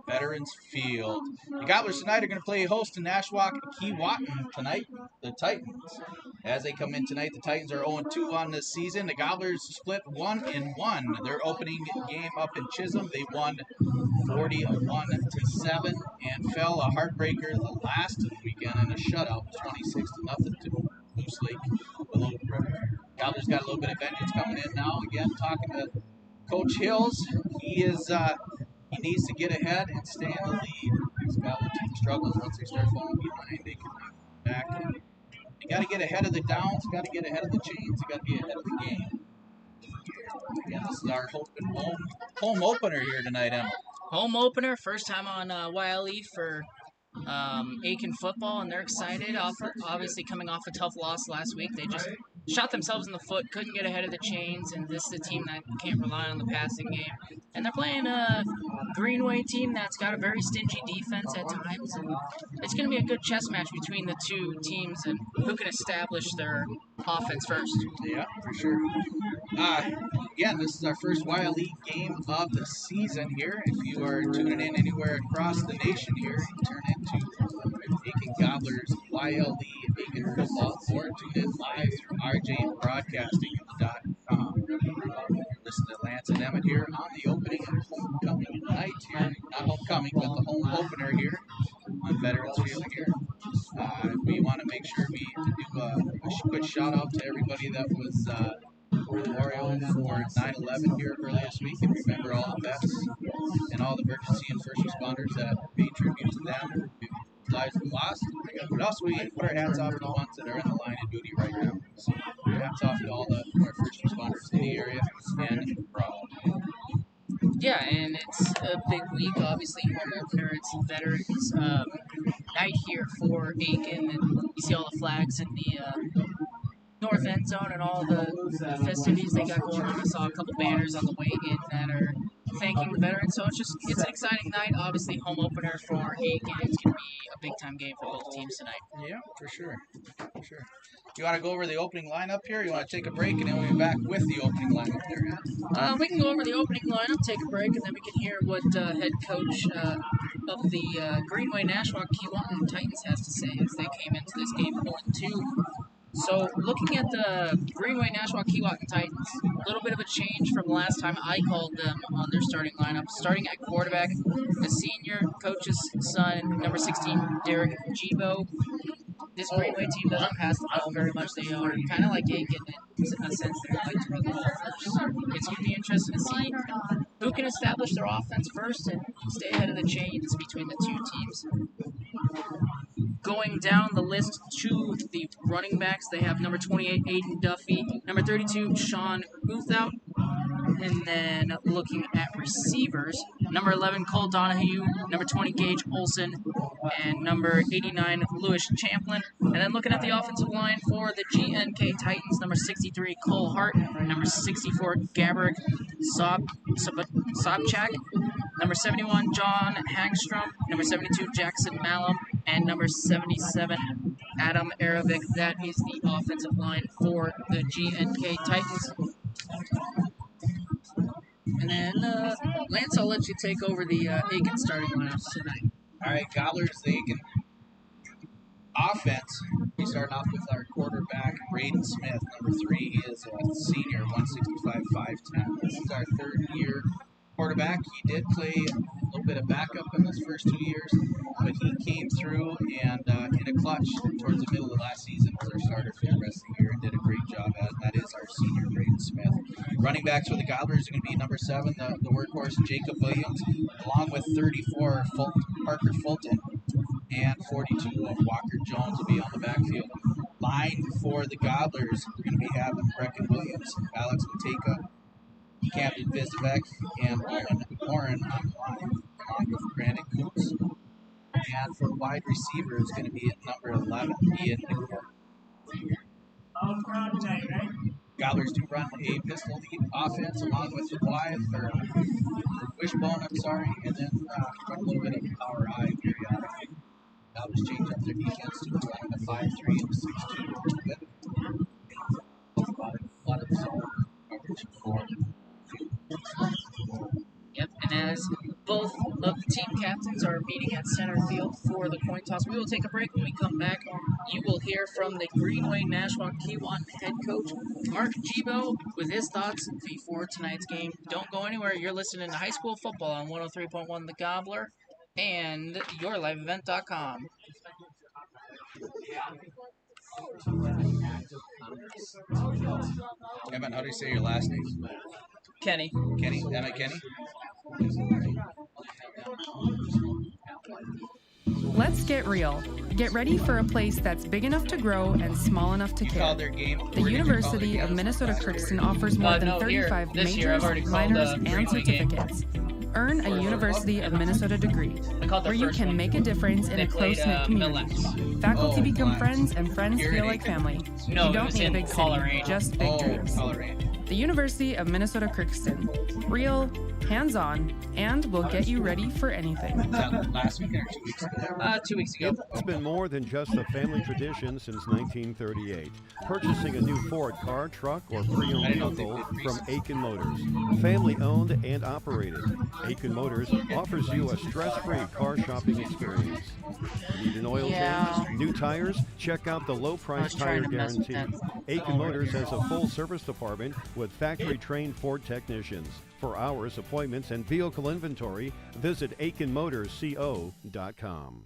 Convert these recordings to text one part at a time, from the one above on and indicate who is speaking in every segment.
Speaker 1: Veterans Field. The Gobblers tonight are going to play host to Nashwauk-Keewatin tonight, the Titans. As they come in tonight, the Titans are 0-2 on this season. The Gobblers split 1-1. Their opening game up in Chisholm, they won 41-7 and fell a heartbreaker the last of the weekend in a shutout, 26-0 to Moose Lake Below River. Gobblers got a little bit of vengeance coming in now. Again, talking to Coach Hills, he needs to get ahead and stay in the lead. This Gobbler team struggles once they start falling behind. They can back. They got to get ahead of the downs. Got to get ahead of the chains. They got to be ahead of the game. Again, this is our home opener here tonight, Emma.
Speaker 2: Home opener, first time on YLE for Aitkin football, and they're excited. Obviously, coming off a tough loss last week, they just shot themselves in the foot, couldn't get ahead of the chains, and this is a team that can't rely on the passing game. And they're playing a Greenway team that's got a very stingy defense at times, and it's going to be a good chess match between the two teams and who can establish their offense first.
Speaker 1: Yeah, for sure. Again, this is our first YLE game of the season here. If you are tuning in anywhere across the nation here, turn into Aitkin Gobblers YLE Aitkin football, or tune in live through rjbroadcasting.com. Listen to Lance and Emmett here on the opening and homecoming night here. Not homecoming, but the home opener here on Veterans Field here. We want to make sure we do a quick shout out to everybody that was memorial for 9/11 here earlier this week, and remember all the vets and all the emergency and first responders that paid tribute to them, whose lives were lost. But also we put our hats off to the ones that are in the line of duty right now. So hats off to all our first responders in the area and abroad.
Speaker 2: Yeah, and it's a big week, obviously, home opener. It's Veterans night here for Aitkin, and you see all the flags in the north end zone and all the festivities they got going on. I saw a couple banners on the way in that are thanking the veterans. So it's an exciting night. Obviously, home opener for Aitkin. It's going to be a big time game for both teams tonight.
Speaker 1: Yeah, for sure. For sure. You want to go over the opening lineup here? You want to take a break and then we'll be back with the opening lineup there?
Speaker 2: We can go over the opening lineup, take a break, and then we can hear what head coach of the Greenway Nashwauk-Keewatin Titans has to say as they came into this game 0-2. So, looking at the Greenway Nashwauk-Keewatin Titans, a little bit of a change from last time I called them on their starting lineup. Starting at quarterback, the senior coach's son, number 16, Derek Gibo. This Greenway team doesn't pass the ball very much. They are kind of like Aitkin in a sense. They like to run the ball first. It's going to be interesting to see who can establish their offense first and stay ahead of the chains between the two teams. Going down the list to the running backs, they have number 28, Aiden Duffy, number 32, Sean Uthout, and then looking at receivers, number 11, Cole Donahue, number 20, Gage Olson, and number 89, Lewis Champlin. And then looking at the offensive line for the GNK Titans, number 63, Cole Hart, number 64, Gabrick Sobchak, number 71, John Hagstrom, number 72, Jackson Malum, and number 77, Adam Aravic. That is the offensive line for the GNK Titans. And then, Lance, I'll let you take over the Aitkin starting lineups tonight.
Speaker 1: All right, Gobblers, the Aitkin offense. We start off with our quarterback, Braden Smith, number 3. He is a senior, 165, 5'10". This is our third-year quarterback. He did play a little bit of backup in his first 2 years, but he came through and in a clutch towards the middle of last season was our starter for the rest of the year and did a great job at it. That is our senior, Braden Smith. Running backs for the Gobblers are going to be number 7, the workhorse, Jacob Williams, along with 34, Parker Fulton, and 42, Walker Jones will be on the backfield. Line for the Gobblers, we're going to be having Brecken Williams, Alex Mateka, Camden Vizvek, and Owen Warren on the line, along with Brandon Coops. And for wide receiver, it's going to be at number 11, Ian McCord. Gobblers do run a pistol lead offense along with Wishbone, and then run a little bit of power I periodically. Gobblers change up their defense to running a 5-3 and a 6-2. A lot of zone coverage for
Speaker 2: Yep, and as both of the team captains are meeting at center field for the coin toss. We will take a break. When we come back, you will hear from the Greenway Nashwauk-Keewatin head coach, Mark Gibo, with his thoughts before tonight's game. Don't go anywhere. You're listening to High School Football on 103.1 The Gobbler and yourliveevent.com.
Speaker 1: Evan, how do you say your last name?
Speaker 2: Kenny.
Speaker 1: Kenny? Emmett Kenny?
Speaker 3: Let's get real. Get ready for a place that's big enough to grow and small enough to care. The University of Minnesota Crookston offers more than 35 majors, minors, and certificates. Earn a University of Minnesota degree, where you can make a difference in a close-knit community. Faculty become friends, and friends feel like family. You don't need a big city, just big dreams. The University of Minnesota Crookston. Real, hands-on, and will get you ready for anything.
Speaker 1: Last weekend or 2 weeks ago?
Speaker 2: 2 weeks ago.
Speaker 4: It's been more than just a family tradition since 1938. Purchasing a new Ford car, truck, or pre-owned vehicle from Aitkin Motors. Family-owned and operated. Aitkin Motors offers you a stress-free car shopping experience. Need an oil change? New tires? Check out the low-price tire guarantee. Aitkin Motors has a full service department with factory-trained Ford technicians. For hours, appointments, and vehicle inventory, visit AitkinMotorsCO.com.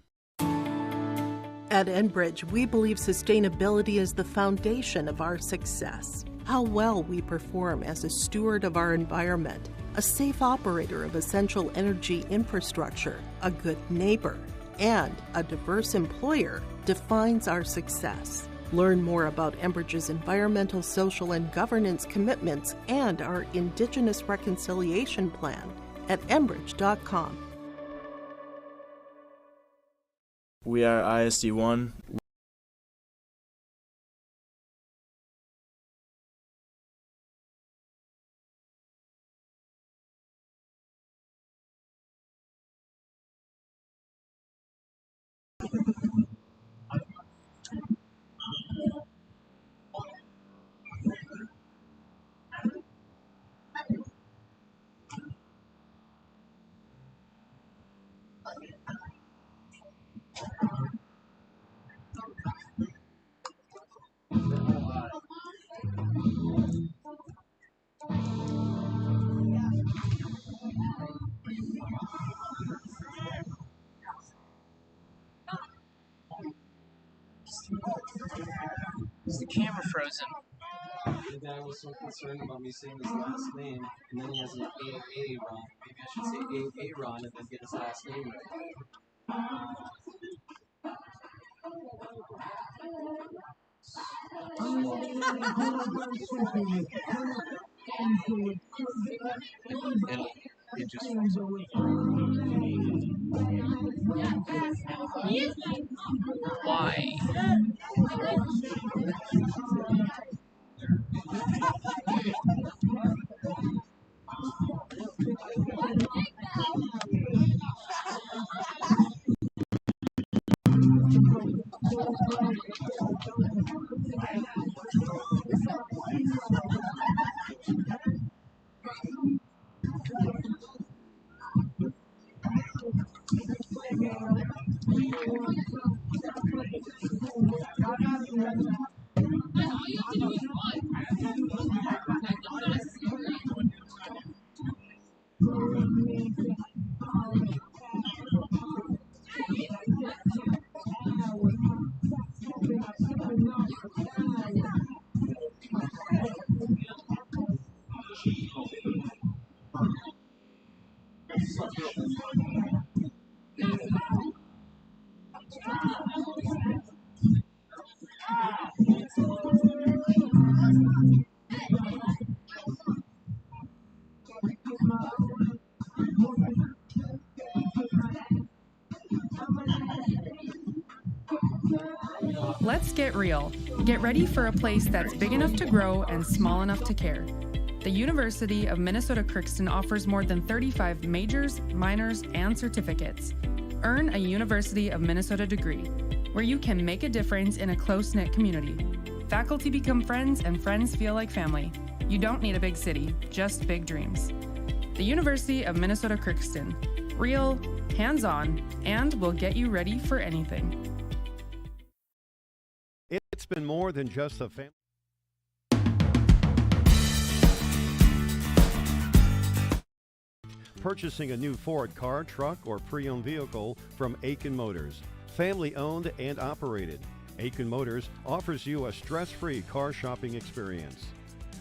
Speaker 5: At Enbridge, we believe sustainability is the foundation of our success. How well we perform as a steward of our environment, a safe operator of essential energy infrastructure, a good neighbor, and a diverse employer defines our success. Learn more about Enbridge's environmental, social, and governance commitments and our Indigenous Reconciliation Plan at Enbridge.com.
Speaker 6: We are ISD1.
Speaker 2: Is the camera frozen?
Speaker 7: The guy was so concerned about me saying his last name, and then he has an AA Ron. Maybe I should say AA Ron and then get his last name
Speaker 1: It just
Speaker 2: Why?
Speaker 3: Let's get real. Get ready for a place that's big enough to grow and small enough to care. The University of Minnesota Crookston offers more than 35 majors, minors, and certificates. Earn a University of Minnesota degree, where you can make a difference in a close-knit community. Faculty become friends, and friends feel like family. You don't need a big city, just big dreams. The University of Minnesota Crookston. Real, hands-on, and will get you ready for anything.
Speaker 4: It's been more than just a family. Purchasing a new Ford car, truck, or pre-owned vehicle from Aitkin Motors. Family owned and operated. Aitkin Motors offers you a stress-free car shopping experience.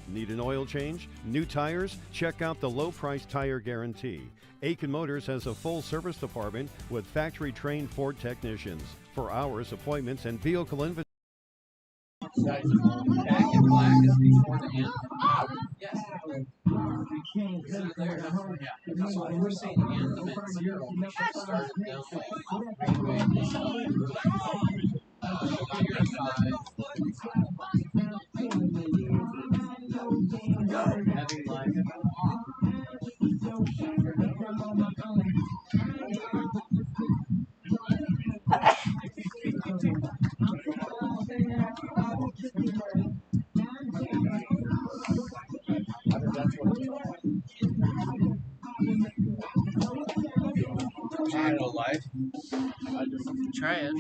Speaker 4: Need an oil change? New tires? Check out the low-price tire guarantee. Aitkin Motors has a full service department with factory-trained Ford technicians. For hours, appointments, and vehicle inventory.
Speaker 7: Back in black is before the anthem. Yes. See there? Yeah. So if we're saying anthem at 0, we should start it down like Greenway. Here at 5. Having live.
Speaker 1: Try it live.
Speaker 2: Try it.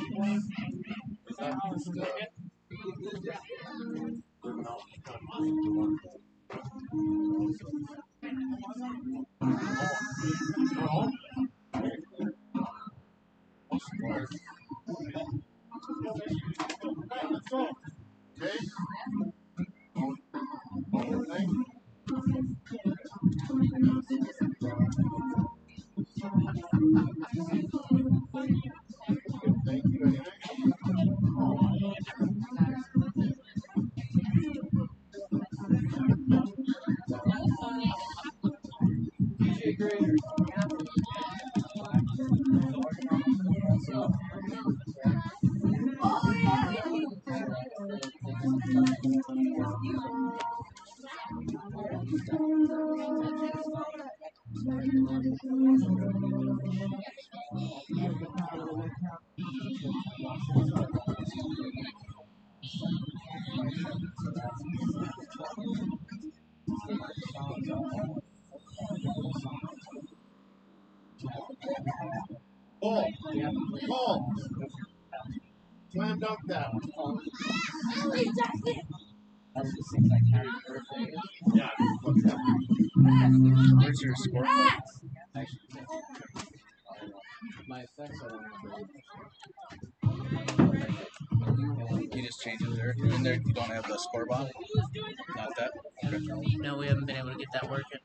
Speaker 8: Ball. Slam dunk that.
Speaker 7: That's just things like Harry birthday.
Speaker 8: Yeah.
Speaker 1: Where's your score?
Speaker 7: Actually, my effects are
Speaker 1: You just change it there. In there, you don't have the score bar? Not that? Okay.
Speaker 2: No, we haven't been able to get that working.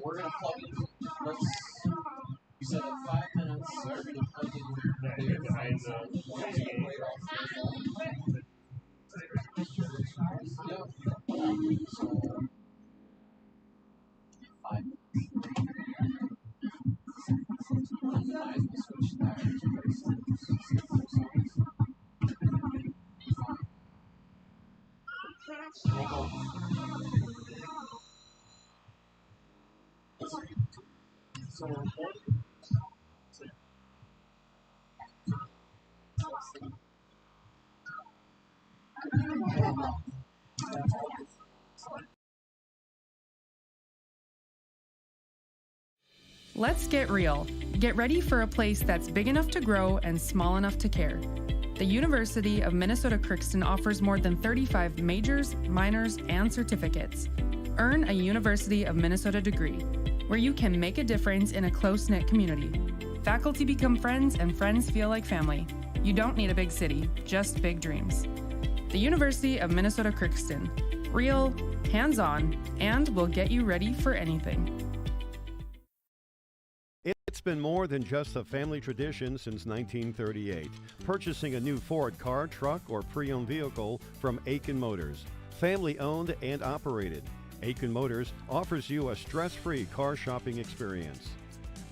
Speaker 7: We're gonna plug in. You said in 5 minutes. We're gonna plug in your friends.
Speaker 3: Let's get real. Get ready for a place that's big enough to grow and small enough to care. The University of Minnesota-Crookston offers more than 35 majors, minors, and certificates. Earn a University of Minnesota degree, where you can make a difference in a close-knit community. Faculty become friends and friends feel like family. You don't need a big city, just big dreams. The University of Minnesota-Crookston. Real, hands-on, and will get you ready for anything.
Speaker 4: It's been more than just a family tradition since 1938. Purchasing a new Ford car, truck, or pre-owned vehicle from Aitkin Motors. Family owned and operated. Aitkin Motors offers you a stress-free car shopping experience.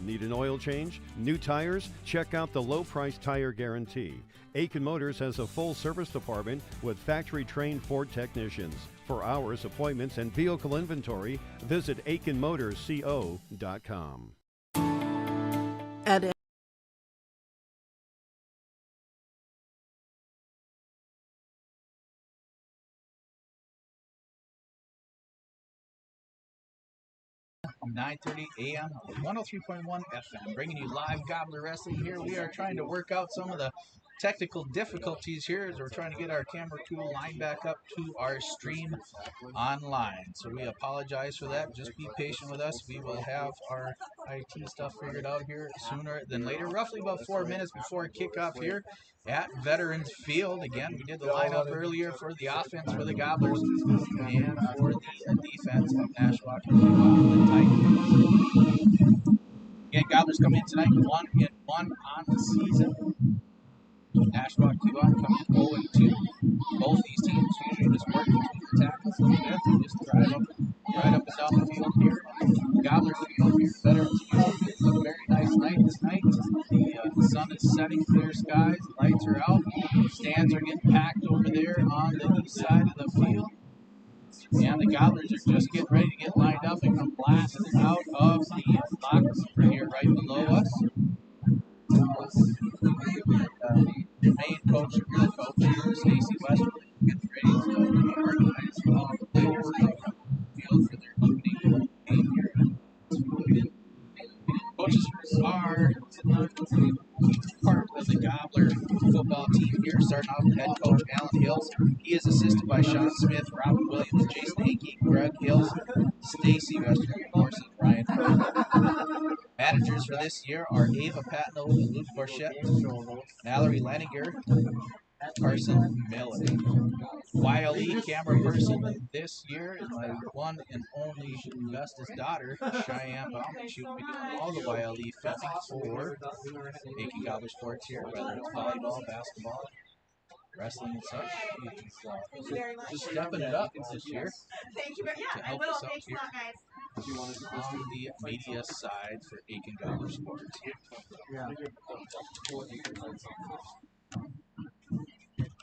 Speaker 4: Need an oil change? New tires? Check out the low-price tire guarantee. Aitkin Motors has a full service department with factory-trained Ford technicians. For hours, appointments, and vehicle inventory, visit AitkinMotorsCO.com.
Speaker 5: At
Speaker 1: 9:30 a.m. 103.1 FM, bringing you live Gobbler Wrestling here. We are trying to work out some of the technical difficulties here as we're trying to get our camera tool lined back up to our stream online. So we apologize for that. Just be patient with us. We will have our IT stuff figured out here sooner than later. Roughly about 4 minutes before kickoff here at Veterans Field. Again, we did the lineup earlier for the offense for the Gobblers and for the defense of Nashwauk-Keewatin Titans. Again, Gobblers come in tonight 1-1 on the season. Nashwauk-Keewatin coming 0-2. Both these teams usually just work between the tackles and just drive up and down the field here. Gobbler Field here, Veterans Field. It's a very nice night tonight. The sun is setting, clear skies, lights are out. Stands are getting packed over there on the east side of the field. And the Gobblers are just getting ready to get lined up and come blasting out of the box right here, right below us. The main coach, your coach, Stacy Westwood, getting ready to organize all the players on the field for their opening game here. Coaches are part of the Gobbler football team here, starting off with head coach Alan Hills. He is assisted by Sean Smith, Robin Williams, Jason Aitkin, Greg Hills, Stacy Westwood, and of course, Ryan Hurd. Managers for this year are Ava Patno, Luke Borchette, Mallory Leniger, Carson Miller. YLE camera person this year is my one and only Augustus daughter, Cheyenne Bauman. She will be doing all the YLE filming for Aitkin Gobbler Sports here, whether it's volleyball, basketball, wrestling and such. She's just stepping it up this year.
Speaker 9: Thank you very much.
Speaker 1: To help us out here on the media side for Aitkin Gobbler Sports.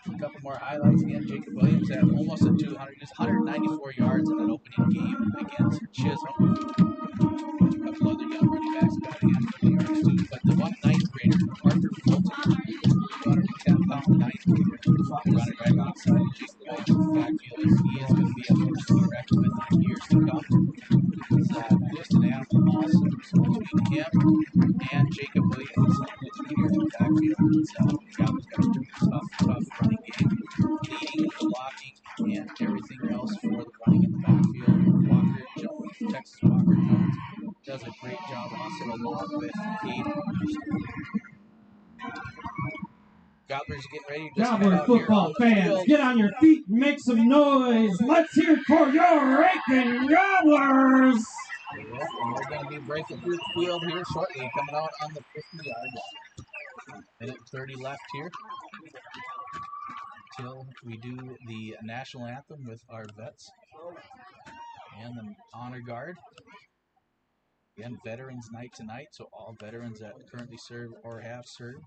Speaker 1: A couple more highlights again. Jacob Williams at almost at 200, just 194 yards in that opening game against Chisholm. A couple other young running backs got a handful of yards too. But the one ninth grader, Parker Fulton, 210-pound ninth grader, running right outside of Jacob Williams' backfield. He is going to be a force to be reckoned with in years to come. Just an animal also. So between him and Jacob Williams, it's here in the backfield. So Gobbler's got a pretty tough running game, leading, blocking, and everything else for the running in the backfield. Walker Jones, Texas Walker Jones, does a great job also along with Aiden. Gobblers getting ready to
Speaker 10: Gobbler football fans, get on your feet and make some noise. Let's hear it for your Aitkin Gobblers.
Speaker 1: Yep, and we're going to be breaking through the field here shortly, coming out on the 50-yard line. Minute 30 left here till we do the national anthem with our vets and the honor guard. Again, Veterans Night tonight, so all veterans that currently serve or have served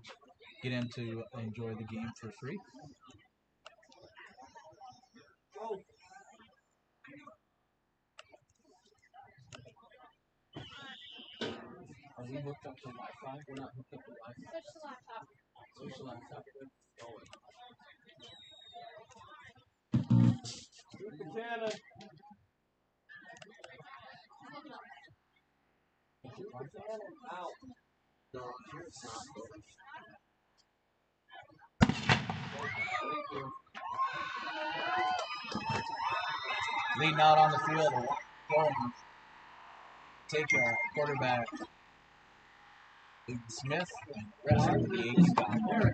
Speaker 1: get in to enjoy the game for free.
Speaker 7: Are we hooked up to Wi-Fi? We're not hooked up to Wi-Fi. Switch the laptop. Out. No, here it's not.
Speaker 1: Leading out on the field, take a quarterback, Smith, and the rest of the Aitkin Gobbler.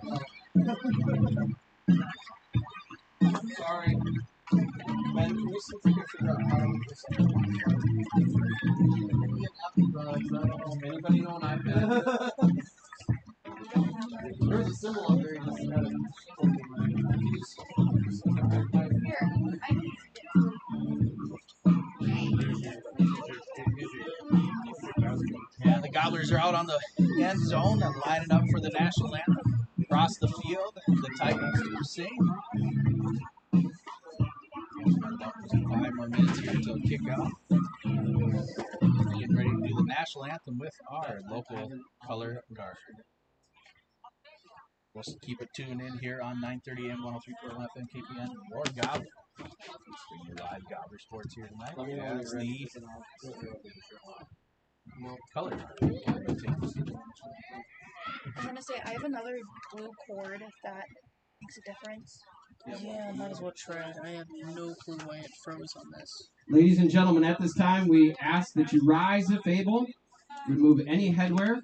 Speaker 7: Sorry. Man, can we see if we can figure out how to do this? Anybody know an iPad? There's a symbol up there. You just had a
Speaker 1: And the Gobblers are out out on the end zone and lining up for the national anthem. Across the field, the Titans do sing. About 5 more minutes here until kickoff. Getting ready to do the national anthem with our local color guard. We'll keep it tuned in here on 930 AM 103.1 FM KPN or Gobbler. Bring you live Gobbler Sports here tonight. As the color guard.
Speaker 9: I was going to say, I have another blue cord if that makes a difference.
Speaker 2: Yeah, might as well try it. I have no clue why it froze on this.
Speaker 10: Ladies and gentlemen, at this time, we ask that you rise if able, remove any headwear,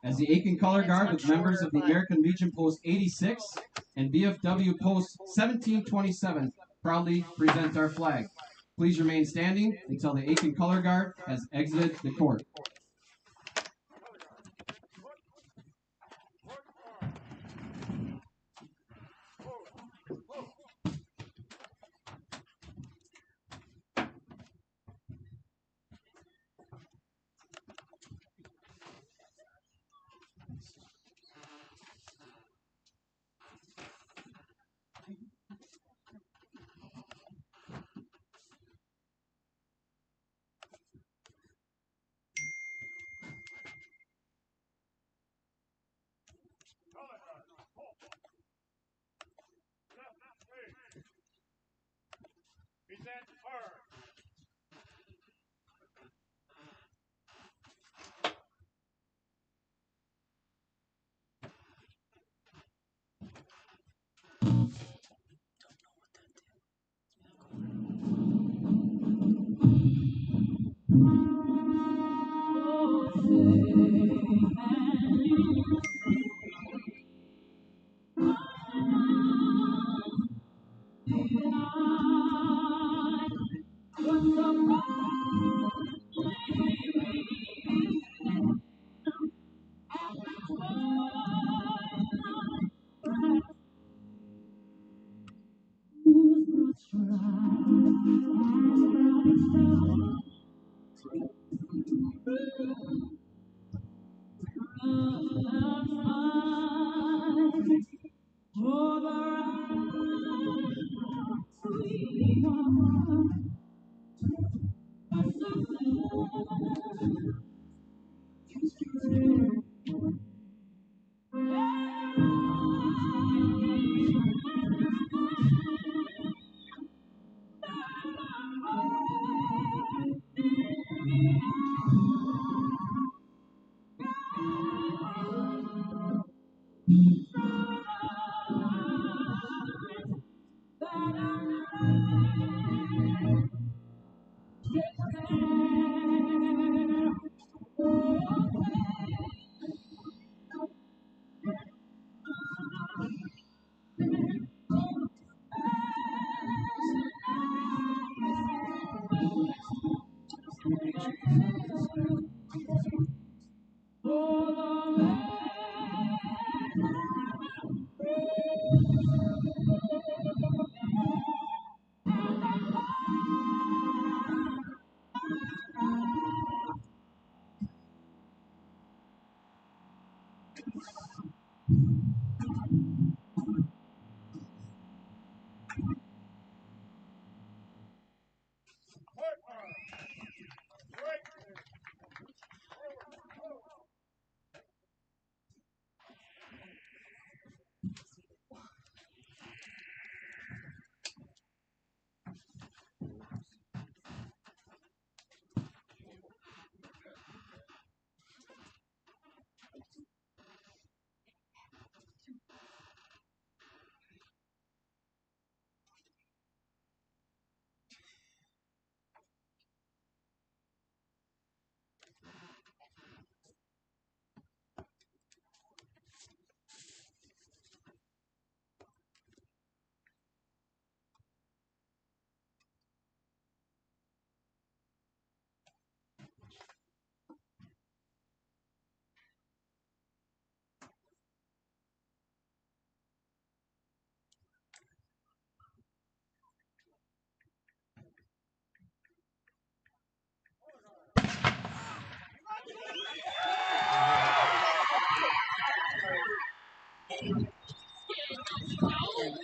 Speaker 10: as the Aitkin Color Guard with members of the American Legion Post 86 and BFW Post 1727 proudly present our flag. Please remain standing until the Aitkin Color Guard has exited the court.
Speaker 8: Present first.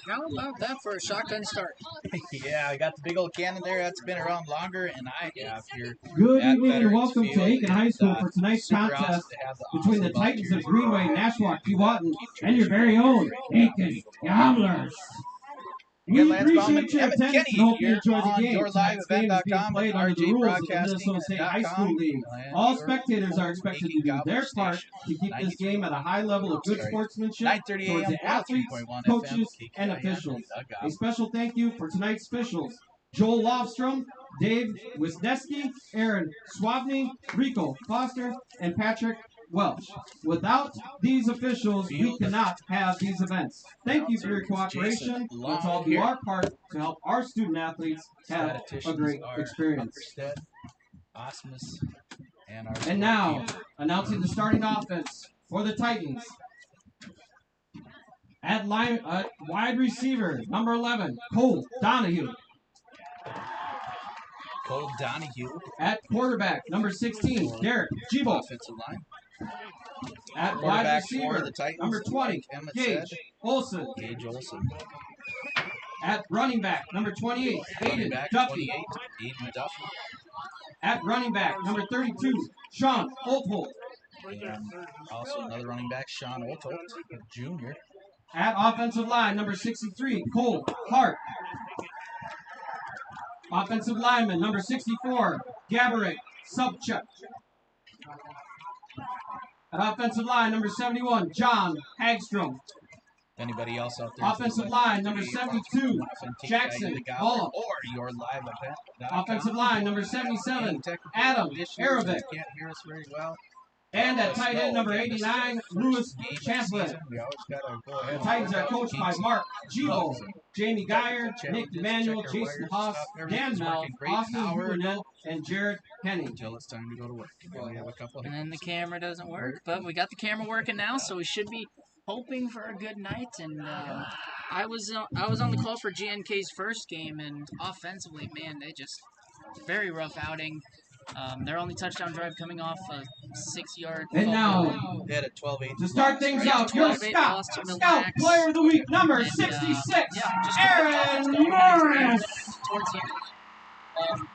Speaker 2: How about that for a shotgun start?
Speaker 1: Yeah, I got the big old cannon there. That's been around longer, and I have here.
Speaker 10: Good
Speaker 1: at
Speaker 10: evening and
Speaker 1: Veterans
Speaker 10: welcome to
Speaker 1: Field,
Speaker 10: Aitkin High School for tonight's
Speaker 1: super
Speaker 10: contest
Speaker 1: awesome to have the
Speaker 10: between the
Speaker 1: awesome
Speaker 10: Titans of
Speaker 1: volunteers
Speaker 10: Greenway,
Speaker 1: here.
Speaker 10: Nashwauk-Keewatin, and your very own Aitkin Gamblers. We
Speaker 1: Again, Lance Bauman,
Speaker 10: appreciate your
Speaker 1: Emmett
Speaker 10: attendance
Speaker 1: Kenny
Speaker 10: and hope you
Speaker 1: here
Speaker 10: enjoy the
Speaker 1: on
Speaker 10: game. Tonight's game is being
Speaker 1: yourliveevent.com
Speaker 10: played
Speaker 1: and
Speaker 10: under the rules of the Minnesota
Speaker 1: rjbroadcasting.com.
Speaker 10: State High School League. All spectators are expected to do their part to keep this game at a high level of good sportsmanship towards the athletes, coaches, and officials. A special thank you for tonight's officials: Joel Lofstrom, Dave Wisniewski, Aaron Swabney, Rico Foster, and Patrick Welch. Without these officials, we cannot have these events. Thank you for your cooperation. Let's all do our part to help our student athletes have a great experience.
Speaker 1: Osmus,
Speaker 10: and now, announcing the starting offense for the Titans. At wide receiver, number 11, Cole Donahue.
Speaker 1: Cole Donahue.
Speaker 10: At quarterback, number 16, Derek Giebel.
Speaker 1: Offensive line.
Speaker 10: At wide receiver, number 20, Gage Olson.
Speaker 1: Gage Olson.
Speaker 10: At running back, number 28, Aiden Duffy.
Speaker 1: Aiden Duffy.
Speaker 10: At running back, number 32, Sean Oltholt.
Speaker 1: Also another running back, Sean Oltholt, Jr.
Speaker 10: At offensive line, number 63, Cole Hart. Offensive lineman, number 64, Gaborik Subchuk. At offensive line, number 71, John Hagstrom.
Speaker 1: Anybody else out there?
Speaker 10: Offensive line, number 72, Jackson Hull.
Speaker 1: Or your live event.
Speaker 10: Offensive line, number 77, Adam Arabic.
Speaker 1: Can't hear us very well.
Speaker 10: And at tight end, number 89, Lewis Champlin. The Titans are coached by Mark Gibo, Jamie Geyer, Nick Emanuel, Jason Haas, Dan Mel, Austin Brunet, and Jared Kenny.
Speaker 1: Until it's time to go to work. We have a couple.
Speaker 2: And then the camera doesn't work, but we got the camera working now, so we should be hoping for a good night. And I was on the call for GNK's first game, and offensively, man, they just very rough outing. Their only touchdown drive coming off a 6-yard.
Speaker 10: And now,
Speaker 1: they had a 12-8.
Speaker 10: to start things out, your Scout Player of the Week, number 66, Aaron Morris.
Speaker 2: Towards the end,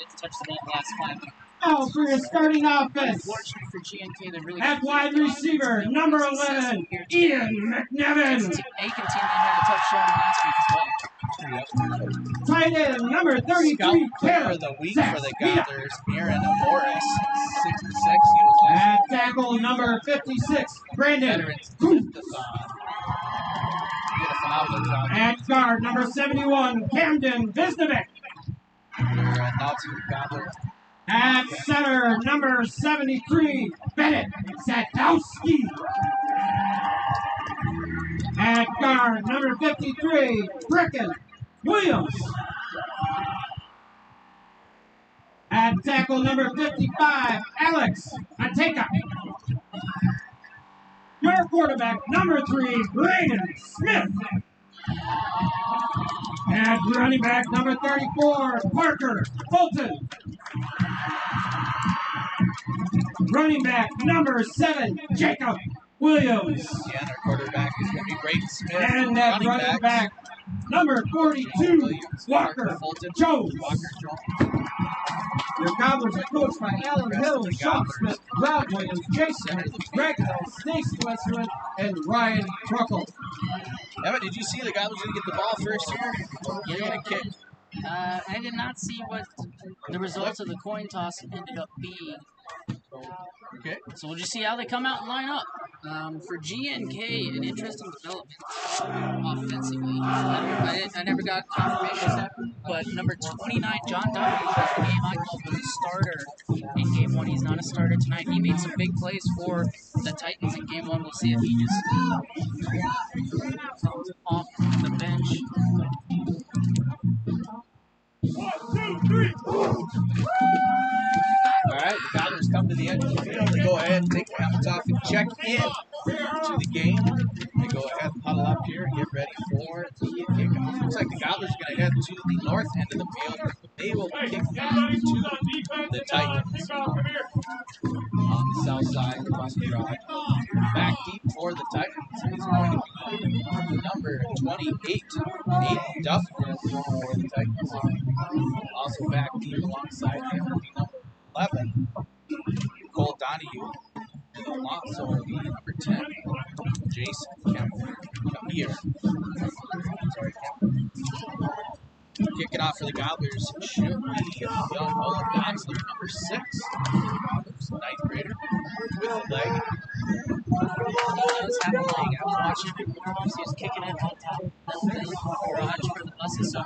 Speaker 2: it's touched the ball last 5 minutes.
Speaker 10: Now for your starting offense.
Speaker 2: Unfortunately for GNK, they really
Speaker 10: at wide receiver, number 11, Ian McNevin.
Speaker 2: Aiken team that had a touchdown last week as well.
Speaker 10: Tight end, number 33,
Speaker 1: Player of the Week for the Gothlers, Aaron Morris, 66.
Speaker 10: At tackle, number 56, Brandon. At guard, number 71, Camden Visnovic. At center, number 73, Bennett Sadowski. At guard, number 53, Bricken Williams. At tackle, number 55, Alex Ateka. Your quarterback, number 3, Brayden Smith. At running back, number 34, Parker Fulton. Running back, number 7, Jacob Williams.
Speaker 1: Yeah, and our quarterback is going to be Brayden Smith.
Speaker 10: And at running back, number 42, Walker Jones. Your Gobblers are coached by Alan Hill, Sean Smith, Rob Williams, Jason, Greg Hill, Stacey Westerman, and Ryan Truckle.
Speaker 1: Emmett, did you see the Gobblers going to get the ball first here? You're going to kick.
Speaker 2: I did not see what the results of the coin toss ended up being.
Speaker 1: Okay.
Speaker 2: So we'll just see how they come out and line up. For GNK, an interesting development offensively. I never got confirmation, but number 29, John Donovan, the game I called was a starter in Game 1. He's not a starter tonight. He made some big plays for the Titans in Game 1. We'll see if he just comes off the bench.
Speaker 8: 1, 2, 3.
Speaker 1: All right, the Gobblers come to the edge of the field. They go ahead and take the helmets off and check in to the game. They go ahead and huddle up here and get ready for the kickoff. Looks like the Gobblers are going to head to the north end of the field. They will be kicking off to the Titans on the south side across the drive. Back deep for the Titans is going to be Number 28, Nate Duffy. Also back deep alongside him will be number 11, Cole Donahue. And also the number 10, Jason Kemper. Kicking off for the Gobblers should be young Owen Doxler, number 6. Ninth grader with a leg.
Speaker 2: He does have a leg. I was watching him. He was kicking it on top of the garage for the buses. So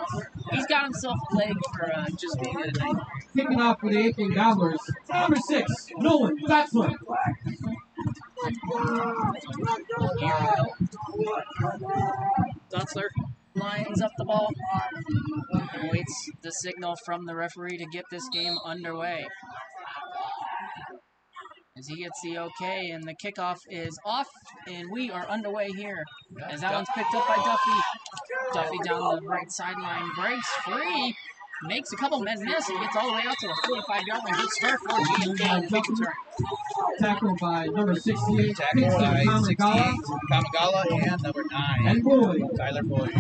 Speaker 2: he's got himself a leg for just being at a ninth grade.
Speaker 10: Kicking off for the Aitkin Gobblers, number 6, Nolan Doxler.
Speaker 2: Here we go. Doxler lines up the ball and waits the signal from the referee to get this game underway. As he gets the okay, and the kickoff is off, and we are underway here. As that one's picked up by Duffy. Duffy down the right sideline, breaks free, makes a couple men miss, and gets all the way out to the 45-yard line. Good start for G&K.
Speaker 10: Tackled by number 68,
Speaker 1: Tackled by 68, Kamagala, and number 9,
Speaker 10: and Boyd.
Speaker 1: Tyler Boyd.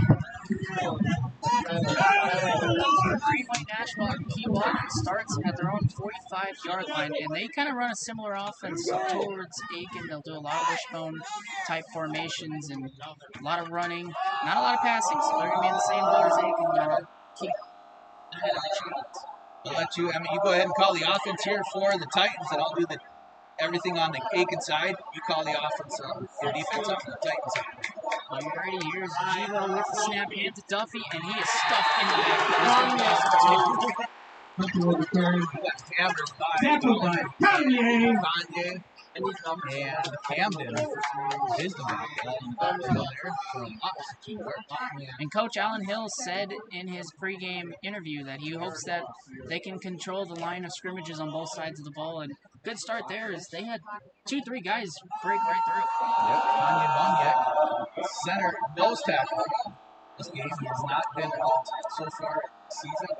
Speaker 2: Greenway Nashwauk-Keewatin starts at their own 45-yard line, and they kind of run a similar offense towards Aitkin. They'll do a lot of wishbone type formations and a lot of running, not a lot of passing, so they're going to be in the same boat as Aitkin. Got to keep ahead of the chains.
Speaker 1: I'll let you, you go ahead and call the offense here for the Titans, and I'll do everything on the Aitkin side. You call the offense or defense on the Titans side.
Speaker 2: Alrighty, here's Givo with the snap hand to Duffy, and he is stuffed in the back.
Speaker 10: Comfortable with the carry.
Speaker 1: Tackled by
Speaker 10: Kanye.
Speaker 1: And Camden is the back there.
Speaker 2: And Coach Alan Hill said in his pregame interview that he hopes that they can control the line of scrimmages on both sides of the ball. And good start there is they had 2-3 guys break right through.
Speaker 1: Yep, Anya center nose tackle. This game has not been out so far this season.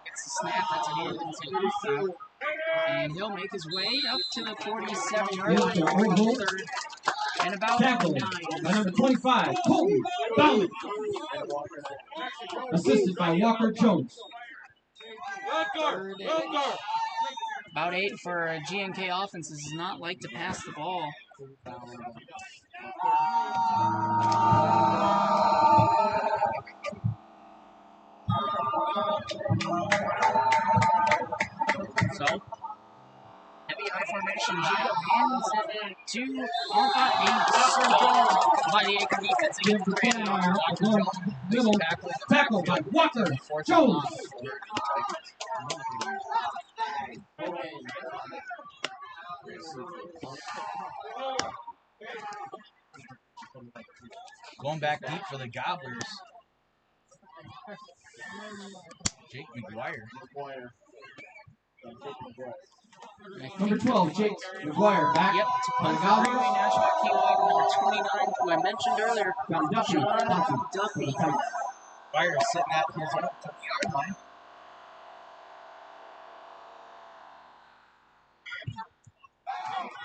Speaker 2: Gets the snap, that's a hand into and he'll make his way up to the 47-yard line, third, and about
Speaker 10: Tackled
Speaker 2: 9.
Speaker 10: by number 25, Colton Bowman. Assisted by Walker Jones.
Speaker 2: About 8 for G&K offenses does not like to pass the ball. So, heavy eye formation, Gio hands it to Alpha, a circle by the Aitkin defense.
Speaker 10: Tackled by Walker Jones.
Speaker 1: Going back deep for the Gobblers. Jake McGuire.
Speaker 10: Number 12, Jake McGuire, back.
Speaker 2: Yep, to punt for Greenway Nashwauk-Keewatin, number 29, who I mentioned earlier, John Duffy.
Speaker 1: McGuire sitting at his own 20-yard line.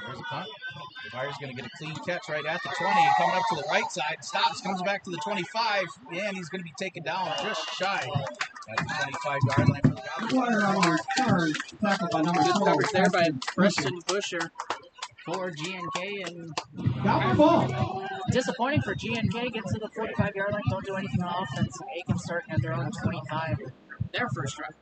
Speaker 1: There's a punt. McGuire's going to get a clean catch right at the 20. Coming up to the right side. Stops, comes back to the 25. And he's going to be taken down just shy at the 25-yard line for the Gobblers.
Speaker 10: Tackled by number
Speaker 2: Good
Speaker 10: 12.
Speaker 2: coverage there by Preston Busher for G&K. And
Speaker 10: got the ball.
Speaker 2: Disappointing for G&K. Gets to the 45-yard line. Don't do anything on offense. Aitkin starting at their own 25. Their first drive.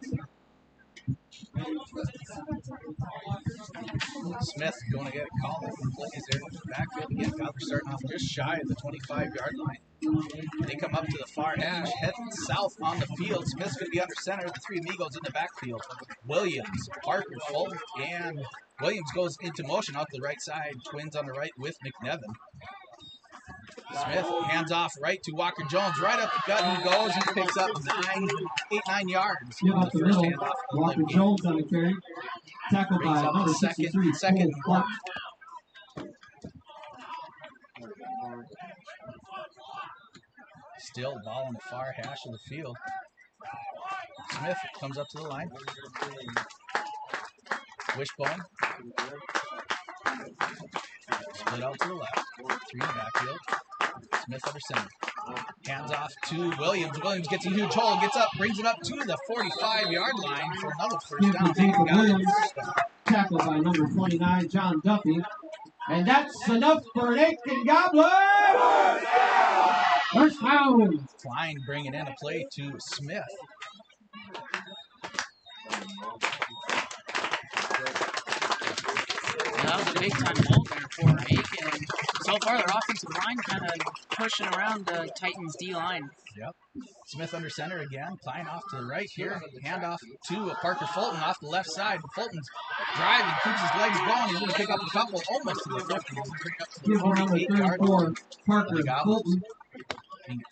Speaker 1: Smith going to get a call for plays there in the backfield. Again, Gobblers starting off just shy of the 25-yard line. They come up to the far hash, head south on the field. Smith's going to be under center. The three amigos in the backfield. Williams, Parker, Fulton, and Williams goes into motion out to the right side. Twins on the right with McNevin. Smith hands off right to Walker Jones. Right up the gut he goes. He picks up 9 yards.
Speaker 10: Give up the middle. Walker Jones on the carry. Tackled by number 63.
Speaker 1: Second. Still ball on the far hash of the field. Smith comes up to the line. Wishbone. Split out to the left. 3 in the backfield. Smith under center. Hands off to Williams. Williams gets a huge hole, gets up, brings it up to the 45-yard line for another first down.
Speaker 10: Jacob Williams, tackled by number 29, John Duffy. And that's enough for an Aitkin Gobbler! First down!
Speaker 1: Klein bringing in a play to Smith.
Speaker 2: That was a big time hold there for Aitkin. And so far, their offensive line kind of pushing around the Titans D-line.
Speaker 1: Yep. Smith under center again. Klein off to the right here. Handoff to Parker Fulton off the left side. Fulton's driving, keeps his legs going. He's going to pick up a couple almost to the 50. He's going to bring up to the 48-yard line.
Speaker 10: Parker Fulton.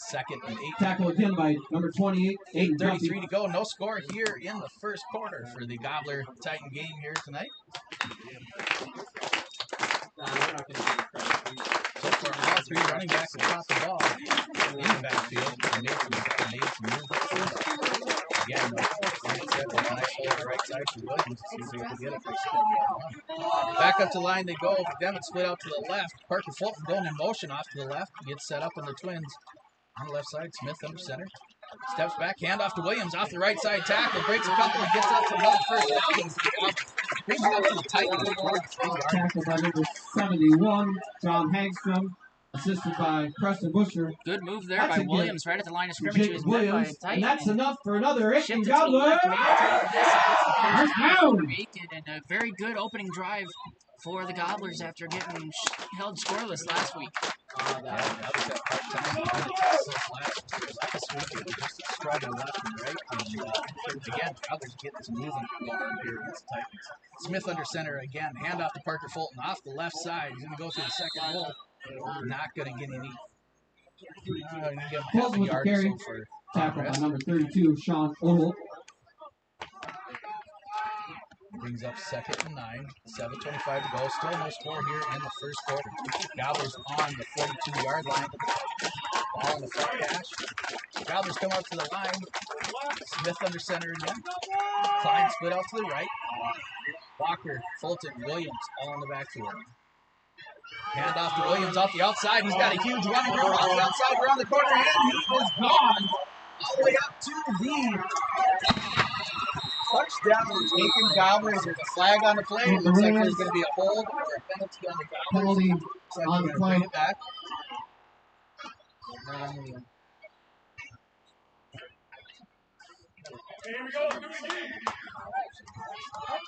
Speaker 1: Second and 8.
Speaker 10: Tackle again by number 28.
Speaker 1: 8:33 to go. No score here in the first quarter for the Gobbler Titan game here tonight. So far, all 3 running backs have caught the ball in the backfield. They made some movement. Again, like I said, there's a nice hole on the right side for Williams to see if they can get it. Back up to line they go. Devitt split out to the left. Parker Fulton going in motion off to the left. Gets set up on the Twins. On the left side, Smith under center. Steps back, handoff to Williams off the right side tackle. Breaks a couple and gets up to another first down. Brings it up to the Titans.
Speaker 10: Tackle by number 71, John Hagstrom. Assisted by Preston Busher.
Speaker 2: Good move there by Williams right at the line of scrimmage.
Speaker 10: Jake Williams, and that's enough for another Aitkin Gobbler. First down.
Speaker 2: And a very good opening drive for the Gobblers after getting held scoreless last week.
Speaker 1: That was that part-time last week. Just struggling left and right. And again, Gobblers getting some movement going here against the Titans. Smith under center again. Handoff to Parker Fulton off the left side. He's going to go through the second hole. Not going to get any. Get half a yard or so for
Speaker 10: tackle by number 32, Sean Odell.
Speaker 1: Brings up second and 9. 7:25 to go. Still no score here in the first quarter. Gobblers on the 42-yard line. Ball in the far hash. Gobblers come up to the line. Smith under center again. Klein split out to the right. Walker, Fulton, Williams all in the backfield. Hand off to Williams off the outside. He's got a huge running room off the outside around the corner, and he is gone all the way up to the touchdown. Aitkin Gobblers. There's a flag on the play. It looks like there's going to be a hold or a penalty on the Gobblers.
Speaker 10: Penalty
Speaker 1: like
Speaker 10: on the play.
Speaker 1: Back.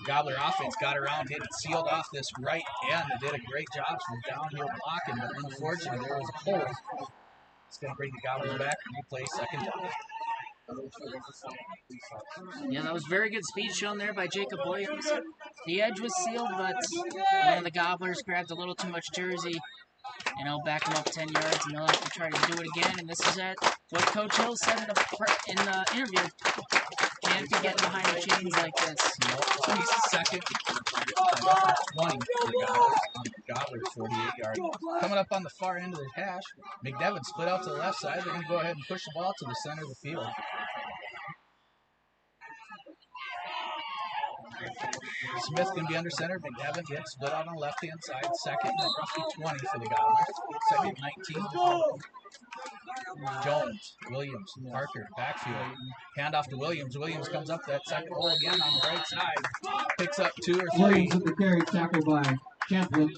Speaker 1: Gobbler offense got around, hit it, sealed off this right end. They did a great job from downhill blocking, but unfortunately there was a hole. It's going to bring the Gobblers back and replay second down.
Speaker 2: Yeah, that was very good speed shown there by Jacob Williams. The edge was sealed, but one of the Gobblers grabbed a little too much jersey. You know, back them up 10 yards, and they'll have to try to do it again. And this is what Coach Hill said in the interview. Can't be getting behind the chains like this.
Speaker 1: He's second. 20 for the Gobblers, 48-yard. Coming up on the far end of the hash, McDevitt split out to the left side. They're going to go ahead and push the ball to the center of the field. Smith can be under center. McDevitt gets split out on the left-hand side. Second, roughly 20 for the Gobblers. Second, 19. Jones, Williams, Parker, backfield. Handoff to Williams. Williams comes up that second hole again on the right side. Picks up 2 or 3.
Speaker 10: Williams with the carry, tackle by Champlin.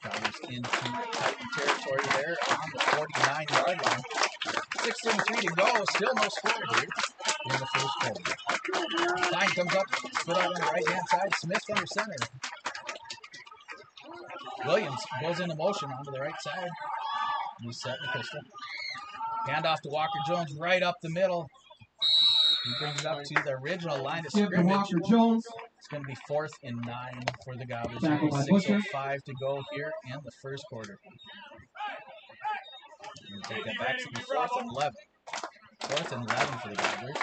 Speaker 1: Gobblers into Titan territory there on the 49-yard line. 6:33 to go. Still no score here in the first quarter. Klein comes up, split out on the right-hand side. Smith under center. Williams goes into motion onto the right side. He's set in the pistol. Handoff to Walker Jones right up the middle. He brings it up to the original line of scrimmage.
Speaker 10: Walker Jones.
Speaker 1: It's going to be 4th and 9 for the Gobblers.
Speaker 10: Tackle by Busher.
Speaker 1: 6:05 to go here in the first quarter. We'll take that back to the 4th and 11. 4th and 11 for the Gobblers.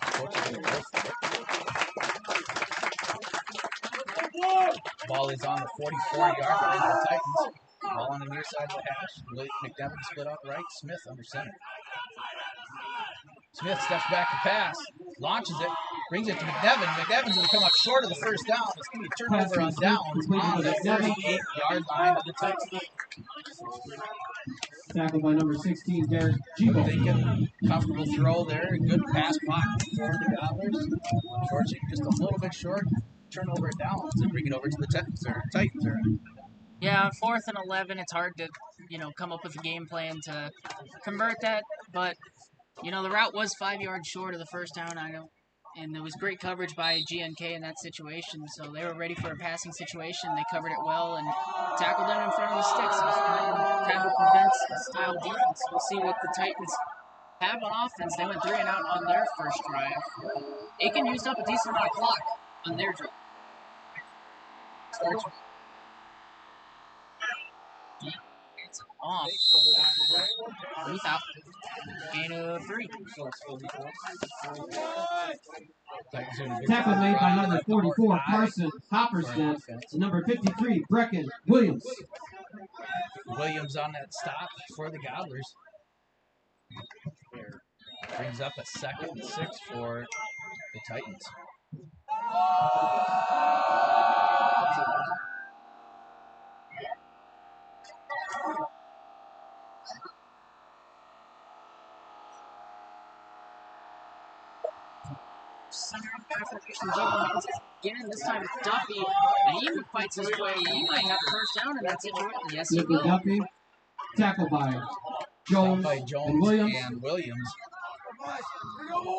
Speaker 1: Coach is going to go for it. Ball is on the 44-yard line of the Titans. Ball on the near side of the hash. McDevitt split out right. Smith under center. Smith steps back to pass, launches it, brings it to McDevitt. McDevitt's going to come up short of the first down. It's going to be turnover on downs on the 38-yard line of the Titans.
Speaker 10: Tackled by number 16, Derek Gibo.
Speaker 1: Thinking comfortable throw there. Good pass block for the Gobblers. Unfortunately, just a little bit short. Turnover downs and bring it over to the Titans.
Speaker 2: Yeah, on 4th and 11, it's hard to, come up with a game plan to convert that. But, the route was 5 yards short of the first down. And there was great coverage by GNK in that situation. So they were ready for a passing situation. They covered it well and tackled them in front of the sticks. It was kind of prevents style defense. We'll see what the Titans have on offense. They went 3 and out on their first drive. Aitkin used up a decent amount of clock on their drive. It's off. Without gain of 3.
Speaker 10: Tackle made by number 44, Carson Hopperstead, and number 53, Brecken Williams.
Speaker 1: Williams on that stop for the Gobblers. Brings up a 2nd and 6 for the Titans.
Speaker 2: Again, this time it's Duffy, and he fights his way. He might have a first down in that situation. Yes, he will.
Speaker 10: Duffy, tackled by Jones, and Williams.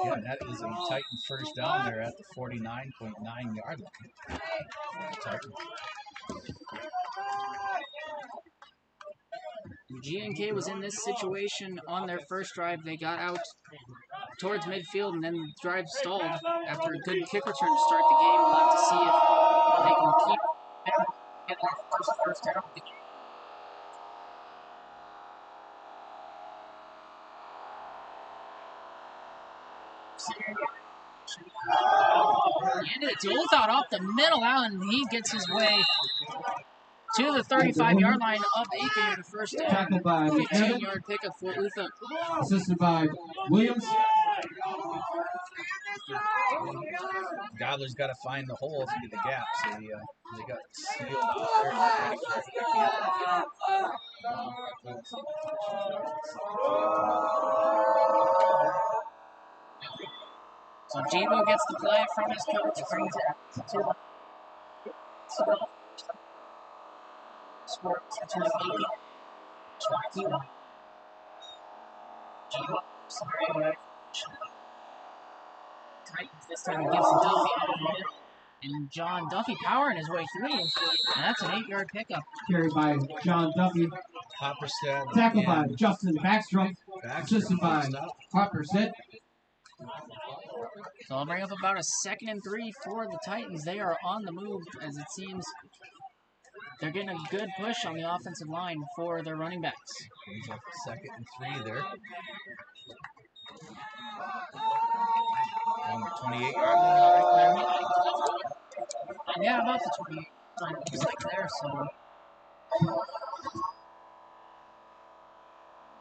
Speaker 1: Yeah, that is a Titan first down there at the 49.9-yard line. Titan.
Speaker 2: GNK was in this situation on their first drive. They got out towards midfield, and then the drive stalled after a good kick return to start the game. We'll have to see if they can keep getting that first down. He ended it to Uthout off the middle out, and he gets his way to the 35-yard line of Aitkin with the first down.
Speaker 10: Tackled by
Speaker 2: 15-yard pickup for Uthout.
Speaker 10: Assisted by Williams.
Speaker 1: Gobblers got to find the hole to get the gap, so they got sealed out there.
Speaker 2: So Gibo gets the play from his coach, brings it to the sports to the baby. Gibo, Titans this time gives Duffy and John Duffy powering his way through, and that's an 8-yard pickup.
Speaker 10: Carried by John Duffy.
Speaker 1: Hopperstead.
Speaker 10: Tackled by Justin Backstrom. Assisted by Hopperstead.
Speaker 2: So I'll bring up about a 2nd and 3 for the Titans. They are on the move, as it seems they're getting a good push on the offensive line for their running backs.
Speaker 1: Brings up a 2nd and 3 there. On the 28-yard line.
Speaker 2: Yeah, about the 28. Looks like there, so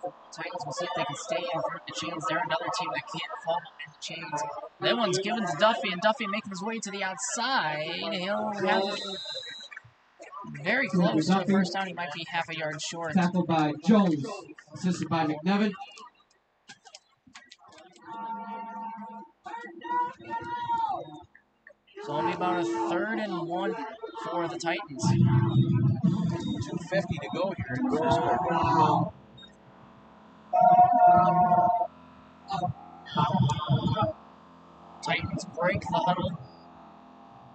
Speaker 2: the Titans will see if they can stay in front of the chains. They're another team that can't fall in the chains. That one's given to Duffy, and Duffy making his way to the outside. He'll have very close to the first down. He might be half a yard short.
Speaker 10: Tackled by Jones. Assisted by McNevin.
Speaker 2: So it'll be about a 3rd and 1 for the Titans.
Speaker 1: 2:50 to go here in the first quarter.
Speaker 2: Titans break the huddle.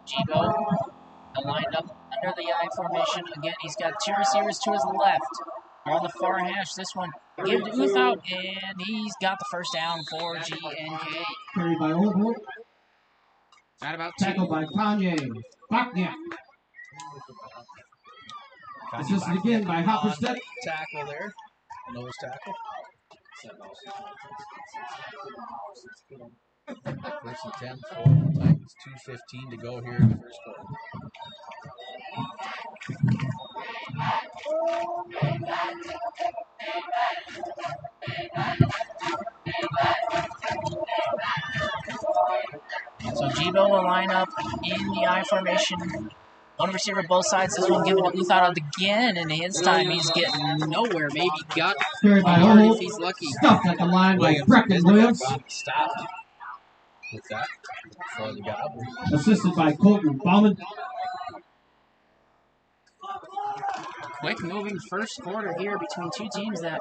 Speaker 2: Gibo lined up under the I formation. Again, he's got 2 receivers to his left. On the far hash, this one give to Uthout, and he's got the first down for GNK.
Speaker 10: Carried by Oval.
Speaker 2: At about 2.
Speaker 10: Tackled by Kanye Bachniak. Assisted again by Hopperstead.
Speaker 1: Tackle there. Nose tackle. First and 10 for the Titans. 2:15 to go here in the first quarter.
Speaker 2: So Jibo will line up in the I formation. One receiver both sides. This one given to Uthad again, and his time he's getting nowhere. Maybe got
Speaker 10: carried by
Speaker 2: if he's lucky.
Speaker 10: Stuffed at the line by Brecken Williams.
Speaker 1: Stopped with that for the Gobblers.
Speaker 10: Assisted by Colton Bauman.
Speaker 2: Quick moving first quarter here between two teams that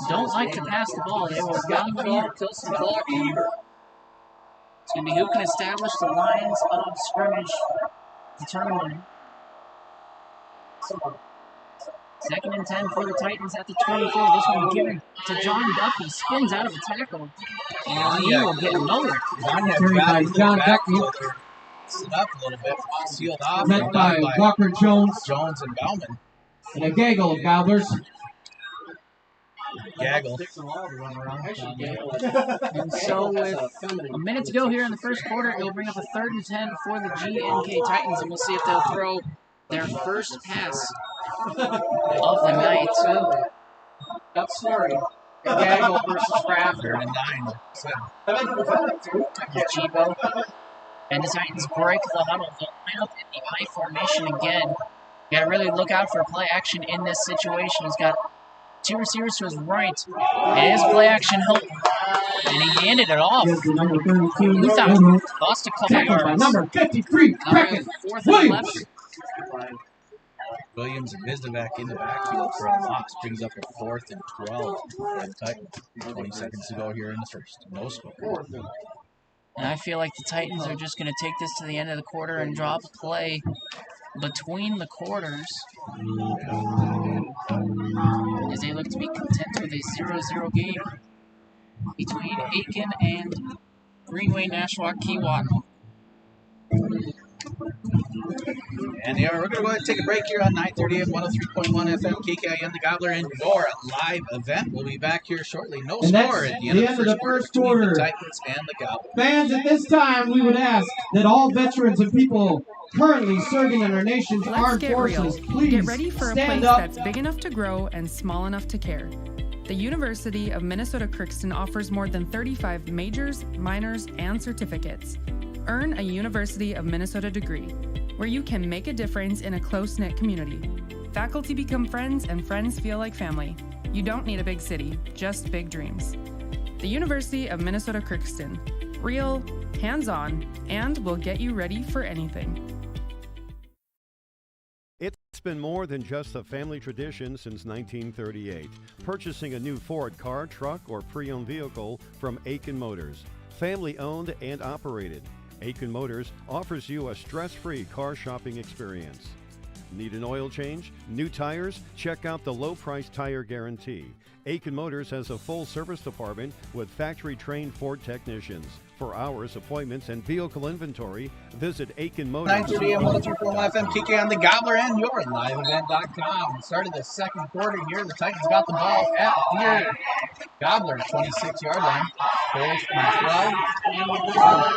Speaker 2: don't like to pass the ball. They will run here, kill some clock. It's going to be who can establish the lines of scrimmage. Determined. Second and 10 for the Titans at the 24. This one given to John Duffy. Spins out of a tackle. And he will get nowhere.
Speaker 10: Carried by John Duffy.
Speaker 1: Sit up a little bit. Sealed off.
Speaker 10: Met by Walker Jones.
Speaker 1: Jones and Bauman.
Speaker 10: And a gaggle of Gobblers.
Speaker 1: Gaggle.
Speaker 2: And so with a minute to go here in the first quarter, it'll bring up a 3rd and 10 for the GNK Titans, and we'll see if they'll throw their first pass of the night.
Speaker 7: That's sorry. Gaggle versus Crafter.
Speaker 1: 9.
Speaker 2: Jibo. And the Titans break the huddle. They'll line up in the I formation again. You gotta really look out for play action in this situation. He's got two receivers to his right, and his play action helped, and he handed it off.
Speaker 10: Number 32.
Speaker 2: Luther lost a couple yards.
Speaker 10: Number 53. Brecken
Speaker 2: Williams.
Speaker 1: Williams and Visnovac in the backfield for a loss. Brings up a 4th and 12 for the Titans. 20 seconds to go here in the first. No score.
Speaker 2: And I feel like the Titans are just going to take this to the end of the quarter and drop a play between the quarters, as they look to be content with a 0-0 game between Aitkin and Greenway Nashwauk-Keewatin.
Speaker 1: And yeah, we're going to go ahead and take a break here on 9:30 at 103.1 FM KKIN, the Gobbler Indoor live event. We'll be back here shortly. No
Speaker 10: and
Speaker 1: score at the end of the first quarter. The Titans and the Gobbler.
Speaker 10: Fans, at this time, we would ask that all veterans and people currently serving in our nation's armed forces, please
Speaker 3: get ready for a
Speaker 10: stand
Speaker 3: place
Speaker 10: up.
Speaker 3: that's big enough to grow and small enough to care. The University of Minnesota Crookston offers more than 35 majors, minors, and certificates. Earn a University of Minnesota degree, where you can make a difference in a close-knit community. Faculty become friends, and friends feel like family. You don't need a big city, just big dreams. The University of Minnesota Crookston. Real, hands-on, and will get you ready for anything.
Speaker 4: It's been more than just a family tradition since 1938. Purchasing a new Ford car, truck, or pre-owned vehicle from Aitkin Motors. Family-owned and operated. Aitkin Motors offers you a stress-free car shopping experience. Need an oil change? New tires? Check out the low-price tire guarantee. Aitkin Motors has a full service department with factory-trained Ford technicians. For hours, appointments, and vehicle inventory, visit Aitkin Motors.
Speaker 1: 9:30 at 103.1 FM KK on the Gobbler and your liveevent.com. Started the second quarter here. The Titans got the ball at the Gobbler 26-yard line. 4th and 12.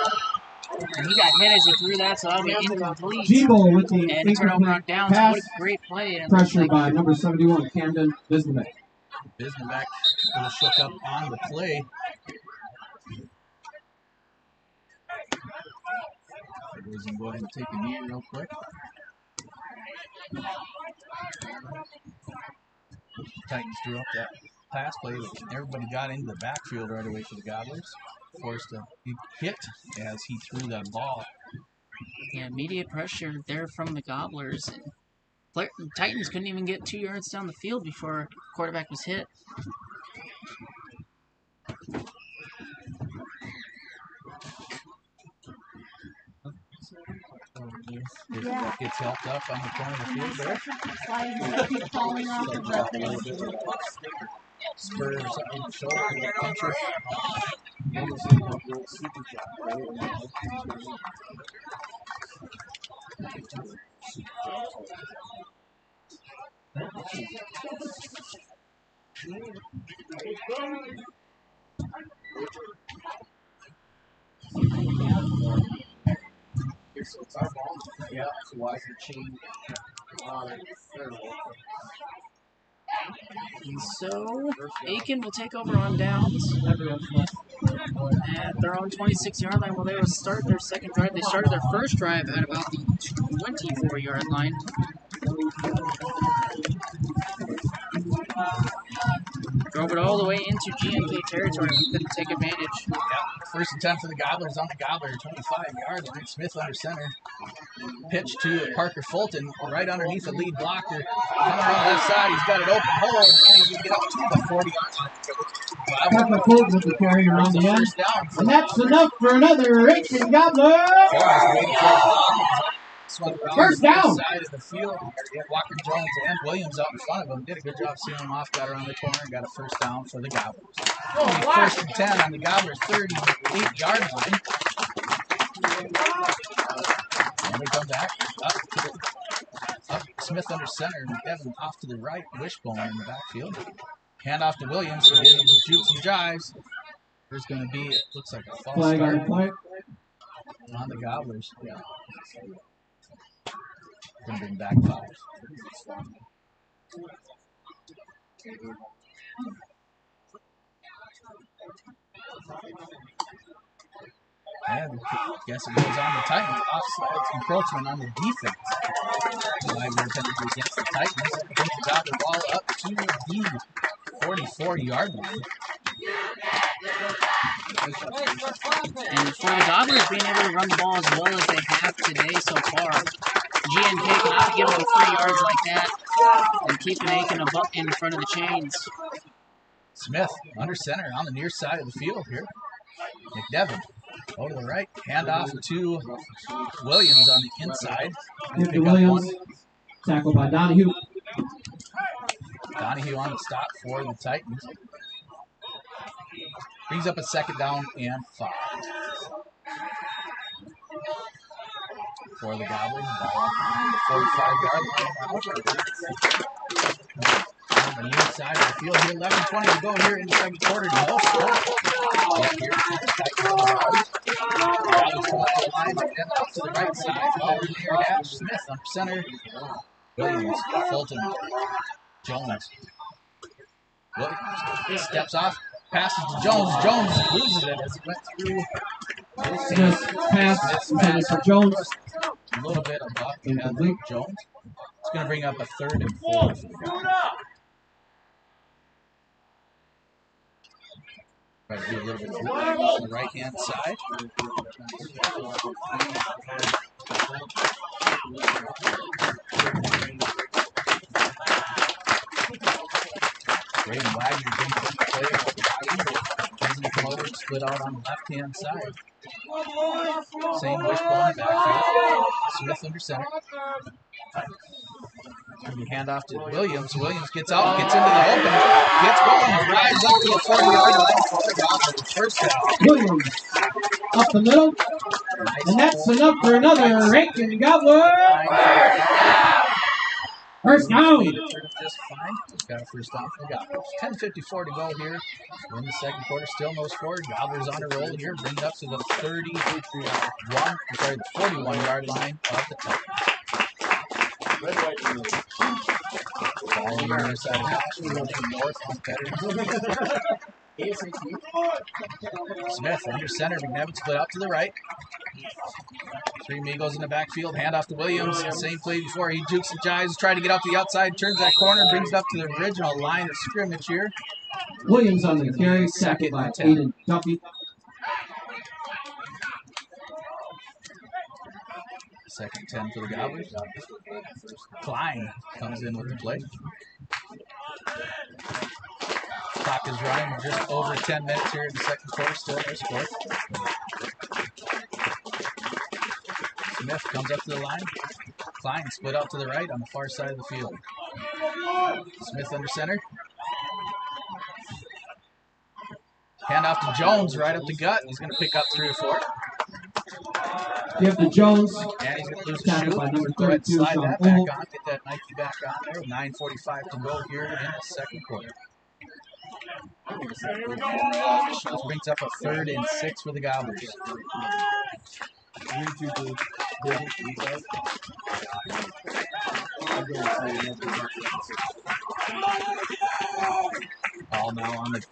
Speaker 2: And he got hit as he threw that, so that'll be incomplete.
Speaker 10: Jibo with the
Speaker 2: and turnover on downs.
Speaker 10: pass.
Speaker 2: What a great play. And
Speaker 10: Pressure by number 71, Camden Visnovac.
Speaker 1: Visnovac going to shook up on the play. We're going to go ahead and take a knee real quick. Titans drew up that pass play, which everybody got into the backfield right away for the Gobblers. Forced a hit as he threw that ball.
Speaker 2: Yeah, immediate pressure there from the Gobblers. And Titans couldn't even get 2 yards down the field before quarterback was hit.
Speaker 9: Yeah.
Speaker 1: Gets helped up on the corner of the field there.
Speaker 9: Falling off the
Speaker 1: Spurs on the shoulder, puncher.
Speaker 7: Yeah, so why is the chain?
Speaker 2: And so Aitkin will take over on downs at their own 26-yard line. Well, they will start their second drive. They started their first drive at about the 24-yard line. Drove it all the way into GNK territory. We couldn't take advantage.
Speaker 1: Yeah. First and 10 for the Gobblers on the Gobbler, 25-yard line. Smith under center. Pitch to Parker Fulton, right underneath the lead blocker. Coming around the left side, he's got it open hole, and he's going to get up to the 40-yard line.
Speaker 10: Parker Fulton with the carry around the end. And that's enough for another Aitkin Gobbler. First down.
Speaker 1: Side of the field. Walker Jones and Williams out in front of him. Did a good job sealing him off. Got around the corner and got a first down for the Gobblers. First and 10 on the Gobblers' 38-yard line. And they come back up. Smith under center. Devin off to the right. Wishbone in the backfield. Hand off to Williams. So getting jukes and jives. There's going to be, it looks like a false
Speaker 10: Flag
Speaker 1: start
Speaker 10: on play.
Speaker 1: on the Gobblers. Yeah. Going to bring back five. And I guess it goes on the Titans. Offside encroachment on the defense. Flag goes against the Titans. They got the ball up to the 44-yard line.
Speaker 2: And for the Gobblers being able to run the ball as well as they have today so far, GNK cannot give them 3 yards like that and keep an Aitkin a buck in front of the chains.
Speaker 1: Smith under center on the near side of the field here. McDevitt over to the right. Hand off to Williams on the inside.
Speaker 10: Give to Williams. Tackled by Donahue.
Speaker 1: Donahue on the stop for the Titans. Brings up a second down and 5. For the Gobblers. 45-yard line. On the near side of the field here. 11:20 to go here in the second quarter. No score. Up to the right side. Over near Hatch. Smith under center. Williams. Fulton. Jones. Williams. He steps off. Passes to Jones. Jones loses it as he went through.
Speaker 10: Smith pass intended for Jones.
Speaker 1: A little bit of luck and Jones. It's going to bring up a 3rd and 4. Try to do a little bit of on the right-hand side. Braden Wagner brings up the play. Motor split out on the left-hand side. Same wishbone backfield. Smith under center. Hand off to Williams. Williams gets out, gets into the open, gets going, drives up to the 40-yard line. First down.
Speaker 10: Williams up the middle. And that's enough for another Aitkin Gobbler. First down.
Speaker 1: Just fine. Got a first down for the Gobblers. 10:54 to go here in the second quarter. Still no score. Gobblers on a roll here. Bring it up to the 41-yard line of the Titans. Ball on the other side of the north. Smith under center. McNevitt split out to the right. 3 Migos in the backfield. Hand off to Williams. Same play before. He jukes and jives. Trying to get out to the outside. Turns that corner. Brings it up to the original line of scrimmage here.
Speaker 10: Williams on the carry. Sacked by Aiden Duffy.
Speaker 1: Second 10 for the Gobblers. Klein comes in with the play. Clock is running just over 10 minutes here in the second quarter. Still no score. Smith comes up to the line. Klein split out to the right on the far side of the field. Smith under center. Hand off to Jones right up the gut. He's going to pick up 3 or 4.
Speaker 10: Give to Jones.
Speaker 1: And he's going to lose
Speaker 10: Tackled by number 32,
Speaker 1: slide
Speaker 10: Sean
Speaker 1: that back on. Get that Nike back on there. 9:45 to go here in the second quarter. This brings up a 3rd and 6 for the Gobblers. Ball now on the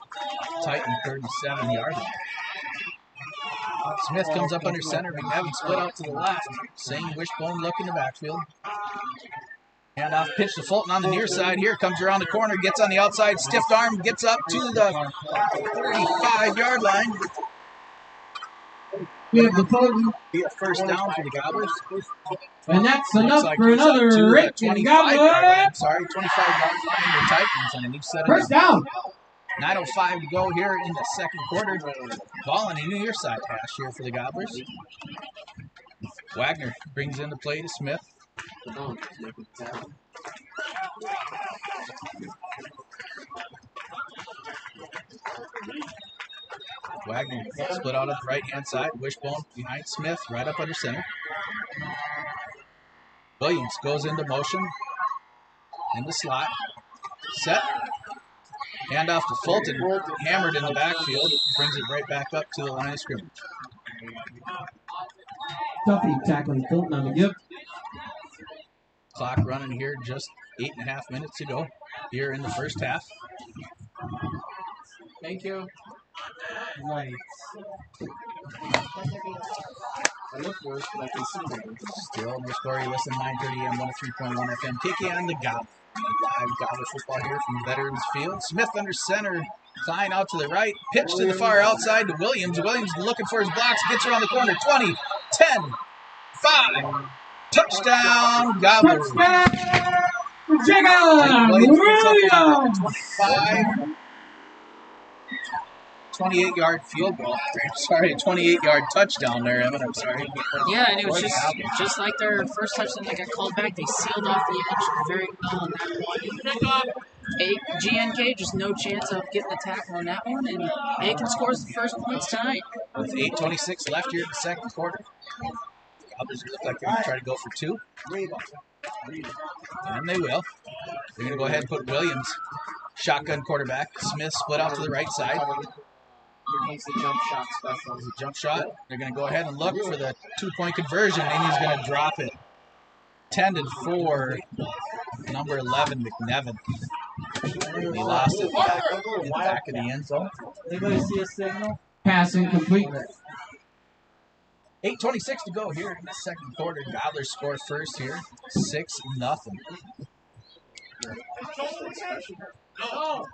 Speaker 1: Titan 37-yard line. Smith comes up under center. McNevin split out to the left. Same wishbone look in the backfield. Handoff pitch to Fulton on the near side. Here comes around the corner. Gets on the outside. Stiffed arm. Gets up to the 35-yard line.
Speaker 10: We have the Fulton.
Speaker 1: Be a first down for the Gobblers.
Speaker 10: And that's enough for another Aitkin Gobbler.
Speaker 1: Sorry, 25-yard line for the Titans and a new set of
Speaker 10: first down.
Speaker 1: 9:05 to go here in the second quarter. Ball on a near side pass here for the Gobblers. Wagner brings in the play to Smith. Wagner split out on the right-hand side. Wishbone behind Smith, right up under center. Williams goes into motion. In the slot. Set. Handoff to Fulton. Hammered in the backfield. Brings it right back up to the line of scrimmage.
Speaker 10: Duffy tackling Fulton on the give.
Speaker 1: Clock running here, just 8.5 minutes to go here in the first half.
Speaker 7: Thank you. Nice. I look worse, but I can see better.
Speaker 1: Still no score. You listen 9:30 AM 103.1 FM. KK on the Gobbler. Live Gobbler football here from Veterans Field. Smith under center. Klein out to the right. Pitch to the far outside to Williams. Williams looking for his blocks. Gets around the corner. 20, 10, 5. Touchdown, Gobblers.
Speaker 10: Touchdown! Williams!
Speaker 1: 28-yard field goal. Sorry, 28-yard touchdown there, Evan. I'm sorry.
Speaker 2: Yeah, and it was just like their first touchdown that got called back. They sealed off the edge very well on that one. GNK, just no chance of getting the tackle on that one, and Aitkin scores the first points tonight.
Speaker 1: With 8:26 left here in the second quarter. Others look like they're going to try to go for two. And they will. They're going to go ahead and put Williams, shotgun quarterback. Smith split out to the right side.
Speaker 7: Here's the jump shot special.
Speaker 1: There's a jump shot. They're going to go ahead and look for the two-point conversion, and he's going to drop it. 10 for number 11, McNevin. He lost it in the back of the end zone.
Speaker 7: Anybody see a signal?
Speaker 10: Pass incomplete.
Speaker 1: 8:26 to go here in the second quarter. Gobblers score first here, 6-0.
Speaker 8: No!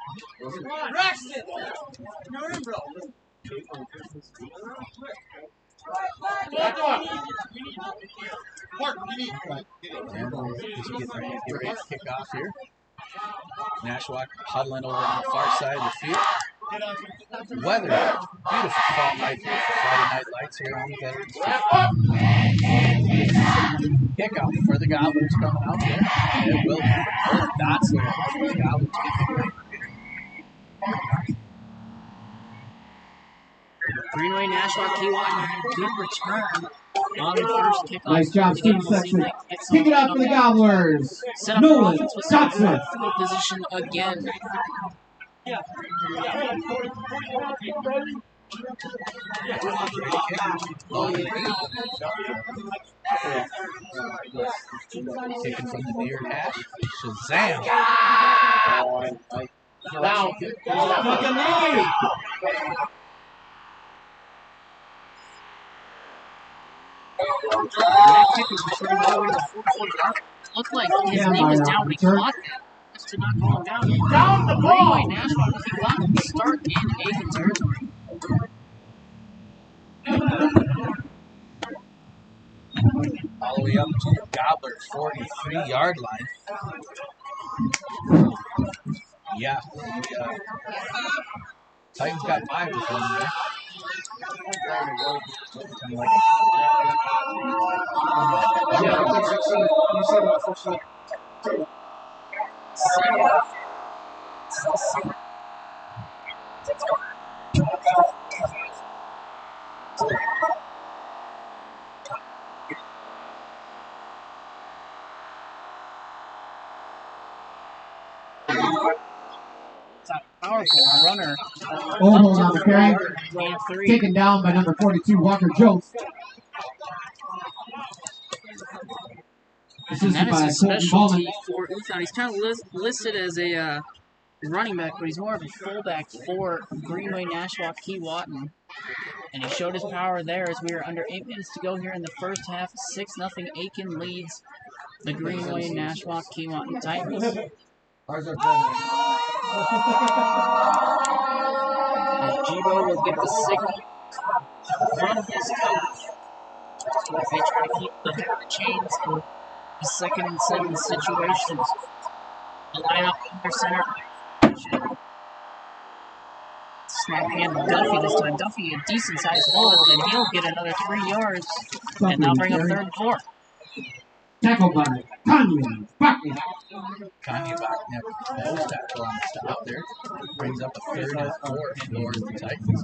Speaker 8: Braxton! You're in, bro. Mark, you need.
Speaker 1: And get ready to kick off here. Nashwauk huddling over on the far side of the field. Weather, beautiful fall night here. Friday night lights here on the Veterans Field. Kickoff for the Gobblers coming out there. It will be dots there for the Gobblers.
Speaker 2: Greenway, Nashwauk-Keewatin, good return on the first kickoff.
Speaker 10: Nice job, student section. Kick it out for the Gobblers. Nolan Dotson.
Speaker 2: Field position again.
Speaker 1: Kicking from the near hash. Shazam!
Speaker 7: Down.
Speaker 2: Looked like his knee was down when he caught that. Just to not go down.
Speaker 8: Down the ball!
Speaker 2: Greenway, Nashwauk-Keewatin start in Aitkin territory.
Speaker 1: All the way up to the Gobbler 43-yard line. Yeah. Titans got 5 with one there.
Speaker 2: Powerful runner.
Speaker 10: Hold on the carry. Taken down by number 42, Walker Jones.
Speaker 2: And that is a specialty for Uthout. He's kind of listed as a running back, but he's more of a fullback for Greenway Nashwauk-Keewatin. And he showed his power there as we are under 8 minutes to go here in the first half. 6-0 Aitkin leads the Greenway Nashwauk-Keewatin Titans. As Jibo will get the signal from his coach. So as they try to keep the chains for the 2nd and 7 situations. The lineup under center. Snap hand to Duffy this time. Duffy, a decent sized ball, and he'll get another 3 yards. And now bring up 3rd and 4.
Speaker 10: Tackle by Kanye Buckner.
Speaker 1: Kanye Buckner nose tackle on the stop there. Brings up a 3rd and 4 for the Titans.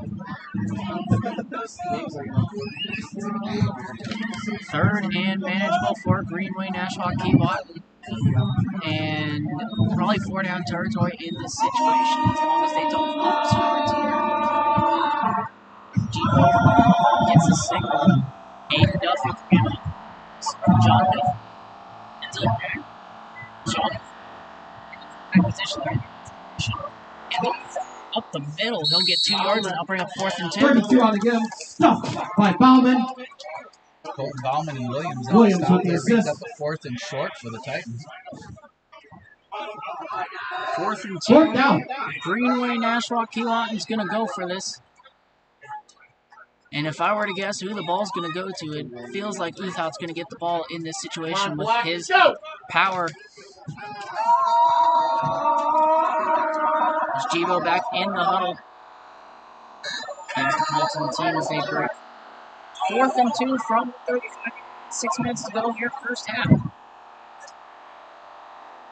Speaker 2: 3rd and manageable for Greenway Nashwauk-Keewatin. And probably 4 down territory in this situation as long as they don't overscore it here. Jibo gets a signal. Aiden Duffy coming up. John Duffy. Ends up there. John acquisition there. And up the middle. He'll get 2 yards and I'll bring up 4th and 10.
Speaker 10: 32 on the game. Stuffed by Bauman.
Speaker 1: Colton Bauman and Williams
Speaker 10: with the
Speaker 1: brings
Speaker 10: assist.
Speaker 1: up a 4th and short for the Titans.
Speaker 2: 4th and 2.
Speaker 10: 4th down.
Speaker 2: Greenway Nashwauk-Keewatin's going to go for this. And if I were to guess who the ball's going to go to, it feels like Uthout's going to get the ball in this situation with his power. There's Jibo back in the huddle. Gives the call to the team as they break. 4th and 2 from 35. 6 minutes to go here, first half.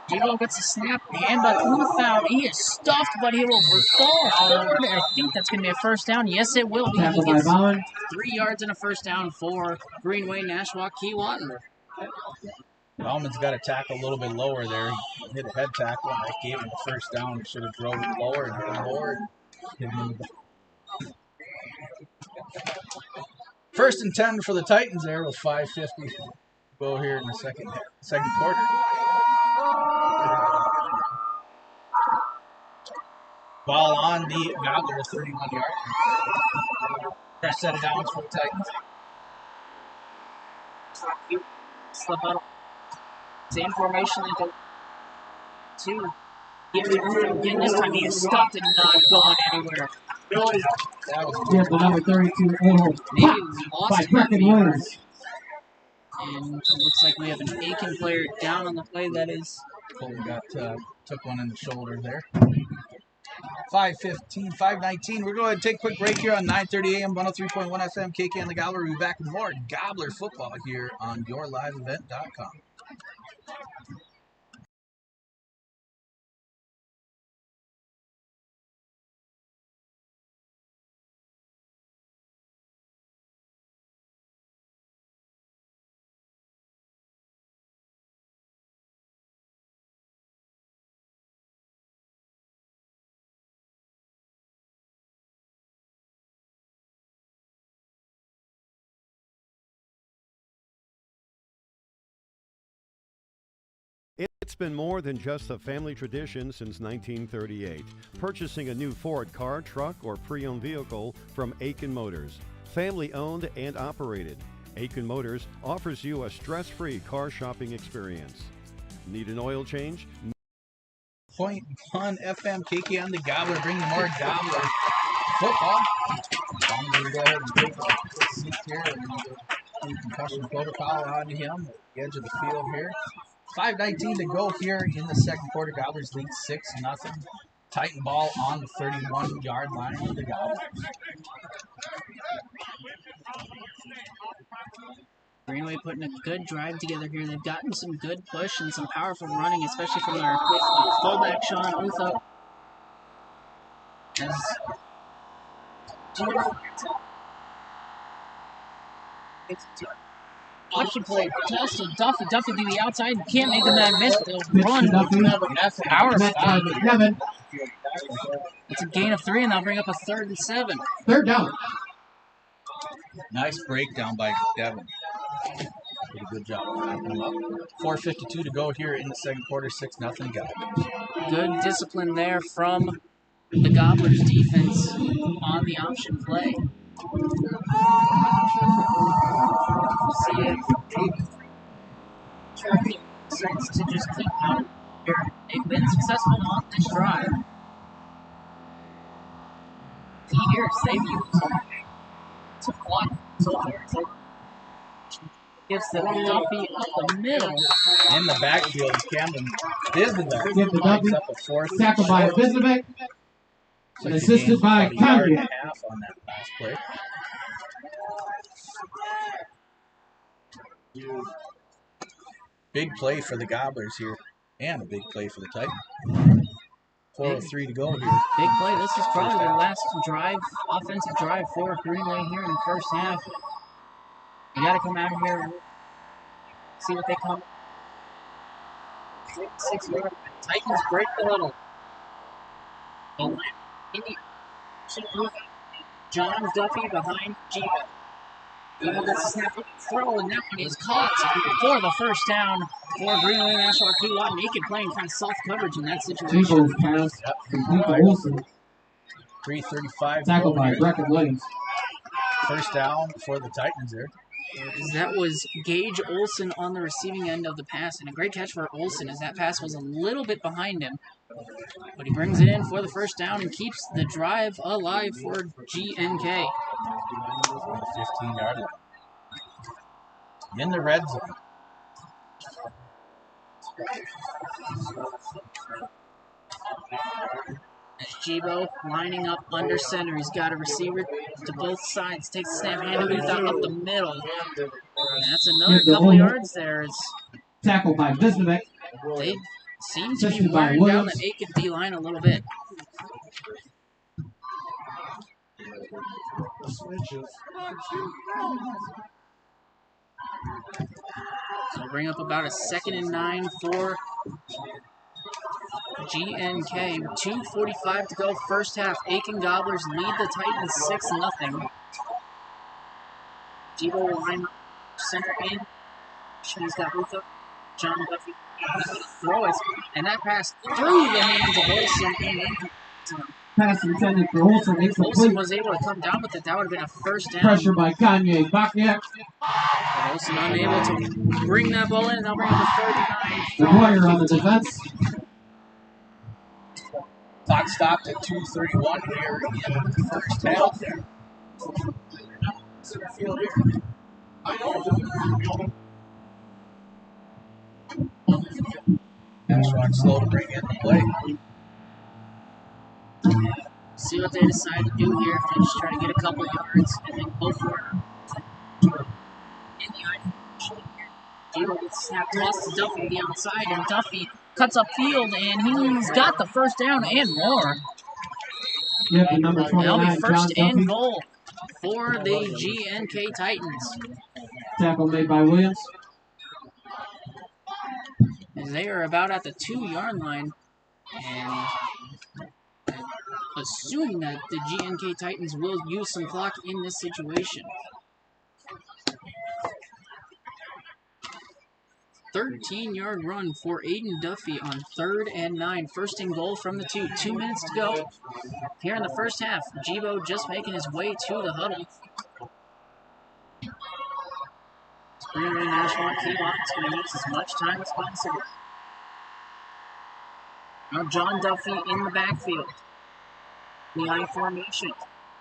Speaker 2: Jibo gets a snap, hand by Uthout. He is stuffed, but he will fall forward. I think that's going to be a first down. Yes, it will be. He gets 3 yards and a first down for Greenway Nashwauk-Keewatin.
Speaker 1: Bauman's got to tackle a little bit lower there. He hit a head tackle, and that gave him the first down. He should have drove it lower and hit him lower. First and 10 for the Titans there with 5:50 go here in the second quarter. Ball on the Gobbler, 31 yards. Fresh set of downs for the Titans.
Speaker 2: Slip out. Same formation into 2. Again, this time he is stopped and not going anywhere.
Speaker 10: Here's the number 32 by Brecken Williams.
Speaker 2: And it looks like we have an Aitkin player down on the play. That is.
Speaker 1: Colton took one in the shoulder there. 5:15, 5:19. We're going to take a quick break here on 9:30 a.m. 103.1 FM KK and the Gobbler. We'll be back with more Gobbler football here on yourliveevent.com.
Speaker 4: It's been more than just a family tradition since 1938. Purchasing a new Ford car, truck, or pre-owned vehicle from Aitkin Motors. Family owned and operated. Aitkin Motors offers you a stress-free car shopping experience. Need an oil change?
Speaker 1: 0.1 FM KK on the Gobbler, bringing more Gobbler football. I'm going to go ahead and take a quick seat here and do concussion protocol on him at the edge of the field here. 5:19 to go here in the second quarter. Gobblers lead 6-0. Titan ball on the 31-yard line of the Gobblers.
Speaker 2: Greenway putting a good drive together here. They've gotten some good push and some powerful running, especially from their fullback, Sean Uthout. Option play, Testa, Duffy to the outside, can't make him that miss, but they'll run. Power stop. It's a gain of 3, and they'll bring up a 3rd and 7.
Speaker 10: 3rd down.
Speaker 1: Nice breakdown by Devin. Did a good job of backing them up. 4:52 to go here in the second quarter, 6-0 Gobblers.
Speaker 2: Good discipline there from the Gobblers defense on the option play. See if Turkey decides to just keep out here. They've been successful on this drive. Key here, they've used to block so far. Gives the Duffy up the middle.
Speaker 1: In the backfield, Camden Bisnevec
Speaker 10: Give the
Speaker 1: lines
Speaker 10: Duffy.
Speaker 1: up a fourth.
Speaker 10: Tackle by Bisnevec. And assisted by
Speaker 1: About a yard and
Speaker 10: Conrad.
Speaker 1: a half on that last play. Big play for the Gobblers here, and a big play for the Titans. 4:03 to go here.
Speaker 2: Big play. This is probably the last drive, offensive drive for Greenway here in the first half. You got to come out of here and see what they come. 6 yards. Titans break the huddle. John Duffy behind Jibo. Jibo gets a snap throw, and that one is caught for the first down for Greenway Nashwauk-Keewatin. He can play in kind of soft coverage in that situation.
Speaker 10: Jibo's pass complete to Olsen.
Speaker 1: 3:35.
Speaker 10: Tackled by Brecken Williams.
Speaker 1: First down for the Titans there.
Speaker 2: That was Gage Olsen on the receiving end of the pass, and a great catch for Olsen as that pass was a little bit behind him. But he brings it in for the first down and keeps the drive alive for GNK.
Speaker 1: 15-yard line. In the red zone.
Speaker 2: As Jibo lining up under center. He's got a receiver to both sides. Takes a snap, hand to Booth up the middle. And that's another couple yards there.
Speaker 10: Tackled by Bisnevec.
Speaker 2: They seem to be wearing down the Aitkin D-line a little bit. So we'll bring up about a 2nd and 9 for GNK. 2:45 to go, first half. Aitkin Gobblers lead the Titans 6-0. Jibo will line up center in. He's got Ruth up. John Duffy. Throw it. And that pass through the hands of Olsen and incomplete.
Speaker 10: Pass intended for Olsen.
Speaker 2: Olsen was able to come down with it. That would have been a first down.
Speaker 10: Pressure by Kanye Bachniak.
Speaker 2: Olsen unable to bring that ball in. And they'll bring up a 39.
Speaker 10: McGuire on the defense.
Speaker 1: Clock stopped at 2:31 here in the first half. Nashwauk slow to bring in the play.
Speaker 2: See what they decide to do here. If they just try to get a couple yards and then go for it. In the isolation here. Jibo gets a snap, toss to Duffy to the outside, and Duffy cuts upfield, and he's got the first down and more.
Speaker 10: Yep, the number 29,
Speaker 2: That'll be first
Speaker 10: John
Speaker 2: and
Speaker 10: Duffy.
Speaker 2: goal for the GNK Titans.
Speaker 10: Tackle made by Williams.
Speaker 2: As they are about at the 2-yard line, and assuming that the GNK Titans will use some clock in this situation. 13-yard run for Aiden Duffy on 3rd and 9. First and goal from the 2. 2 minutes to go here in the first half. Jibo just making his way to the huddle. Greenway Nashwauk-Keewatin is going to use as much time as possible. Now John Duffy in the backfield. The I formation.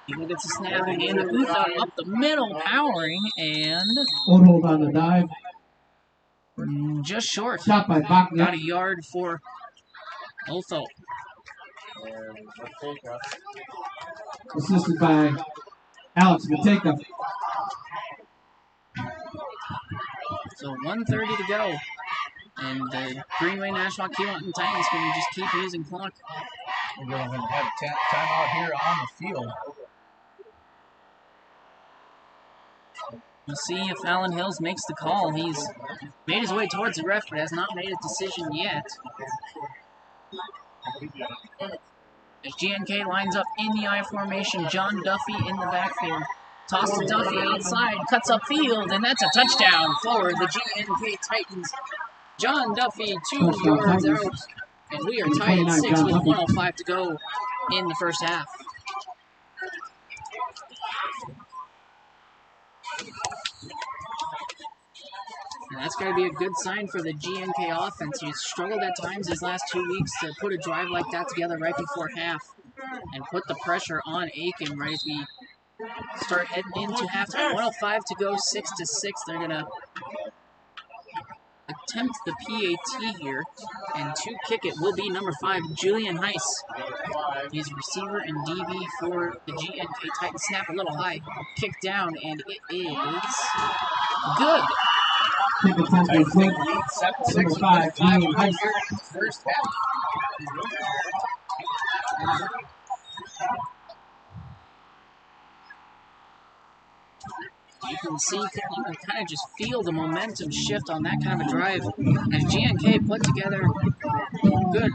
Speaker 2: He gets a snap and the Booth up the middle, powering, and
Speaker 10: Hold on the dive.
Speaker 2: just short.
Speaker 10: Stopped by Bachniak.
Speaker 2: Got a yard for Otho.
Speaker 10: Assisted by Alex Mateka.
Speaker 2: So 1:30 to go. And the Greenway Nashwauk-Keewatin Titans going to just keep using clock.
Speaker 1: We're going to have a timeout here on the field.
Speaker 2: We'll see if Alan Hills makes the call. He's made his way towards the ref, but has not made a decision yet. As GNK lines up in the I formation, John Duffy in the backfield. Toss to Duffy inside, cuts upfield, and that's a touchdown for the GNK Titans. John Duffy, 2 yards out, and we are tied at 6 with 1:05 to go in the first half. And that's got to be a good sign for the GNK offense. He's struggled at times his last 2 weeks to put a drive like that together right before half and put the pressure on Aitkin right as we start heading into halftime. 1:05 to go, 6-6. They're going to attempt the PAT here, and to kick it will be number 5, Julian Heiss. He's receiver and DB for the GNK Titans. Snap a little high, kick down, and it is good.
Speaker 1: Titans take the lead, 7-6, 5 here in the first half.
Speaker 2: You can see, you can kind of just feel the momentum shift on that kind of a drive. As GNK put together a good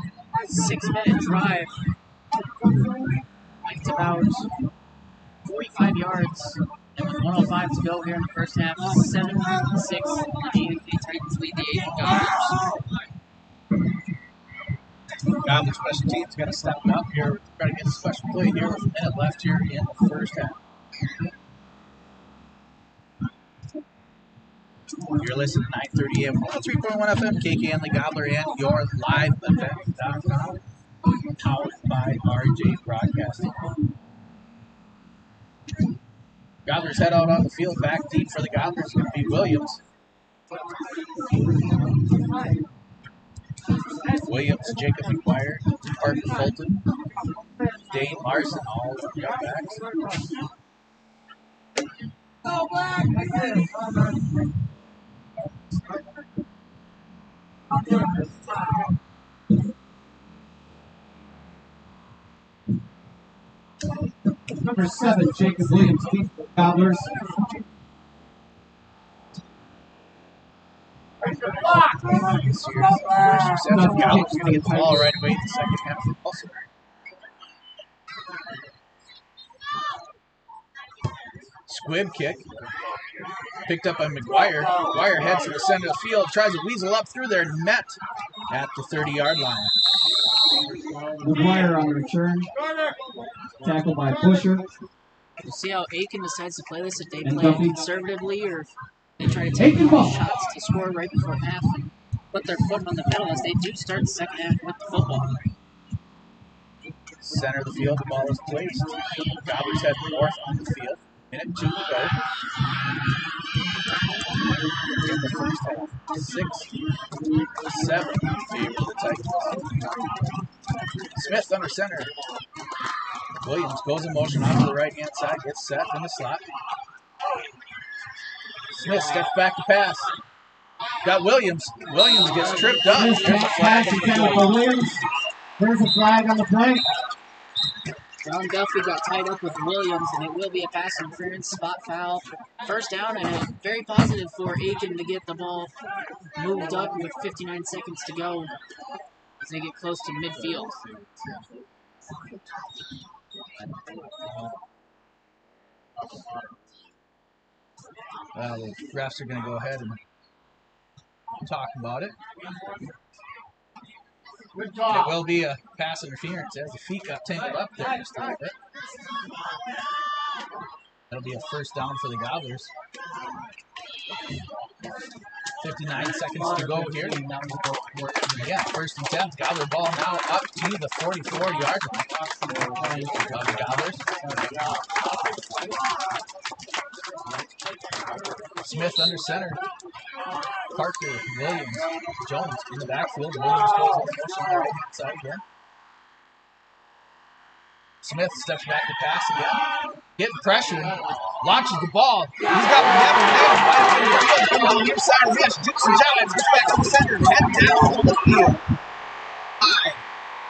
Speaker 2: 6-minute drive. It's about 45 yards. And with 1:05 to go here in the first half, 7-6, GNK Titans lead the Aitkin Gobblers.
Speaker 1: Gobbler special teams got to step up here. Try to get a special play here with a minute left here in the first half. You're listening to 930 AM, 103.1 FM, KKN, the Gobbler, and your live event.com, powered by RJ Broadcasting. Gobblers head out on the field, back deep for the Gobblers is going to be Williams. Williams, Jacob McGuire, Parker Fulton, Dane Larson, all of the backs.
Speaker 10: Number 7, Jacob Williams, beats the Gobblers.
Speaker 1: This year's first reception. Gobblers going to get the ball right away in the second half also. Squib kick. Picked up by McGuire. McGuire heads to the center of the field, tries to weasel up through there, net at the 30-yard line.
Speaker 10: McGuire on the return. Tackled by Busher.
Speaker 2: We'll see how Aitkin decides to play this, if they
Speaker 10: And
Speaker 2: play
Speaker 10: Duffy.
Speaker 2: conservatively or if they try to take shots to score right before half and put their foot on the pedal as they do start the second half with the football.
Speaker 1: Center of the field, the ball is placed. Gobblers head north on the field. Minute 2 to go. In the first half. 6-7 favor the Titans. Smith under center. Williams goes in motion off to the right-hand side, gets set in the slot. Smith steps back to pass. Got Williams. Williams gets tripped up. There's a flag on the play.
Speaker 10: Williams. There's a flag on the play.
Speaker 2: John Duffy got tied up with Williams, and it will be a pass interference, spot foul. First down, and very positive for Aitkin to get the ball moved up with 59 seconds to go as they get close to midfield.
Speaker 1: Well, the refs are going to go ahead and talk about it. It will be a pass interference as the feet got tangled up there just a little bit. That'll be a first down for the Gobblers. 59 seconds to go here. Yeah, first and 10. Gobbler ball now up to the 44-yard line of the Gobblers. Smith under center. Parker, Williams, Jones in the backfield. Williams goes in motion on the right side again. Smith steps back to pass again. Getting pressure. Launches the ball. He's got Nevin on the near side of Rich. Dukes and jives. Gets back to the center. Head down to the field.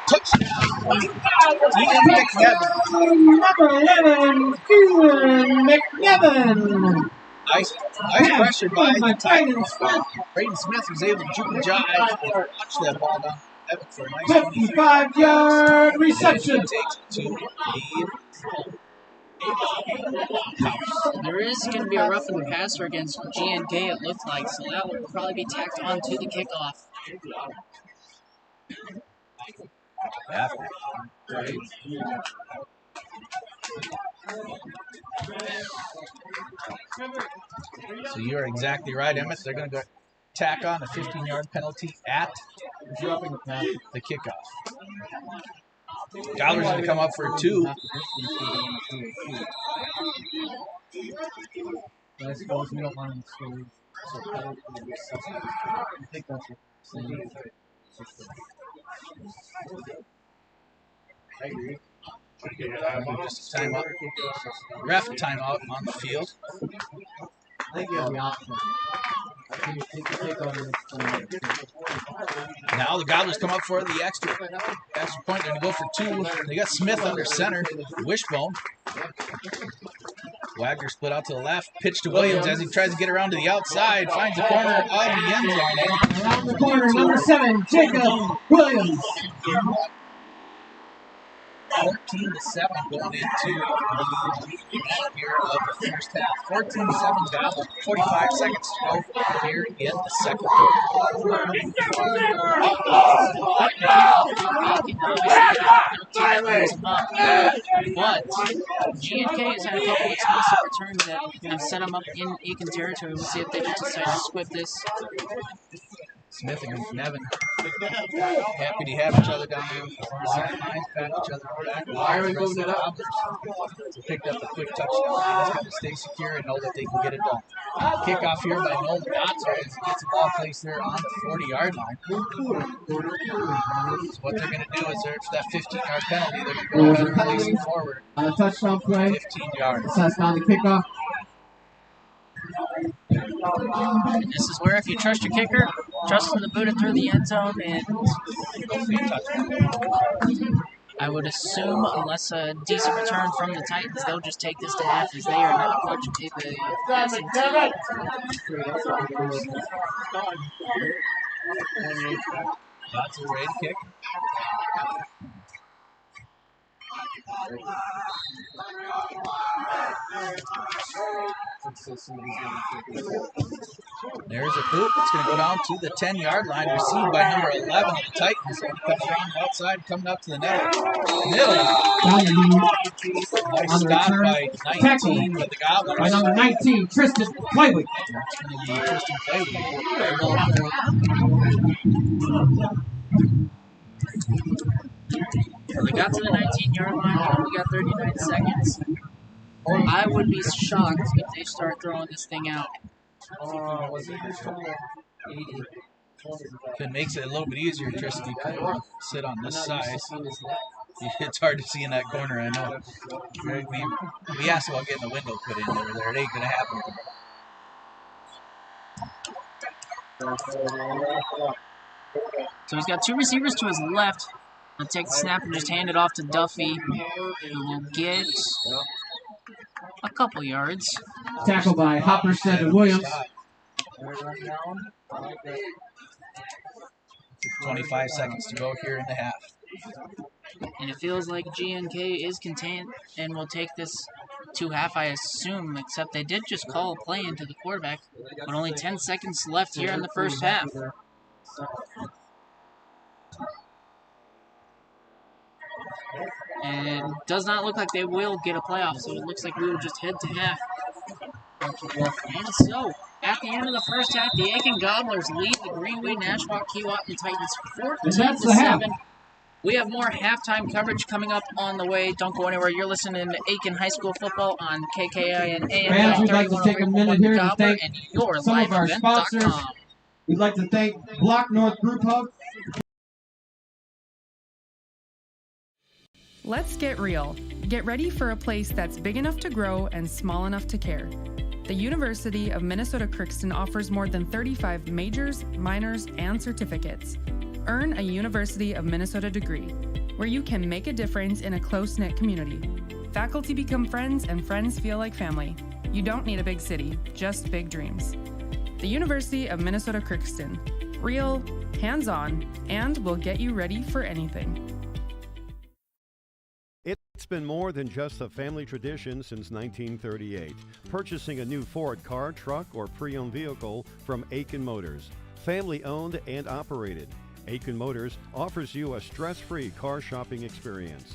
Speaker 1: Touchdown. Ian McNevin.
Speaker 10: Number 11, Ian McNevin.
Speaker 1: Nice pressure by the Titans. Braden Smith was able to juke and jive and launch that ball down Evan for a nice
Speaker 10: 55-yard reception.
Speaker 1: Takes to lead
Speaker 2: There is going to be a roughing the passer against GNK, it looked like, so that will probably be tacked on to the kickoff.
Speaker 1: After.
Speaker 7: Right.
Speaker 1: So you are exactly right, Emmett. They're going to go tack on a 15-yard penalty at the kickoff. Gobler's going to come up for 2.
Speaker 7: I suppose we don't want to I think that's I agree.
Speaker 1: Just a timeout. Ref timeout on the field.
Speaker 7: I think you have the option.
Speaker 1: Now the Gobblers come up for the extra point. They're going to go for 2. They got Smith under center. Wishbone. Wagner split out to the left. Pitch to Williams as he tries to get around to the outside. Finds the corner of the end zone.
Speaker 7: Around the corner, number 7, Jacob Williams.
Speaker 1: 14-7 going into the here of the first half. 14-7 Gobblers. 45 seconds to go here in the second
Speaker 2: But GNK has had a couple of explosive returns that have set them up in Aitkin territory. We'll see if they just decide to swift this.
Speaker 1: Smith and Nevin happy to have each other down there. Pat each other back. Why are we moving it up? Picked up a quick touchdown. They just got to stay secure and know that they can get it done. Kickoff here by Nolan Dotzer as he gets the ball placed there on the 40-yard line. So what they're going to do is there's that 15-yard penalty. They're going to go ahead and place it forward.
Speaker 7: On a touchdown play.
Speaker 1: 15 yards.
Speaker 7: Touchdown to kickoff.
Speaker 2: And this is where if you trust your kicker, trust him to boot it through the end zone, and I would assume, unless a decent return from the Titans, they'll just take this to half as they are not going to take the passing team.
Speaker 1: That's a great kick. There's a boot. It's going to go down to the 10-yard line. Received by number 11 of the Titans. Comes around the outside, coming up to the net. Nice stop by 19 with the Gobblers.
Speaker 7: By number 19, Tristan Clayway.
Speaker 1: Tristan
Speaker 2: They got to the 19-yard line. We got 39 seconds. I would be shocked if they start throwing this thing out.
Speaker 1: If it makes it a little bit easier, Tristan, you can sit on this side. It's hard to see in that corner, I know. We asked about getting a window put in there. It ain't going to happen.
Speaker 2: So he's got 2 receivers to his left. He'll take the snap and just hand it off to Duffy. He will get a couple yards.
Speaker 7: Tackled by Hopperstead and Williams.
Speaker 1: 25 seconds to go here in the half.
Speaker 2: And it feels like GNK is contained and will take this to half, I assume, except they did just call a play into the quarterback, but only 10 seconds left here in the first half. And it does not look like they will get a playoff, so it looks like we will just head to half. And so, at the end of the first half, the Aitkin Gobblers lead the Greenway Nashwauk-Keewatin Titans 14-7. We have more halftime coverage coming up on the way. Don't go anywhere. You're listening to Aitkin High School football on KKI and AM.
Speaker 7: Fans, we'd like to take a minute here to thank some of our sponsors.
Speaker 2: .com.
Speaker 7: We'd like to thank Block North Group Hub.
Speaker 3: Let's get real. Get ready for a place that's big enough to grow and small enough to care. The University of Minnesota-Crookston offers more than 35 majors, minors, and certificates. Earn a University of Minnesota degree, where you can make a difference in a close-knit community. Faculty become friends, and friends feel like family. You don't need a big city, just big dreams. The University of Minnesota-Crookston. Real, hands-on, and will get you ready for anything.
Speaker 4: It's been more than just a family tradition since 1938. Purchasing a new Ford car, truck, or pre-owned vehicle from Aitkin Motors. Family owned and operated. Aitkin Motors offers you a stress-free car shopping experience.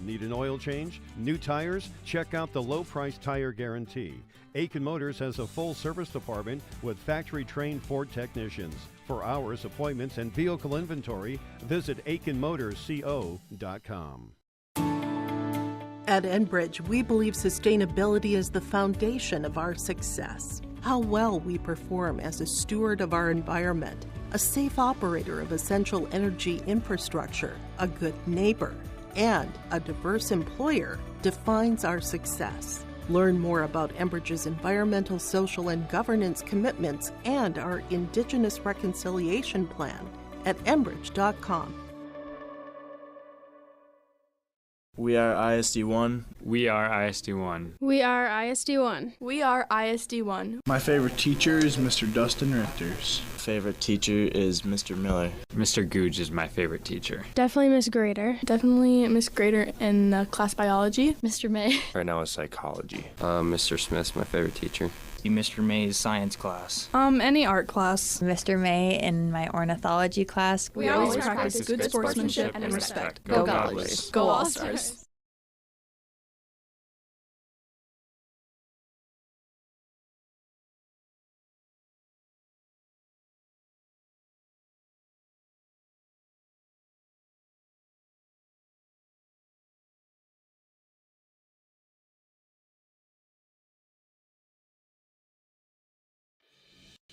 Speaker 4: Need an oil change? New tires? Check out the low-price tire guarantee. Aitkin Motors has a full service department with factory-trained Ford technicians. For hours, appointments, and vehicle inventory, visit AitkinMotorsCO.com.
Speaker 5: At Enbridge, we believe sustainability is the foundation of our success. How well we perform as a steward of our environment, a safe operator of essential energy infrastructure, a good neighbor, and a diverse employer defines our success. Learn more about Enbridge's environmental, social, and governance commitments and our Indigenous Reconciliation Plan at enbridge.com.
Speaker 6: We are ISD1.
Speaker 11: We are ISD1.
Speaker 12: We are ISD1.
Speaker 13: We are ISD1.
Speaker 14: My favorite teacher is Mr. Dustin Richters.
Speaker 6: Favorite teacher is Mr. Miller.
Speaker 11: Mr. Googe is my favorite teacher.
Speaker 12: Definitely Miss Grader.
Speaker 13: Definitely Miss Grader in class biology.
Speaker 15: Mr. May.
Speaker 16: Right now is psychology.
Speaker 17: Mr. Smith's my favorite teacher.
Speaker 18: Mr. May's science class.
Speaker 13: Any art class.
Speaker 19: Mr. May in my ornithology class.
Speaker 13: We always practice good sportsmanship and respect.
Speaker 19: Go Gobblers.
Speaker 13: Go All-Stars.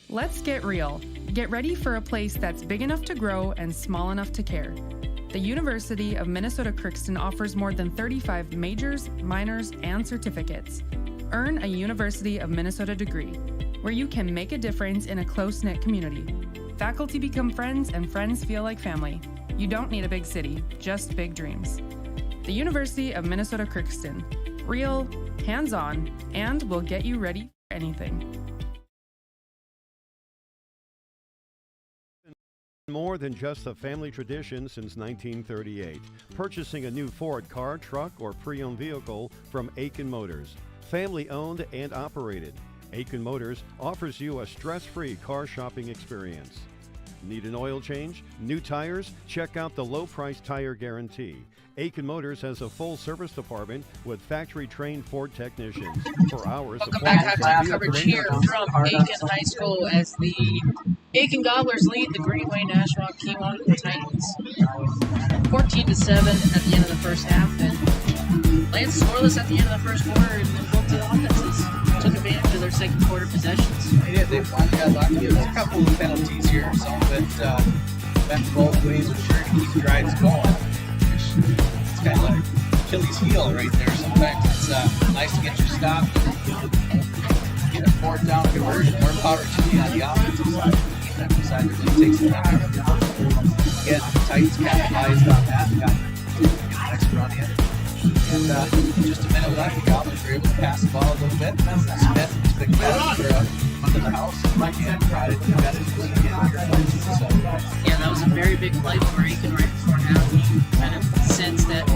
Speaker 3: Let's get real. Get ready for a place that's big enough to grow and small enough to care. The University of Minnesota-Crookston offers more than 35 majors, minors, and certificates. Earn a University of Minnesota degree, where you can make a difference in a close-knit community. Faculty become friends, and friends feel like family. You don't need a big city, just big dreams. The University of Minnesota-Crookston. Real, hands-on, and will get you ready for anything.
Speaker 4: More than just a family tradition since 1938. Purchasing a new Ford car, truck, or pre-owned vehicle from Aitkin Motors. Family owned and operated. Aitkin Motors offers you a stress-free car shopping experience. Need an oil change? New tires? Check out the low-price tire guarantee. Aitkin Motors has a full service department with factory-trained Ford technicians. For hours,
Speaker 2: welcome back to coverage here from Aitkin High School as the Aitkin Gobblers lead the Greenway Nashwauk-Keewatin Titans 14-7 at the end of the first half. And Lance scoreless at the end of the first quarter, and then both the offenses took advantage of their second quarter possessions.
Speaker 1: They did. They finally got lucky. There's a couple of penalties here, some of it went both ways. We're sure to keep drives going. It's kind of like Achilles heel right there. Sometimes it's nice to get your stop, get a fourth down conversion. More power to you on the offensive side. The defensive side really takes it down. Again, the Titans capitalized on that. Got the next run in. And just a minute left, the Goblins were able to pass the ball a little bit. Smith picked that up for under the house. Mike and tried to do that.
Speaker 2: Yeah, that was a very big play for Aitkin right before half. Kind of sense that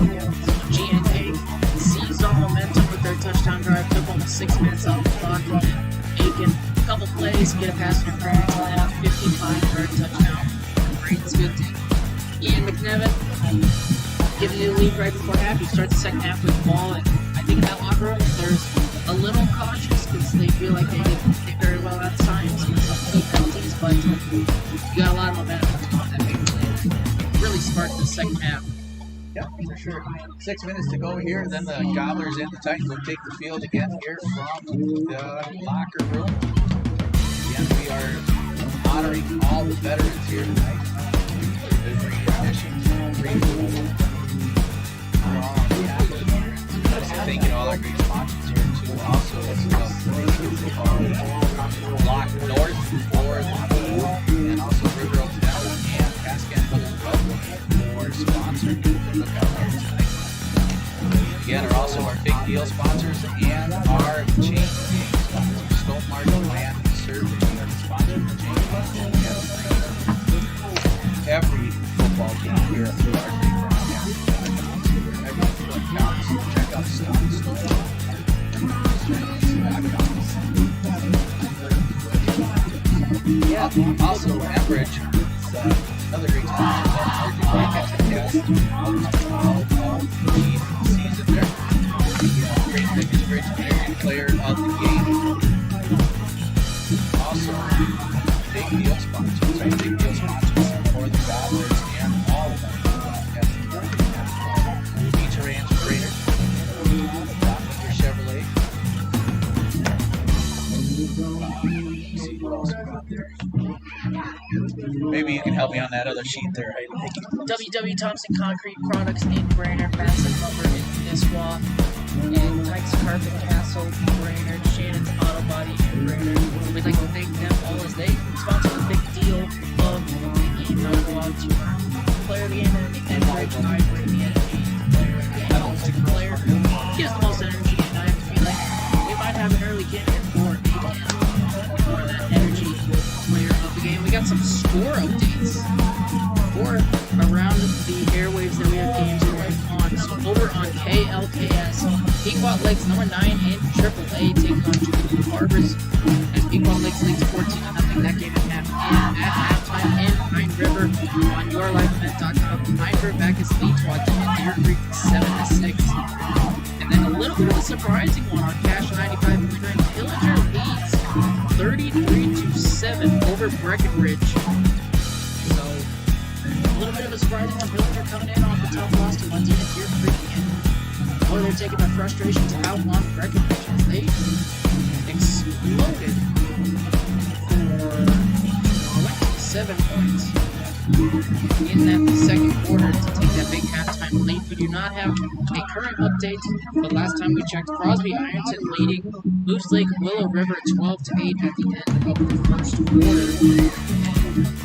Speaker 2: GNK seized all momentum with their touchdown drive. Took almost 6 minutes off the clock. And Aitkin, a couple plays, get a pass interference, and a 55-yard touchdown. Great, good thing. Ian McNevin giving you the lead right before half. You start the second half with the ball, and I think in that locker room there's a little cautious because they feel like they did very well at times with some key penalties, but you got a lot of momentum on that big play. Really sparked the second half.
Speaker 1: Yeah, for sure. 6 minutes to go here, and then the Gobblers and the Titans will take the field again here from the locker room. Again, we are honoring all the veterans here tonight. Thanking all our great sponsors here too. Also, Block North for the food, and also River Oaks Network and Cascade Brothers Club for sponsoring the lookout here tonight. Again, are also our big deal sponsors and our chain game sponsors. Stone Market Land Service sponsor the chain game. Every football game here through our big Also, Enbridge, another great time the season there. Great Pickens Bridge Energy Player of the Game. Also, big deal sponsors, right? Big deal sponsors for the Gobblers and all of them. Beach Ranch Freighter, Dr. Chevrolet. See what else we got there. Maybe you can help me on that other sheet there.
Speaker 2: W.W. Thompson Concrete Products in Brainerd, Massive Lumber in Nashwauk, and Tykes Carpet Castle, Brainerd, Shannon's Auto Body in Brainerd. We'd like to thank them all as they sponsor the big deal of the game. Now go out to player of the game and Enbridge Hybrid, the energy player of the game. The player who gives the most energy, and I have a feeling we might have an early candidate for that energy player of the game. We got some score updates for around the airwaves that we have games right on. So over on KLKS, Pequot Lakes number 9 in AAA taking on Jubilee Harbors as Pequot Lakes leads 14-0. That game at halftime in Pine River on yourlifeevent.com. Pine River back as leads Watson and Deer Creek 7-6. And then a little bit of a surprising one on Cash 95 winner and Pillager leads 33-7 over Breckenridge. So a little bit of a surprising one. Pillager coming in off the tough loss to Watson and Deer Creek. Or they're taking their frustrations out on Breckenridge as they exploded for 27 points in that second quarter to take that big halftime lead. We do not have a current update, but last time we checked, Crosby Ironton leading Moose Lake Willow River 12-8 at the end of the first quarter.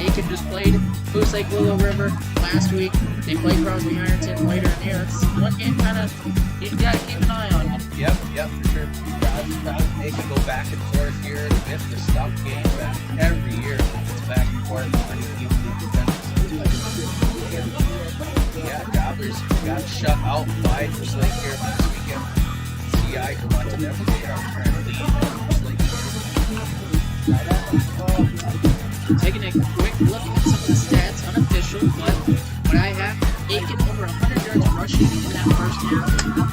Speaker 2: Aitkin just played Moose Lake Willow River last week. They played Crosby Ironton later in the year. It's one game kind of you got to keep an eye on.
Speaker 1: Yep, for sure. They can go back and forth here. It's the stuff game back every year. It's back and forth. Yeah, Gobblers got shut out by Moose Lake here last weekend. CI collected them. They are currently
Speaker 2: taking a quick look at some of the stats, unofficial, but what I have, Aitkin over 100 yards rushing in that first half.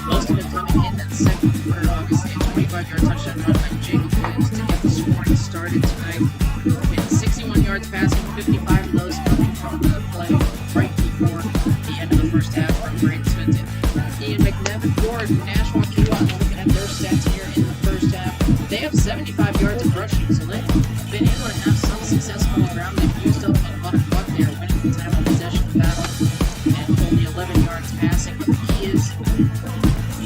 Speaker 2: Most of it coming in that second quarter, obviously. A 25-yard touchdown run by Jacob Williams to get the scoring started tonight. And 61 yards passing, 55 of those coming from the play right before the end of the first half from Braden Swinton. Ian McNevin for Nashwauk-Keewatin, looking at their stats here in the first half. They have 75 yards of rushing, so they've been able to have some success on the ground. They've used up a lot of buck there, winning the time of possession battle, and only 11 yards passing. But the key is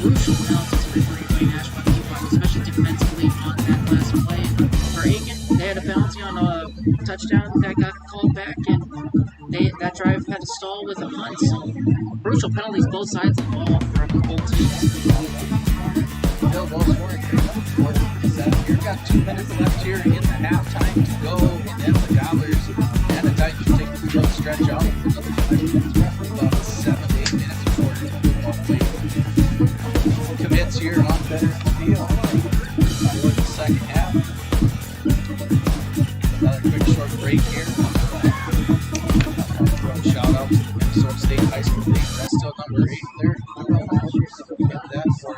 Speaker 2: crucial now to the Greenway Nashwauk-Keewatin, especially defensively on that last play. For Aitkin, they had a penalty on a touchdown that got called back, and that drive had to stall with a punt. So crucial penalties both sides of the ball from both teams.
Speaker 1: Still goal scoring here. You've got 2 minutes left here in the halftime to go, and then the Gobblers and the Titans take the short stretch out for another 5 minutes. About 7 to 8 minutes before commits here on Veterans Field for the second half. Another quick short break here. Shout out to Minnesota State High School League. That's still number 8 there. We got that for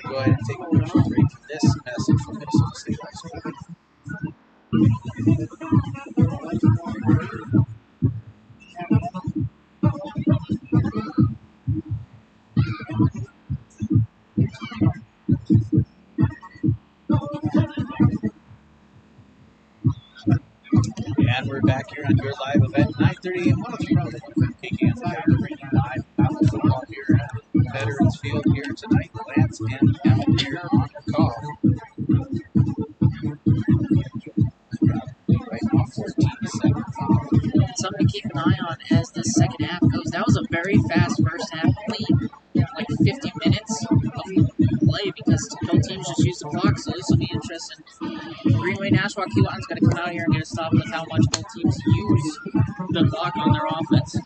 Speaker 1: go ahead and take a quick short break for this message from Minnesota State High School. And we're back here on your live event, 9:30 and 103 from the Pregame bringing live football here at Veterans Field here tonight. Lance and Emma here on the call. Right now, 14-7.
Speaker 2: Something to keep an eye on as this second half goes. That was a very fast first half, only like 50 minutes of play because both teams just used the clock, so this will be interesting. Greenway Nashwauk-Keewatin's going to come out here and get a stop with how much both teams use the clock on their offense.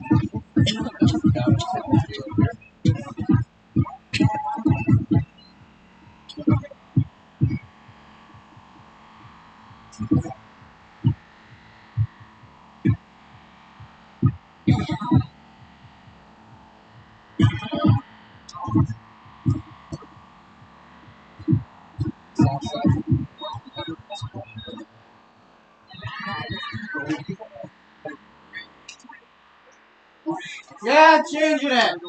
Speaker 8: Yeah, changing it.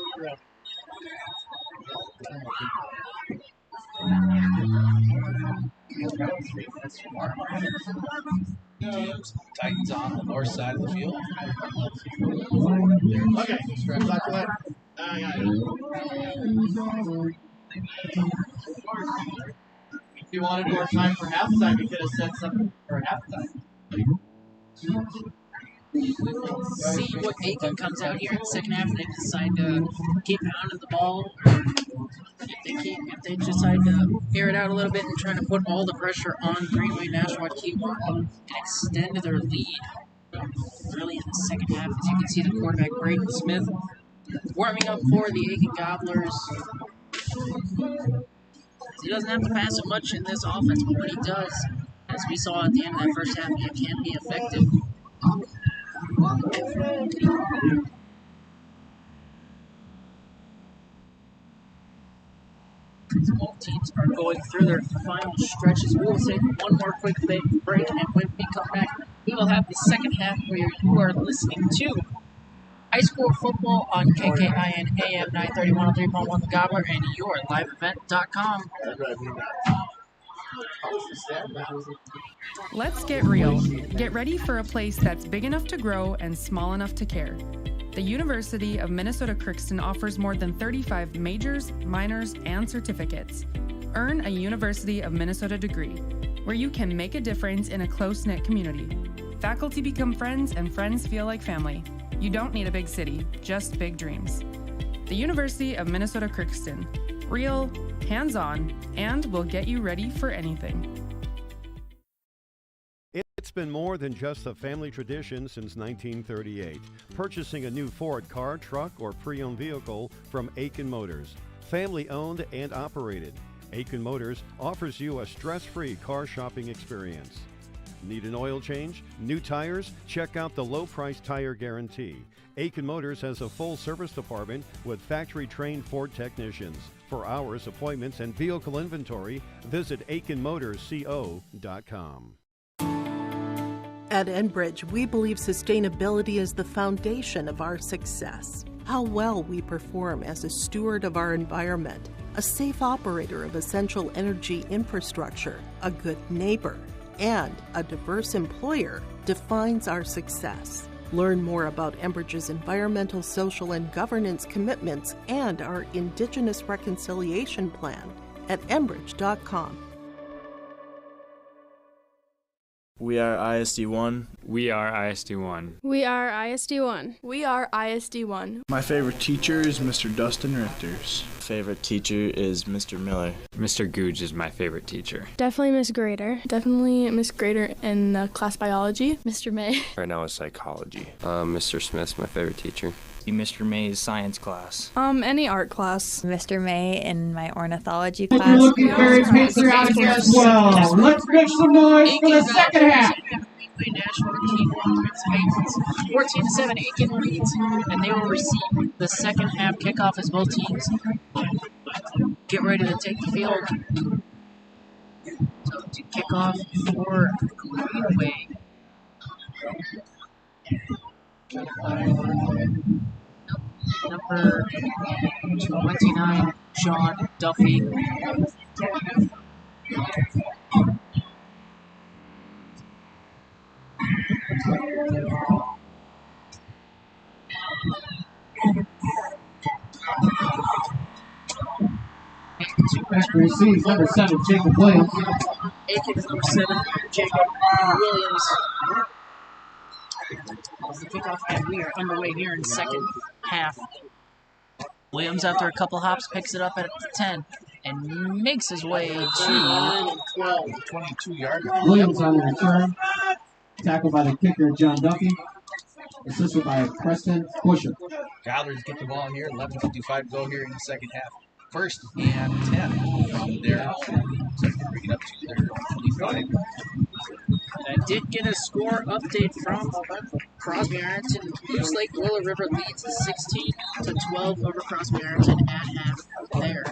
Speaker 1: Titans on the north side of the field.
Speaker 8: Okay, stretch that. If you wanted more time for halftime, you could have said something for halftime.
Speaker 2: See what Aitkin comes out here in the second half and they decide to keep pounding the ball. If they decide to air it out a little bit and try to put all the pressure on Greenway Nashwauk-Keewatin and extend their lead early in the second half. As you can see, the quarterback Braden Smith warming up for the Aitkin Gobblers. He doesn't have to pass it much in this offense, but when he does, as we saw at the end of that first half, it can be effective. Both teams are going through their final stretches. We will take one more quick break, and when we come back, we will have the second half where you are listening to high school football on KKIN AM 930 103.1 The Gobbler and yourliveevent.com.
Speaker 3: Let's get real. Get ready for a place that's big enough to grow and small enough to care. The University of Minnesota-Crookston offers more than 35 majors, minors, and certificates. Earn a University of Minnesota degree, where you can make a difference in a close-knit community. Faculty become friends, and friends feel like family. You don't need a big city, just big dreams. The University of Minnesota-Crookston. Real, hands-on, and will get you ready for anything.
Speaker 4: It's been more than just a family tradition since 1938. Purchasing a new Ford car, truck, or pre-owned vehicle from Aitkin Motors. Family owned and operated. Aitkin Motors offers you a stress-free car shopping experience. Need an oil change? New tires? Check out the low-price tire guarantee. Aitkin Motors has a full service department with factory-trained Ford technicians. For hours, appointments, and vehicle inventory, visit AitkinMotorsCO.com.
Speaker 5: At Enbridge, we believe sustainability is the foundation of our success. How well we perform as a steward of our environment, a safe operator of essential energy infrastructure, a good neighbor, and a diverse employer defines our success. Learn more about Enbridge's environmental, social, and governance commitments and our Indigenous Reconciliation Plan at enbridge.com.
Speaker 6: We are ISD1.
Speaker 11: We are ISD1.
Speaker 12: We are ISD1.
Speaker 13: We are ISD1.
Speaker 14: My favorite teacher is Mr. Dustin Richter's.
Speaker 6: Favorite teacher is Mr. Miller.
Speaker 11: Mr. Googe is my favorite teacher.
Speaker 12: Definitely Miss Grader.
Speaker 13: Definitely Miss Grader in class biology.
Speaker 12: Mr. May.
Speaker 17: Right now is psychology. Mr. Smith's my favorite teacher.
Speaker 18: Mr. May's science class.
Speaker 13: Any art class.
Speaker 19: Mr. May in my ornithology class.
Speaker 10: Looking very picture out here as well. Let's make some noise for the second half.
Speaker 2: Nashwauk-Keewatin 14-7 Aitkin leads, and they will receive the second half kickoff as both teams get ready to take the field. So to kick off for Greenway. Number 29, John Duffy.
Speaker 10: Receives number 7, Jacob Williams.
Speaker 2: Aitkin is number 7, Jacob Williams. As the kickoff, and we are underway here in the second half. Williams, after a couple hops, picks it up at 10 and makes his way to
Speaker 1: 12, 22-yard.
Speaker 10: Williams on the return. Tackled by the kicker, John Duffy. Assisted by Preston Busher.
Speaker 1: Gobblers get the ball here. 11:55 to go here in the second half. First and 10 from there. So bring it up to their 25.
Speaker 2: I did get a score update from Crosby Ironton. Moose Lake Willow River leads 16-12 over Crosby Ironton at half there.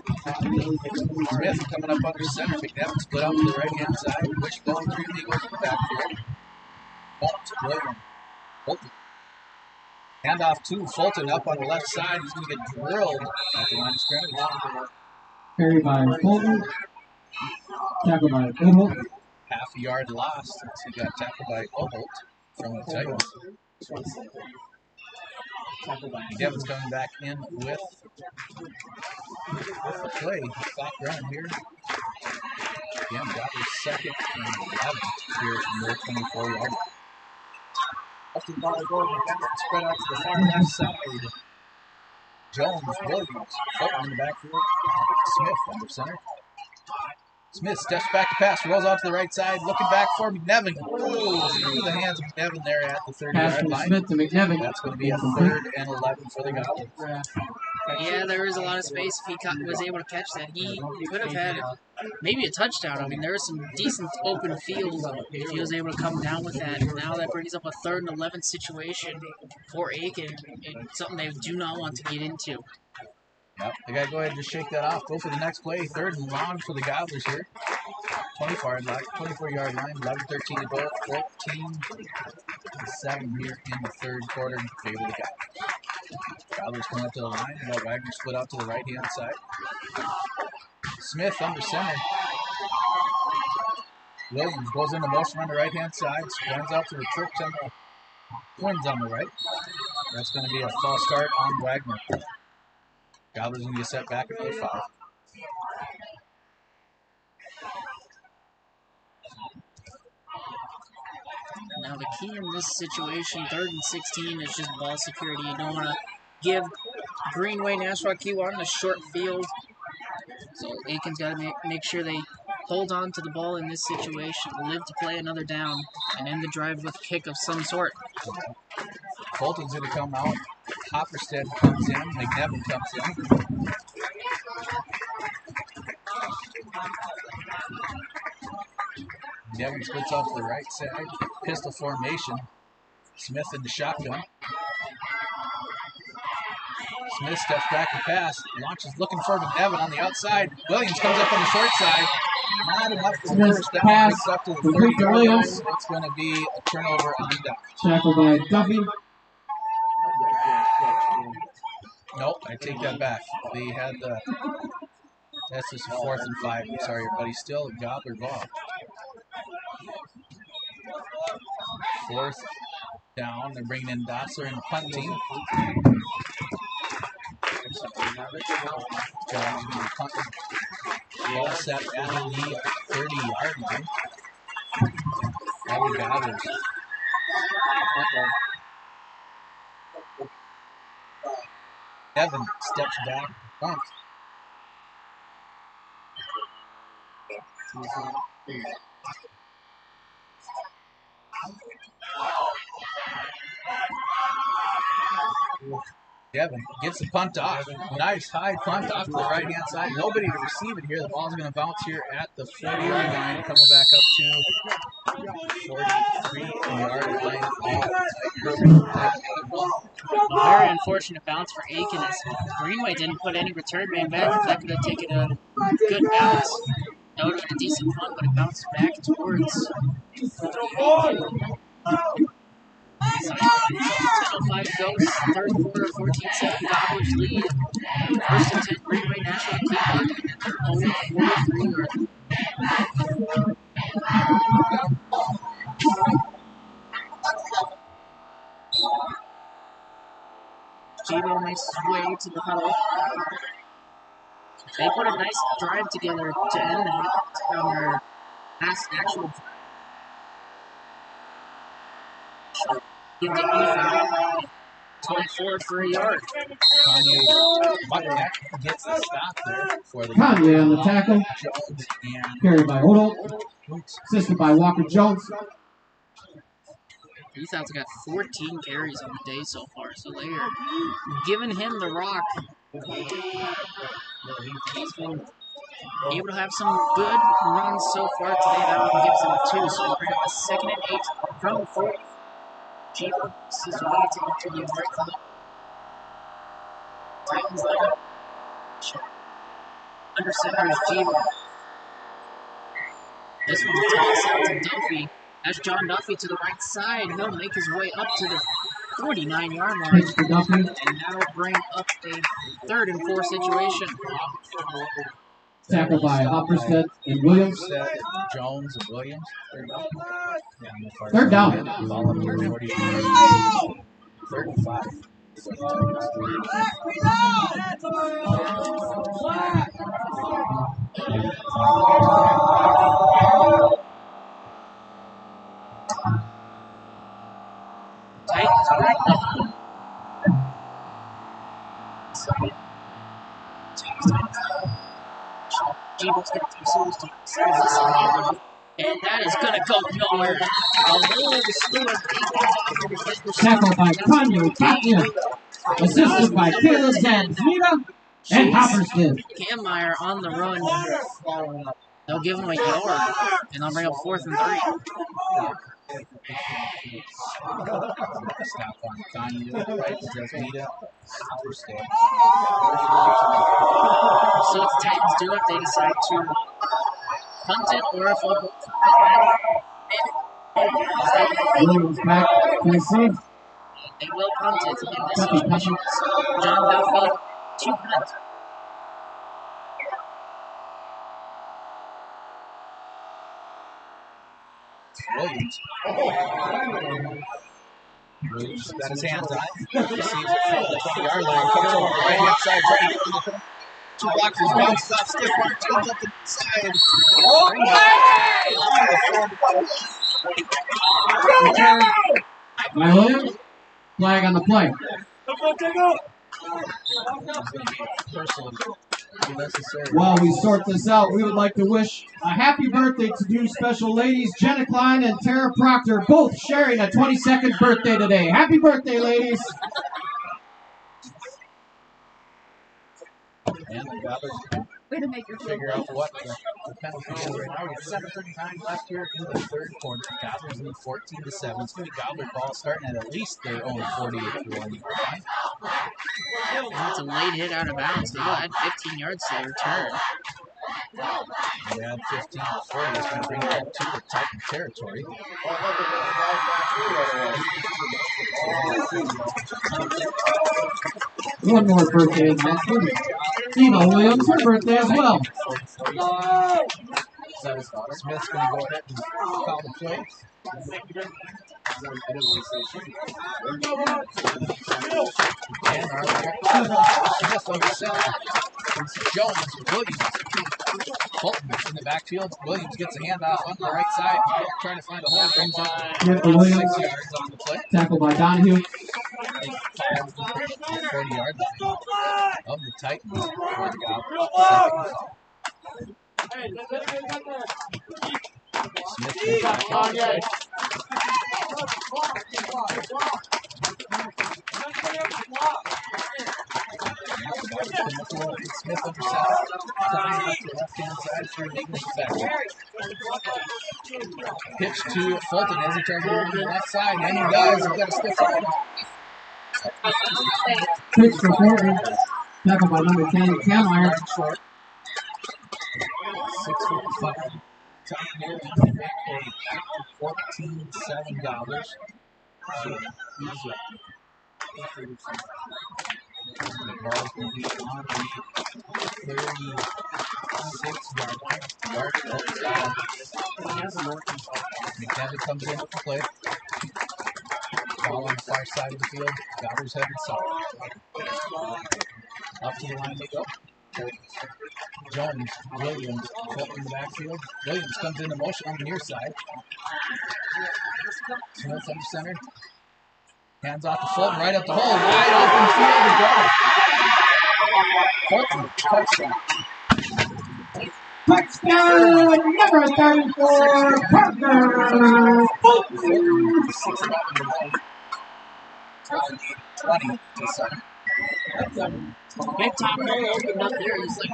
Speaker 1: Smith coming up under center. McNevin split out to the right-hand side. Wishbone 3 goes to the backfield. Ball to William. Bolton. Handoff to Fulton up on the left side. He's going to get drilled at the line of scrimmage.
Speaker 10: Carried by Fulton. Tackled by Oholt.
Speaker 1: Half a yard lost. He got tackled by Oholt from the Titans. Devin's coming back in with the play. Clock running here. Again, Gobbler's second and 11 here from their 24-yard line. Off the ball, spread out to the far left side. Jones, Williams, Fulton in the backfield. Smith under center. Smith steps back to pass, rolls out to the right side, looking back for McNevin. Ooh, through the hands of McNevin there at the 30-yard line.
Speaker 10: Smith to McNevin.
Speaker 1: That's going to be a 3rd and 11 for the Gobblers.
Speaker 2: Yeah, there was a lot of space. If he was able to catch that, he could have had maybe a touchdown. I mean, there was some decent open field if he was able to come down with that. Now that brings up a 3rd and 11 situation for Aitkin. It's something they do not want to get into.
Speaker 1: Yep, they got to go ahead and just shake that off. Go for the next play. 3rd and long for the Gobblers here. 24-yard line, 11-13 to go. 14-7 here in the 3rd quarter in favor of the Gobblers. Gobblers coming up to the line. We got Wagner split out to the right-hand side. Smith under center. Williams goes into motion on the right-hand side. Runs out to the Turks and the Twins on the right. That's going to be a false start on Wagner. Gobblers going to get set back another 5.
Speaker 2: Now the key in this situation, 3rd and 16, is just ball security. You don't want to give Greenway, Nashwauk-Keewatin a short field. So Aitkin's got to make sure they hold on to the ball in this situation, live to play another down, and end the drive with a kick of some sort.
Speaker 1: Fulton's going to come out. Hopperstead comes in. McNevin comes in. Devin splits off to the right side. Pistol formation. Smith in the shotgun. Smith steps back to pass. Launches looking for McNevin on the outside. Williams comes up on the short side. Not enough for the first down.
Speaker 10: Pass.
Speaker 1: Breaks up to the
Speaker 10: Complete to
Speaker 1: 30-yard line.
Speaker 10: Williams.
Speaker 1: It's going to be a turnover on down.
Speaker 10: Tackled by Duffy.
Speaker 1: Nope, I take that back. They had the... That's just 4th and 5. I'm sorry, but he's still a Gobbler ball. 4th down. They're bringing in Dossler and the punt team. Jones going to punt. Ball set at the 30-yard line. Now we Gobblers. Evan steps back. Punt. Devin gets the punt off. Nice high punt off to the right-hand side. Nobody to receive it here. The ball's going to bounce here at the 40-yard line. Coming back up to 43-yard line.
Speaker 2: Very unfortunate bounce for Aitkin as Greenway didn't put any return man back. That could have taken a good bounce. That would have been a decent punt, but it bounced back towards 10:05 goes, 3rd quarter, 14-7 Gobblers lead. 1st and 10, Greenway, Nashwauk-Keewatin, and they're 0-43. Jibo makes his way to the huddle. They put a nice drive together to end the half on their last actual drive. Gives it 24 for a yard.
Speaker 1: Kanye gets the stop there for the
Speaker 10: Kanye on the tackle.
Speaker 1: Jones and
Speaker 10: Carried by Oholt. Assisted by Walker Jones.
Speaker 2: Utah's got 14 carries on the day so far, so they are giving him the rock. He's been able to have some good runs so far today. That one gives him 2, so we'll bring up a 2nd and 8 from the 40. Jibo makes his way to the right side. Titans line. Under center is Jibo. This one's a toss out to Duffy. That's John Duffy to the right side. He'll make his way up to the 49-yard line. And now bring up a 3rd and 4 situation.
Speaker 10: Tackled by Hopperstead and Williams.
Speaker 1: Jones and Williams.
Speaker 10: 3rd down.
Speaker 1: 35.
Speaker 2: Titans bring up. And that is going to go nowhere.
Speaker 10: Tackled by Greenway. Assisted by Caleb Zanzita and Hopperstead.
Speaker 2: Kammeier on the run. They'll give him a yard, and they'll bring up 4th and 3.
Speaker 1: Stop on Kanye, right to Zanzita.
Speaker 2: So if the Titans do it, they decide to punt it, or if
Speaker 10: Williams back to the scene.
Speaker 2: they will punt it in this situation. John Duffy to punt.
Speaker 1: Williams. Williams got his hands on it. Receives it from the 20-yard line. Comes over the right-hand side, trying to get to the 2 boxers. Bounces off stiff arm, comes up the side.
Speaker 10: By Williams. Flag on the play. While we sort this out, we would like to wish a happy birthday to two special ladies, Jenna Klein and Tara Proctor, both sharing a 22nd birthday today. Happy birthday, ladies.
Speaker 1: And the Gobbers
Speaker 9: Way to make your
Speaker 1: figure out what the penalty is right now. With 7:39 left here in the 3rd quarter. Gobbers lead 14-7. It's going to be Gobbler ball starting at least their own 48-1.
Speaker 2: That's a late hit out of bounds. They'll add 15 yards to the return.
Speaker 1: Yeah, 15-40 is going to bring them to the Titan territory.
Speaker 10: One more birthday announcement. Eva Williams, her birthday as well.
Speaker 1: Smith's going to go ahead and call the play. And our Smith over 7. Jones, Williams. Fulton in the backfield. Williams gets a handoff on the right side. Trying to find a hole. Brings up 6 yards on the play.
Speaker 10: Tackled by Donahue.
Speaker 1: 40-yard line of the Titans. For the Goblins. Smith back on the play. Smith under 7. Coming up the left-hand side for English back. Pitch to Fulton as he tries to go to the left side, and he does. He's got a stiff arm.
Speaker 10: Pitch for Fulton. Tackled by number 10, Kammeier.
Speaker 1: 6'5". Titan here and make a 14-7 Goblers. So he's the ball's going to be on the 36-yard line. Yard outside. McKenna comes in to play. Ball on the far side of the field. Gobbers headed south. Up to the line they go. Jones, Williams, Fulton in the backfield. Williams comes into motion on the near side. Smith under center. Hands off to Fulton, right up the hole. Wide open field to go. Fulton, touchdown!
Speaker 10: Touchdown, number 34, Parker Fulton.
Speaker 1: 20-7.
Speaker 2: Big top hole opened up there. It was like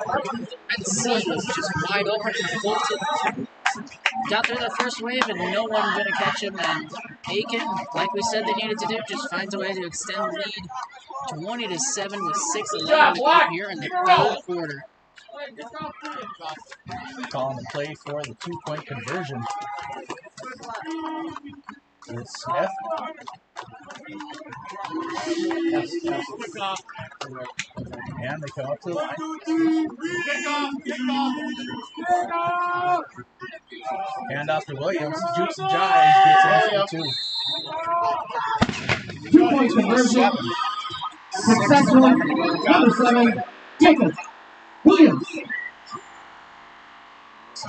Speaker 2: Red Sea was just wide open for Fulton. Got through the first wave and no one going to catch him. And Aitkin, like we said they needed to do, just finds a way to extend the lead 20-7 with 6:11 to go here in the 3rd quarter.
Speaker 1: Calling the play for the 2-point conversion. It's Smith. And they come up to the line. Hand off to Williams. Jukes and jives. Gets in for 2.
Speaker 10: 2 points conversion. Successful. Number 7, Jacob Williams.
Speaker 2: So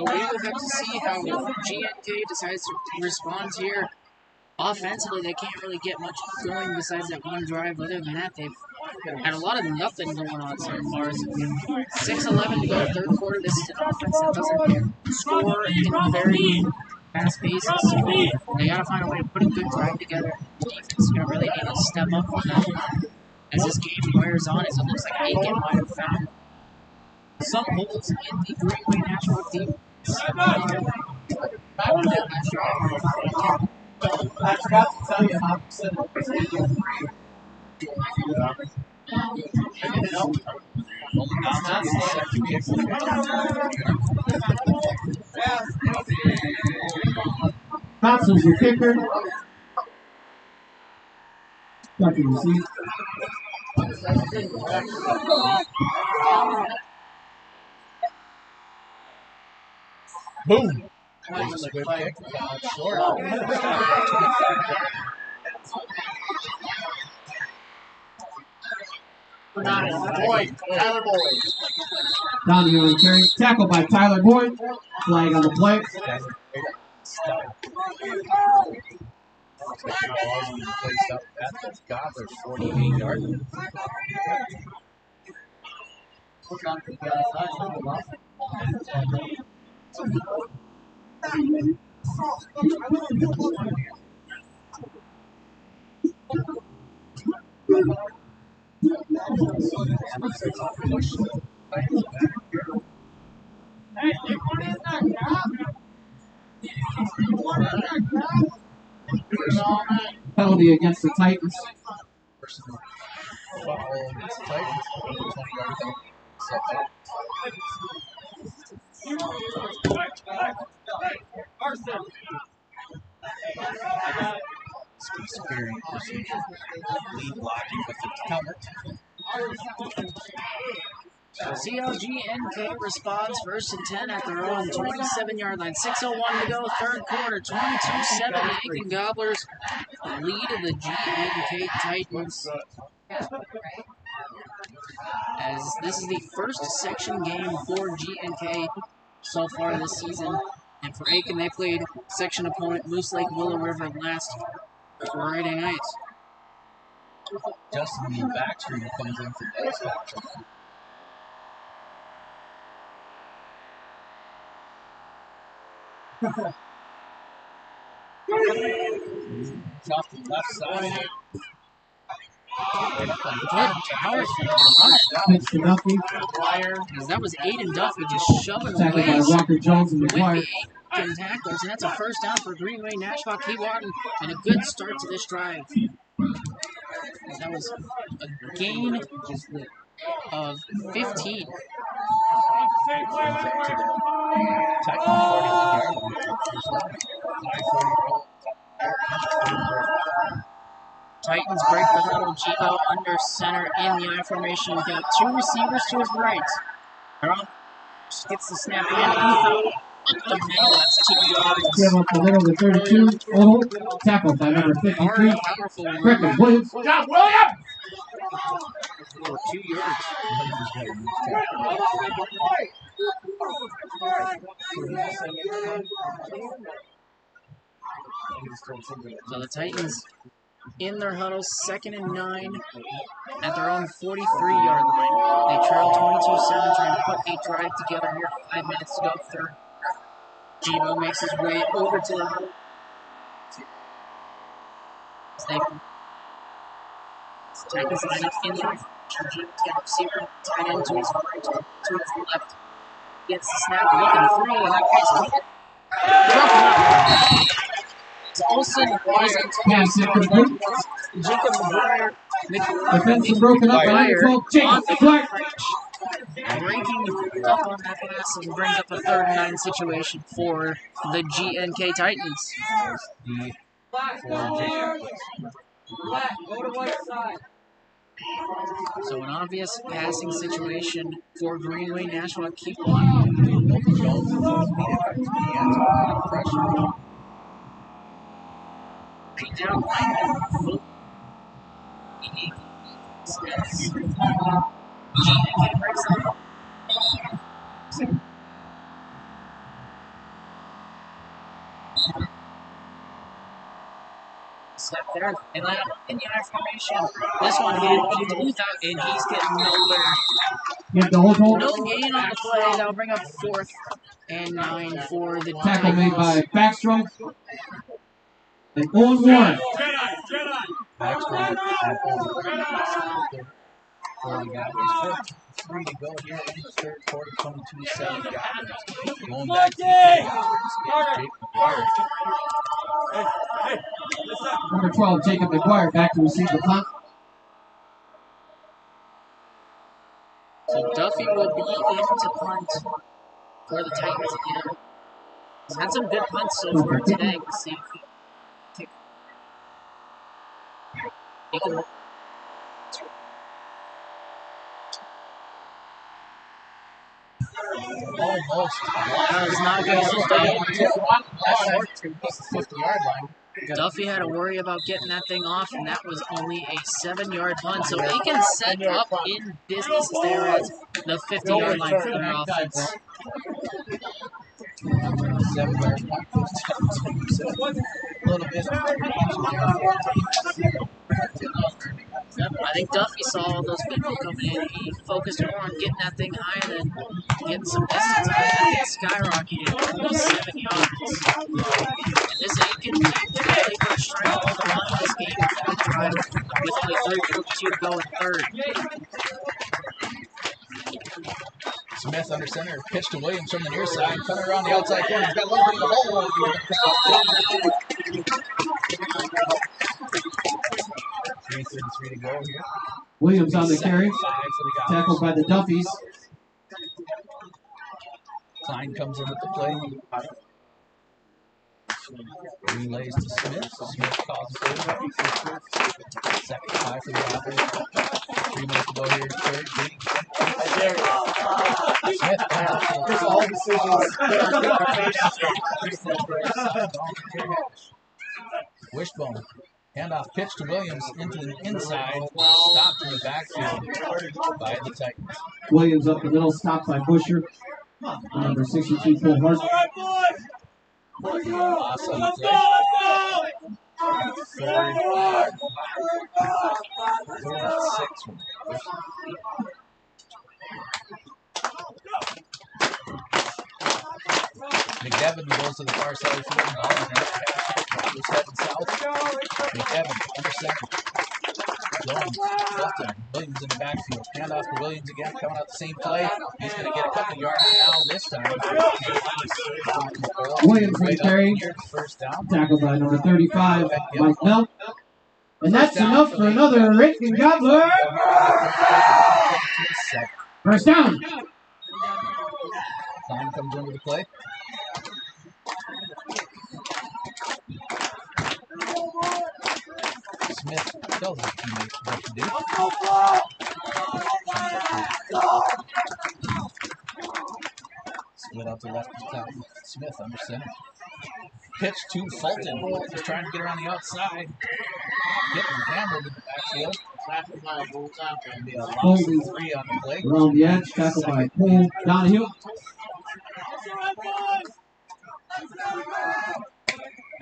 Speaker 2: we will have to see how GNK decides to respond here. Offensively, they can't really get much going besides that one drive. Other than that, they've had a lot of nothing going on so far. 6:11 to go, third quarter. This is an offense that doesn't score in a very fast pace. So they got to find a way to put a good drive together. The defense is going to really need to step up on that. As this game wears on, as it looks like Aitkin might have found some holes in the Greenway Nashwauk defense.
Speaker 8: I forgot to tell you how to set up.
Speaker 10: Thompson's your kicker. Got your receipt.
Speaker 1: Boom. That was a good kick. Short. Boyd. Tyler Boyd.
Speaker 10: Down the other carry. Tackle by Tyler Boyd. Flag on the play.
Speaker 1: Placed up at the Gobbler 48-yard.
Speaker 10: Penalty against the Titans.
Speaker 1: Spearing procedure. Lead blocking with the helmet.
Speaker 2: See how GNK responds 1st and 10 at their own 27-yard line. 6:01 to go, third quarter, 22-7. The Aitkin Gobblers lead the GNK Titans. As this is the first section game for GNK so far this season. And for Aitkin, they played section opponent Moose Lake Willow River last Friday night.
Speaker 1: Justin Lee Backstreet comes in for this matchup. Off the left side.
Speaker 10: Pitch to Duffy.
Speaker 2: That was Aiden Duffy just shoving
Speaker 10: Tackled
Speaker 2: away
Speaker 10: by Walker Jones and
Speaker 2: with
Speaker 10: McGuire.
Speaker 2: the Aitkin tacklers, and that's a first down for Greenway Nashwauk-Keewatin, and a good start to this drive. That was a gain of 15. Titans break the huddle. Chico under center in the I formation. We've got 2 receivers to his right. Harold gets the snap in. Up the middle. That's 2 yards.
Speaker 10: Give up the middle of the 32. Oval. Tackled by number 53. Cricket Williams.
Speaker 1: Good job, William!
Speaker 2: For 2 yards. So the Titans in their huddle, 2nd and 9 at their own 43-yard line. They trail 22-7, trying to put a drive together here. 5 minutes to go, third. Gibo makes his way over to the huddle. Titans line up in the line. Gibo's got a receiver, tight end to his right, to his left. Gets the snap, looking through, and that guy's Olsen wasn't
Speaker 10: Pass incomplete.
Speaker 2: Jacob McGuire.
Speaker 10: Defensive broken up by number 12, Jacob McGuire.
Speaker 2: Breaking up on that pass and brings up a 3rd-and-9 situation for the GNK Titans. So an obvious passing situation for Greenway. Nashwauk-Keewatin. Down step there and line up in the formation. This one he without, and he's getting nowhere. No gain on the play. That'll bring up 4th and 9 for the
Speaker 10: tackle made by Backstrom. And 0-1.
Speaker 1: Backstrom. 3 to go here in the 3rd quarter. 22-7 Goblins. Going back to
Speaker 10: Number 12, Jacob McGuire, back to receive the punt.
Speaker 2: So Duffy will be in to punt for the Titans again. He's had some good punts so far today. We'll see if he can
Speaker 1: almost.
Speaker 2: That was not good.
Speaker 1: 50-yard line.
Speaker 2: Duffy had to worry about getting that thing off, and that was only a 7-yard punt. So Aitkin set up in business there at the 50-yard line for their offense.
Speaker 1: 7-yard punt. A little bit.
Speaker 2: I think Duffy saw all those people coming in. He focused more on getting that thing higher than getting some distance. It skyrocketed almost 7 yards. And this Aitkin team really put a stranglehold on this game with only 3:42 to go in 3rd.
Speaker 1: Smith under center, pitch to Williams from the near side, coming around the outside corner. He's got a little bit of a hole. 3:33 to go here.
Speaker 10: Williams on the carry, tackled by the Duffies.
Speaker 1: Klein comes in at the play. Relays to Smith. Smith calls it. Second try for the offense. 3 minutes to go here in 3rd. Smith
Speaker 8: There's all decisions.
Speaker 1: Wishbone. Handoff pitch to Williams into the inside. Stopped in the backfield by the Titans.
Speaker 10: Williams up the middle, stopped by Busher. Number 62, Paul Hart.
Speaker 1: Awesome play. 4-6. McDevitt goes to the far side of the field. He's heading south. McDevitt under center. Williams in the backfield. Hand off to Williams again. Coming out the same play. He's going to get a couple yards now this time.
Speaker 10: Williams with carry.
Speaker 1: First down.
Speaker 10: Tackled by number 35, Mike Bell. And that's enough for another Aitkin Gobbler. First down.
Speaker 1: Klein comes into the play. Smith tells his teammates what to do. Split out to left. Smith under center. Pitch to Fulton. He's trying to get around the outside. Getting hammered in the backfield. Be a loss of 3 on the play.
Speaker 10: Around the edge, tackled by Cole Donahue.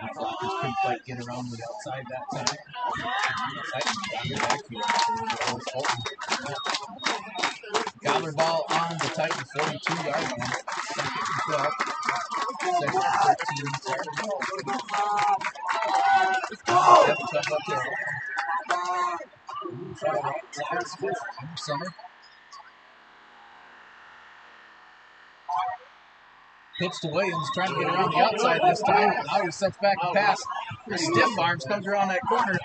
Speaker 1: Couldn't quite get around the outside that time. Gobbler ball on the Titan 42-yard line. Second and 12. Second and 13. Summer. Pitch to Williams, trying to get around the outside this time. Now he sets back the pass. Stiff arms, comes around that corner.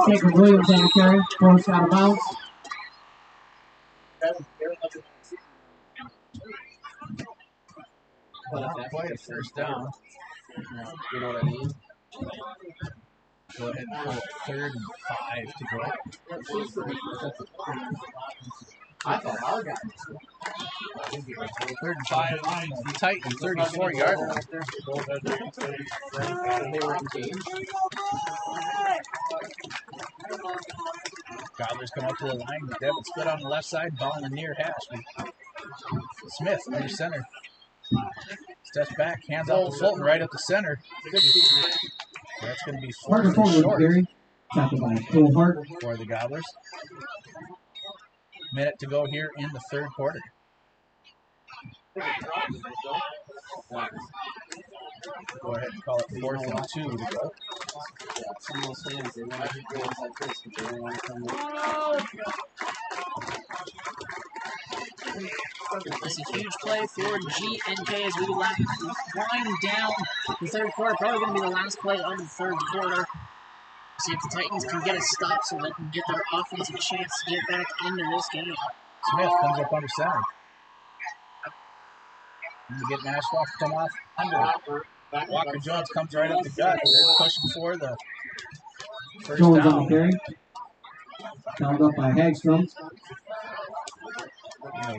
Speaker 10: Jacob Williams on the carry, forced out of bounds.
Speaker 1: Not quite a first down. You know what I mean? Go ahead and pull it 3rd and 5 to go.
Speaker 8: I thought our guy.
Speaker 1: 3rd and 5 on the Titan 34-yard line.
Speaker 8: They were engaged.
Speaker 1: Gobblers come up to the line. Devin split on the left side, ball in the near hash. Smith under center. Steps back, hands off to Fulton right up the center. That's going to be 4th and short for the Gobblers. Minute to go here in the 3rd quarter. Go ahead and call it 4th and 2 to go.
Speaker 2: It's a huge play for GNK as we wind down the 3rd quarter. Probably going to be the last play of the 3rd quarter. See if the Titans can get a stop so they can get their offense a chance to get back into this game.
Speaker 1: Smith comes up under center. And you get Nashwauk to come off under. Walker Jones comes right up the gut. They're pushing for the first
Speaker 10: Jones
Speaker 1: down.
Speaker 10: on the carry. Held up by Hagstrom.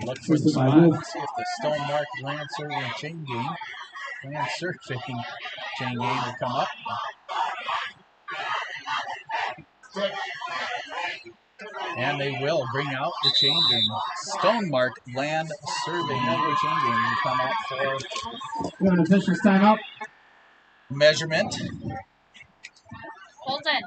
Speaker 1: Look for the spot. See if the Stone Mark land surveying chain game. Land surveying chain game will come up. And they will bring out the chain game. Stone Mark land surveying chain game will come out for
Speaker 10: Officials time out.
Speaker 1: measurement.
Speaker 9: Hold on.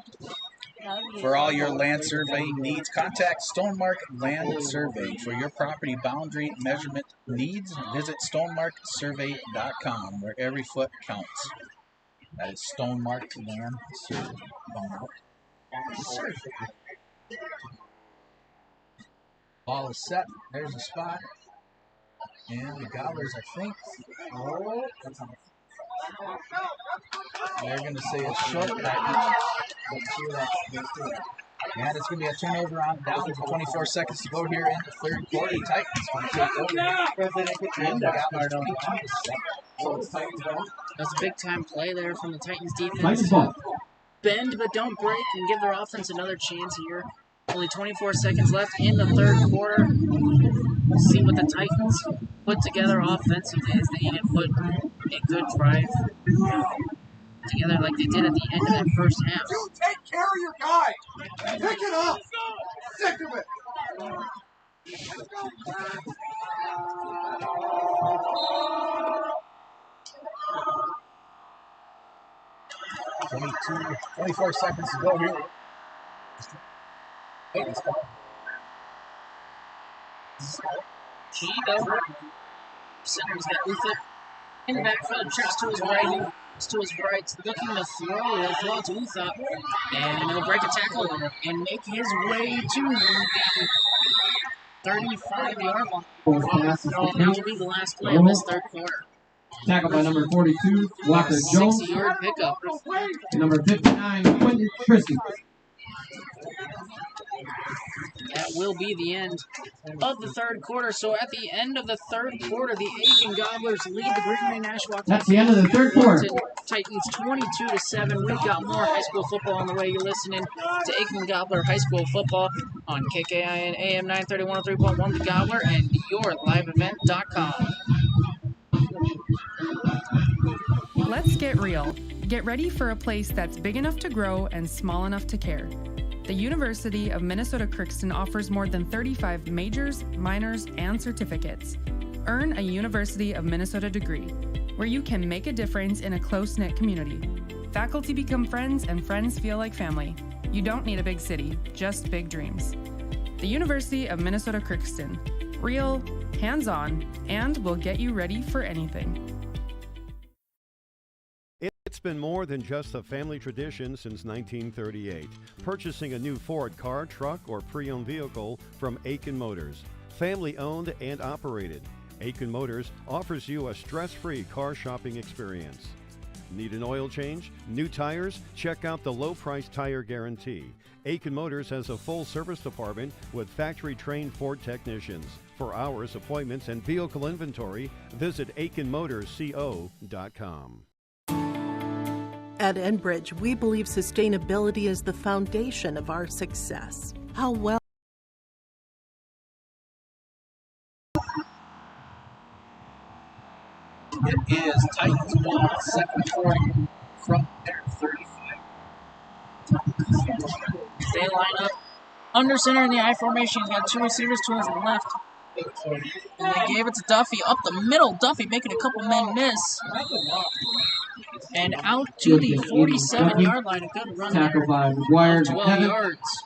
Speaker 1: For all your land surveying needs, contact Stonemark Land Survey. For your property boundary measurement needs, visit stonemarksurvey.com, where every foot counts. That is Stonemark Land Survey. Ball is set. There's a spot. And the Gobblers, I think, they're going to say a short package. And it's going to be a turnover on downs with 24 seconds to go here in the 3rd quarter. Titans going to take over. And the Gobblers 22.
Speaker 2: That's a big-time play there from the Titans defense. Bend but don't break and give their offense another chance here. Only 24 seconds left in the 3rd quarter. We'll see what the Titans put together offensively as they can put a good drive together like they did at the end of that first half.
Speaker 15: You take care of your guy. Pick it up. Sick of it.
Speaker 1: 24 seconds to go here.
Speaker 2: Keyed over. Center's got Uther in the backfield, trips to his right, to his right, looking to throw. He'll throw it to Uther, and he'll break a tackle and make his way to the 35-yard line. That will be the last play of this 3rd quarter.
Speaker 10: Tackled by number 42, Walker Jones.
Speaker 2: 60-yard pickup.
Speaker 10: Number 59, Quentin Christie.
Speaker 2: That will be the end of the 3rd quarter. So at the end of the 3rd quarter, the Aitkin Gobblers lead the Greenway Nashwauk.
Speaker 10: That's the end of the 3rd quarter.
Speaker 2: Titans 22-7. We've got more high school football on the way. You're listening to Aitkin Gobbler High School Football on KKIN AM 930 103.1 The Gobbler and YourLiveEvent.com.
Speaker 3: Let's get real. Get ready for a place that's big enough to grow and small enough to care. The University of Minnesota Crookston offers more than 35 majors, minors, and certificates. Earn a University of Minnesota degree, where you can make a difference in a close-knit community. Faculty become friends, and friends feel like family. You don't need a big city, just big dreams. The University of Minnesota Crookston. Real, hands-on, and will get you ready for anything.
Speaker 4: It's been more than just a family tradition since 1938. Purchasing a new Ford car, truck, or pre-owned vehicle from Aitkin Motors. Family owned and operated. Aitkin Motors offers you a stress-free car shopping experience. Need an oil change? New tires? Check out the low-price tire guarantee. Aitkin Motors has a full service department with factory-trained Ford technicians. For hours, appointments, and vehicle inventory, visit AitkinMotorsCO.com.
Speaker 5: At Enbridge, we believe sustainability is the foundation of our success. How well
Speaker 1: it is Titans ball, second 40 from their 35.
Speaker 2: They line up under center in the I formation. He's got two receivers to his left. And they gave it to Duffy up the middle. Duffy making a couple men miss. And out to the 47-yard line. A good run
Speaker 10: Tackle
Speaker 2: there.
Speaker 10: by McGuire.
Speaker 2: 12 yards.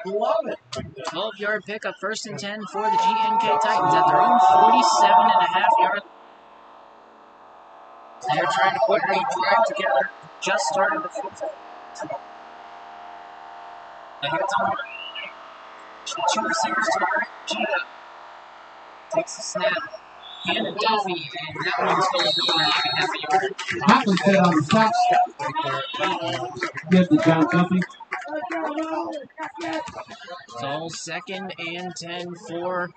Speaker 1: Love it.
Speaker 2: 12-yard pickup, 1st and 10 for the GNK Titans at their own 47.5-yard. They're trying to put a drive together. Just started the football. They get on two receivers to the right. Gina takes the snap. Handed Duffy, and that one's going to be around half a yard.
Speaker 10: Hotly set on the stop. Give to John Duffy.
Speaker 2: So 2nd and 10 for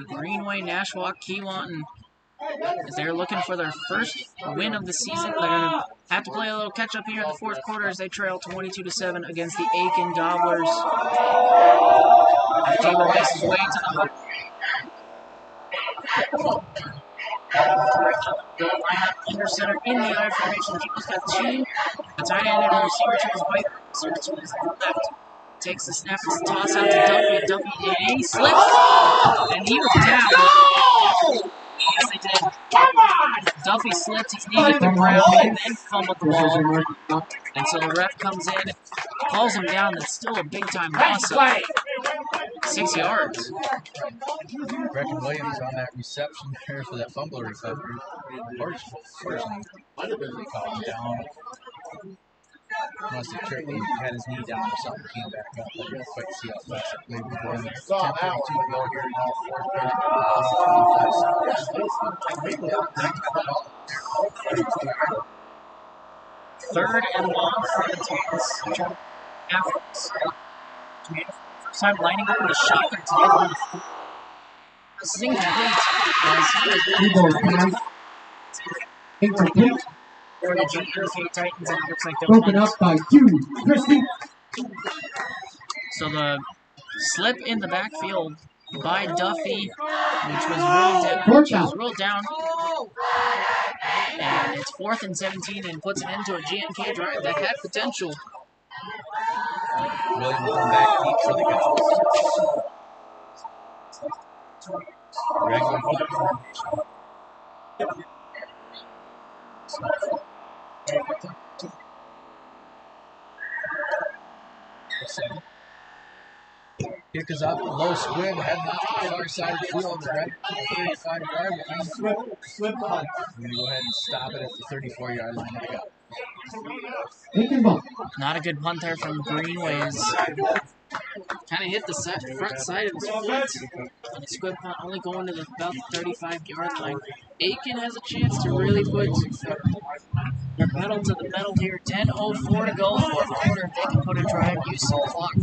Speaker 2: Greenway Nashwauk-Keewatin. As they're looking for their first win of the season. They're going to have to play a little catch-up here in the fourth quarter as they trail 22-7 against the Aitkin Gobblers. Table makes his way to the hook. Go line up under center in the I formation. Jimmy's got two. A tight end and a receiver to his right, receiver to his left. Takes the snap, and toss out to Duffy. Duffy, and he slips, and he was down. Yes, they did. Come on! Duffy slipped, his knee hit the ground, and then fumbled the ball. And so the ref comes in, calls him down. That's still a big-time loss of 6 yards.
Speaker 1: Brecken Williams on that reception there for that fumble recovery. Fortunately, might have been called him down. Must have tripped. He had his knee down or something, came back up. I didn't quite see how fast it played before. 10:32 to go here in the fourth quarter.
Speaker 2: 3rd and long for the Titans. First time lining up in the shotgun together. This is incomplete.
Speaker 10: Incomplete.
Speaker 2: For the GNK Titans, and it looks like they're
Speaker 10: Broken up by 2. Christie.
Speaker 2: So the slip in the backfield by Duffy, which was ruled down. And it's 4th and 17 and puts an end to a GNK drive that had potential.
Speaker 1: Williams come back deep for the Kick is up, low squib, heading off to the far side of the field, right at the 35-yard line. Slip punt. We're going to go ahead and stop it at the 34-yard line.
Speaker 2: Not a good punt there from Greenway's. Kind of hit the front side of his foot. And the squib punt only going to about the 35-yard line. Aitkin has a chance to really put their pedal to the metal here. 10:04 to go, fourth quarter. If they can put a drive, use some clock.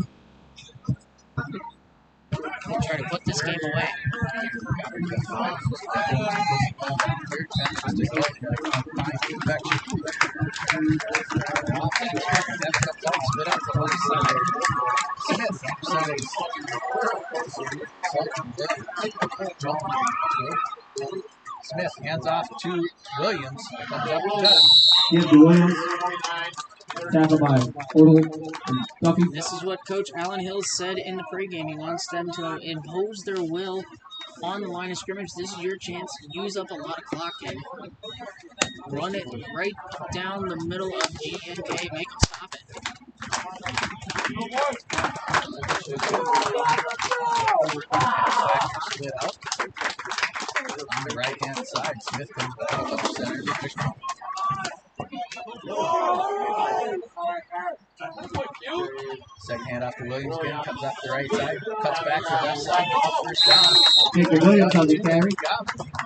Speaker 2: Try to put this game away.
Speaker 1: Smith hands off to Williams. Comes up to Doug.
Speaker 10: Here's to Williams. Tackled by Odell and Duffy.
Speaker 2: This is what Coach Allen Hill said in the pregame. He wants them to impose their will on the line of scrimmage. This is your chance to use up a lot of clock and run it right down the middle of GNK. Make them stop it.
Speaker 1: Split out. On the right-hand side, Smith comes back up center. hand off to Williams again. Comes up the right side. Cuts back to the left side. First down.
Speaker 10: Jacob Williams on the carry.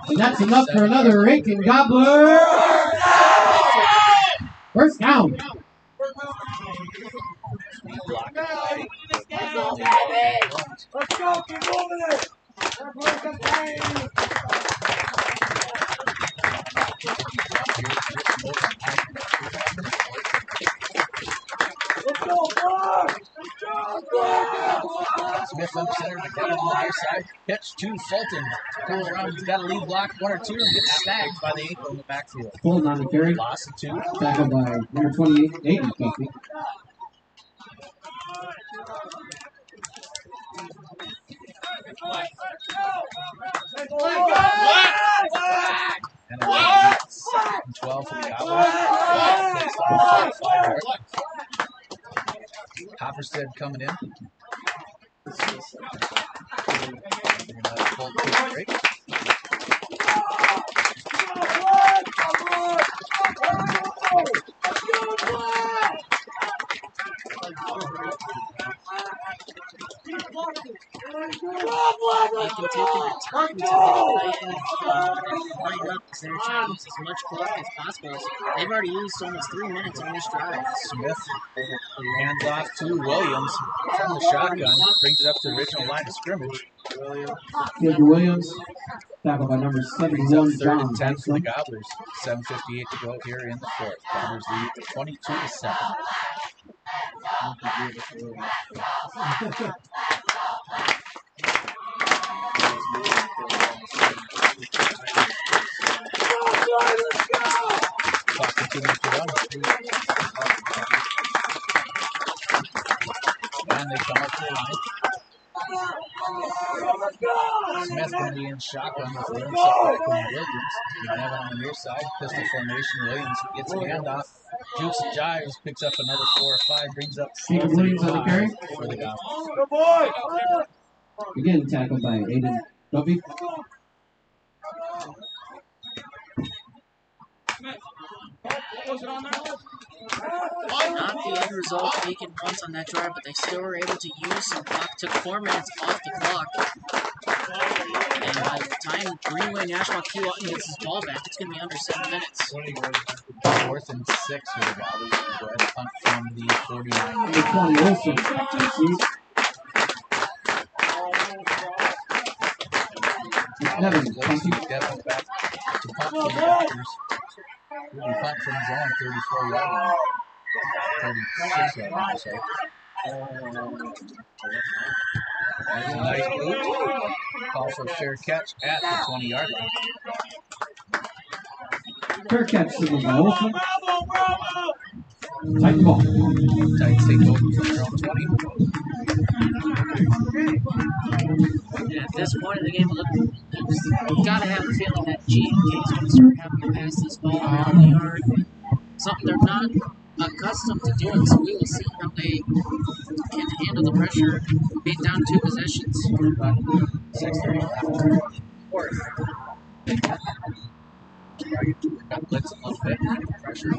Speaker 10: And that's enough for another Aitkin Gobbler. First down.
Speaker 15: Let's go, keep moving it.
Speaker 1: Smith up center, McDonough on the near side. Catch to Fulton. Goes around, he's got a lead block, 1 or 2, and gets snagged by the ankle in the backfield.
Speaker 10: Fulton on the carry.
Speaker 1: Loss of 2.
Speaker 10: Tackled by number 28, Aitkin.
Speaker 1: And 12 for the Gobblers. Hopperstead coming in.
Speaker 2: They're trying to use as much clock as possible. They've already used almost 3 minutes on this drive.
Speaker 1: Smith hands off to Williams from the shotgun, brings it up to the original line of scrimmage.
Speaker 10: Jacob Williams, tackled by number 71,
Speaker 1: Third
Speaker 10: John.
Speaker 1: and 10 for the Gobblers. 7:58 to go here in the fourth. Gobblers lead 22-7. Clock continues to run. And they come up to the line. Smith going to be in shotgun with Williams. Williams. McNevin on the near side. Pistol formation. Williams gets a handoff. Jukes and jives. Picks up another 4 or 5. Brings up
Speaker 10: Jacob Williams on the carry.
Speaker 1: For the Goblins.
Speaker 15: Good boy.
Speaker 10: Again tackled by Aiden Duffy.
Speaker 2: Not the end result Aitkin wants on that drive, but they still were able to use some clock. Took 4 minutes off the clock. And by the time Greenway Nashwauk-Keewatin gets his ball back, it's going to be under 7 minutes.
Speaker 1: 4th and 6 for the Goblins. Go ahead and punt from the 49.
Speaker 10: Number 20, Olsen.
Speaker 1: Devin back to punt for the Goblers. We'll be punt from his own 34-yard line. 36-yard line, sorry. There's a nice boot. Call for a fair catch at the 20-yard line.
Speaker 10: Fair catch signaled by Olsen. Tight ball.
Speaker 1: Titans take over from their own 20.
Speaker 2: And at this point in the game, you've got to have a feeling that G&K is going to start having to pass this ball around the yard. Something they're not accustomed to doing, so we will see how they can handle the pressure. Beat down 2 possessions.
Speaker 1: 6-3. Fourth. Got blitz a little bit. Pressure.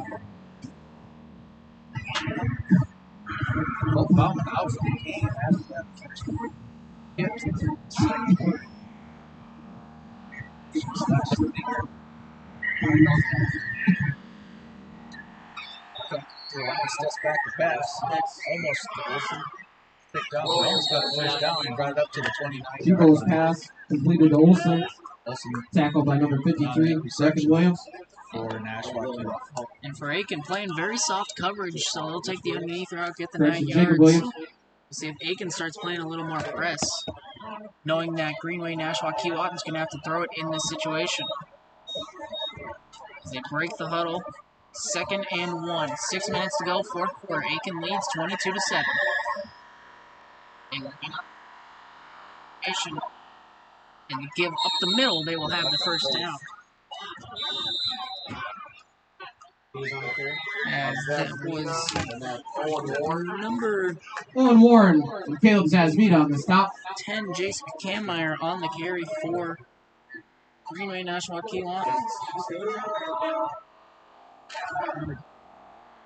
Speaker 1: Both Bauman out for the game after that. Steps back to pass. That's almost Wilson. Picked up. Williams got the first down and brought it up to the 20.
Speaker 10: Hugo's pass completed to Olsen. Tackled by number 53, second Williams.
Speaker 1: For Nashwauk.
Speaker 2: And for Aitkin, playing very soft coverage, so they'll take the underneath route, get the
Speaker 10: Correction,
Speaker 2: 9
Speaker 10: Jacob
Speaker 2: yards.
Speaker 10: Williams.
Speaker 2: We'll see if Aitkin starts playing a little more press, knowing that Greenway Nashwauk-Keewatin's going to have to throw it in this situation. As they break the huddle, 2nd and 1. 6 minutes to go, 4th quarter. Aitkin leads 22-7. And to give up the middle, they will have the first down. As that was number
Speaker 10: Owen Warren and Caleb Zazmita on the stop.
Speaker 2: 10, Jason Kammeyer on the carry for Greenway Nashwauk-Keewatin.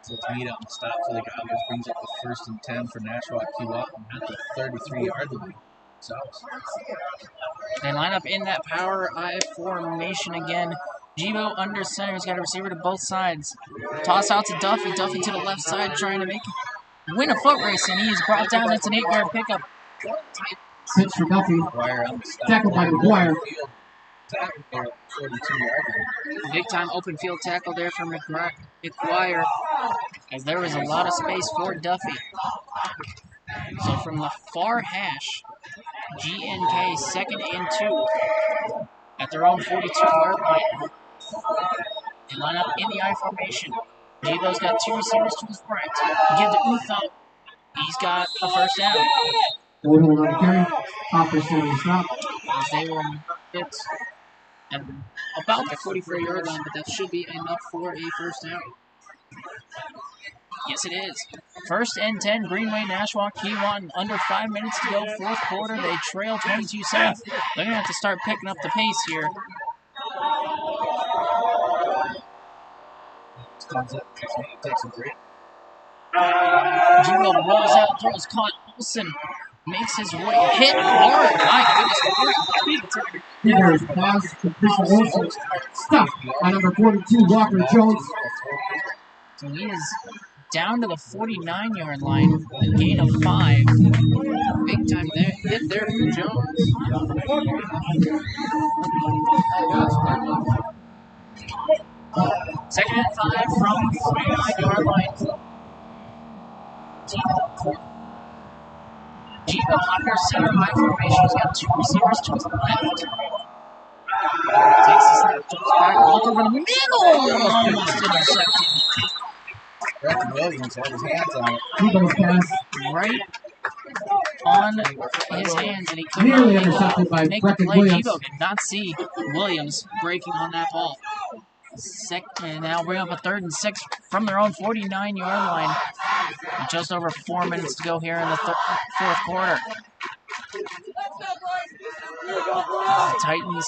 Speaker 1: With meat on the stop for the Gobblers brings up the 1st and 10 for Nashwauk-Keewatin at the 33-yard line.
Speaker 2: They line up in that power I formation again. Givo under center. He's got a receiver to both sides. Toss out to Duffy. Duffy to the left side trying to win a foot race, and he is brought down. It's an 8-yard pickup.
Speaker 10: Pitch for Duffy. Tackled by McGuire.
Speaker 2: Big time open field tackle there for McGuire, as there was a lot of space for Duffy. So from the far hash, GNK 2nd and 2 at their own 42-yard line. They line up in the I formation. Jibo's got 2 receivers to his right. Give to Utho. He's got a 1st down.
Speaker 10: Hold on carry. Hopper center stop.
Speaker 2: As they will hit at about the 44-yard line, but that should be enough for a 1st down. Yes, it is. 1st and 10, Greenway, Nashwauk-Keewatin. Under 5 minutes to go, 4th quarter. They trail 22-7. They're going to have to start picking up the pace here. Jibo rolls out, throws caught. Olsen makes his way, hit hard. My goodness.
Speaker 10: There's pass to Christian Olsen. Stuffed by number 42, Walker Jones.
Speaker 2: So he is down to the 49-yard line, a gain of 5. Big time there, hit there for Jones. 2nd and 5 from the 49-yard line. Jibo under center high formation. He's got 2 receivers to his left. Takes the snap, jumps back, look over the middle. Almost intercepted.
Speaker 1: Breckin Williams had his hands on it.
Speaker 10: Jibo's pass.
Speaker 2: Right on his hands, and he could
Speaker 10: Nearly
Speaker 2: not
Speaker 10: intercepted by
Speaker 2: make the
Speaker 10: Breckin
Speaker 2: play.
Speaker 10: Williams.
Speaker 2: Jibo did not see Williams breaking on that ball. And now bring up a 3rd and 6 from their own 49-yard line. Just over 4 minutes to go here in the 4th quarter. The Titans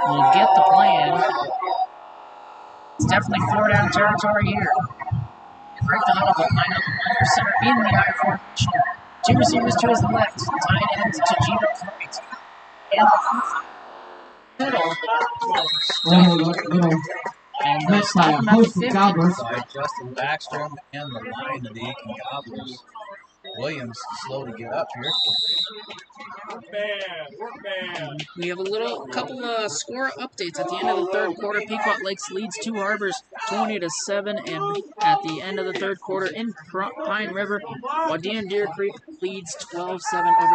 Speaker 2: will get the plan. It's definitely 4 down territory here. And Rick Donald will line up under center in the I formation. 2 receivers to his left, tight ends to Jibo's right. And
Speaker 10: And next by a host of Gobblers.
Speaker 1: Justin Backstrom and the line of the Aitkin Gobblers. Williams slow to get up here.
Speaker 2: We have a couple of score updates at the end of the 3rd quarter. Pequot Lakes leads 2 Harbors 20-7, and at the end of the 3rd quarter in Pine River, Wadena Deer Creek leads 12-7 over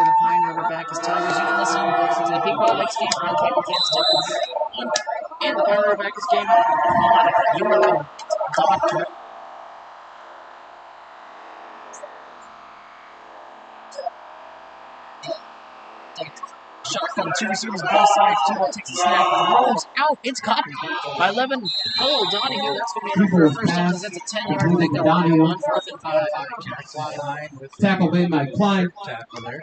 Speaker 2: the Pine River Backus Tigers. You can listen to the Pequot Lakes game on cable and the Pine River Backus game on your Shotgun, 2 receivers both sides. Jibo takes a snap, throws out. It's caught by 11. Oh, Donahue. That's going to be enough for a 1st down because that's a 10-yard pickup on 4th and 5.
Speaker 10: Tackle made by Klein.
Speaker 1: Tackle there.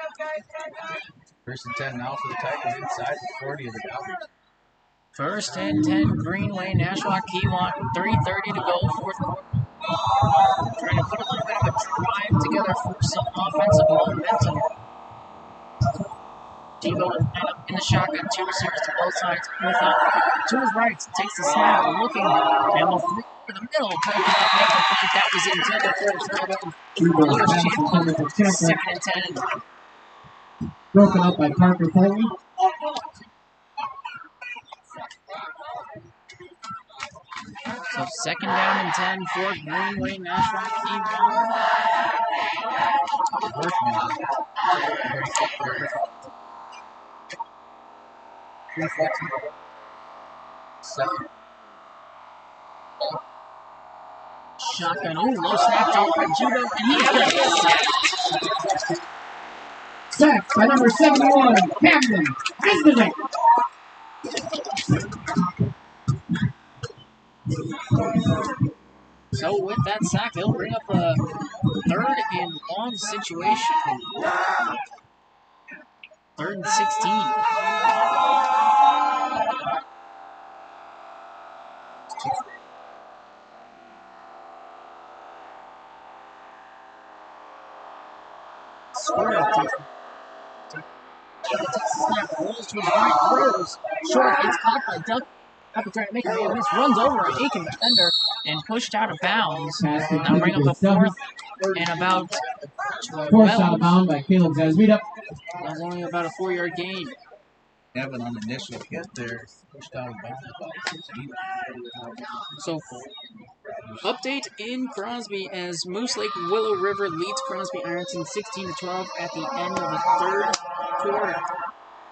Speaker 1: 1st and 10 now for the Tigers inside the 40 of the Gobblers.
Speaker 2: 1st and 10, Greenway, Nashwauk-Keewatin. 3:30 to go, 4th quarter. Trying to put a little bit of a drive together for some offensive momentum. Jibo in the shotgun, 2 receivers to both sides. To his right, takes the snap, looking, and will throw for the middle. That was intended for a 2nd and 10.
Speaker 10: Broken up by Parker Foley.
Speaker 2: So 2nd down and 10 for Greenway, Nashwauk-Keewatin. Shotgun, low snap, jump by Jibo, and he's going to get sacked.
Speaker 10: Sacked by number 71, Camden Esdevick.
Speaker 2: So with that sack, they'll bring up a 3rd and long situation. 3rd and 16. square. Snap rolls to his right, throws short. It's caught by Duck. After trying to make a miss, runs over an Aitkin defender and pushed out of bounds. Now bring up a fourth and about 12.
Speaker 10: Forced out of bounds by Caleb Zasmita.
Speaker 2: That was only about a 4-yard gain.
Speaker 1: Evan on the initial hit there, pushed out of bounds about 16.
Speaker 2: So, update in Crosby as Moose Lake Willow River leads Crosby Ironton 16-12 at the end of the third quarter.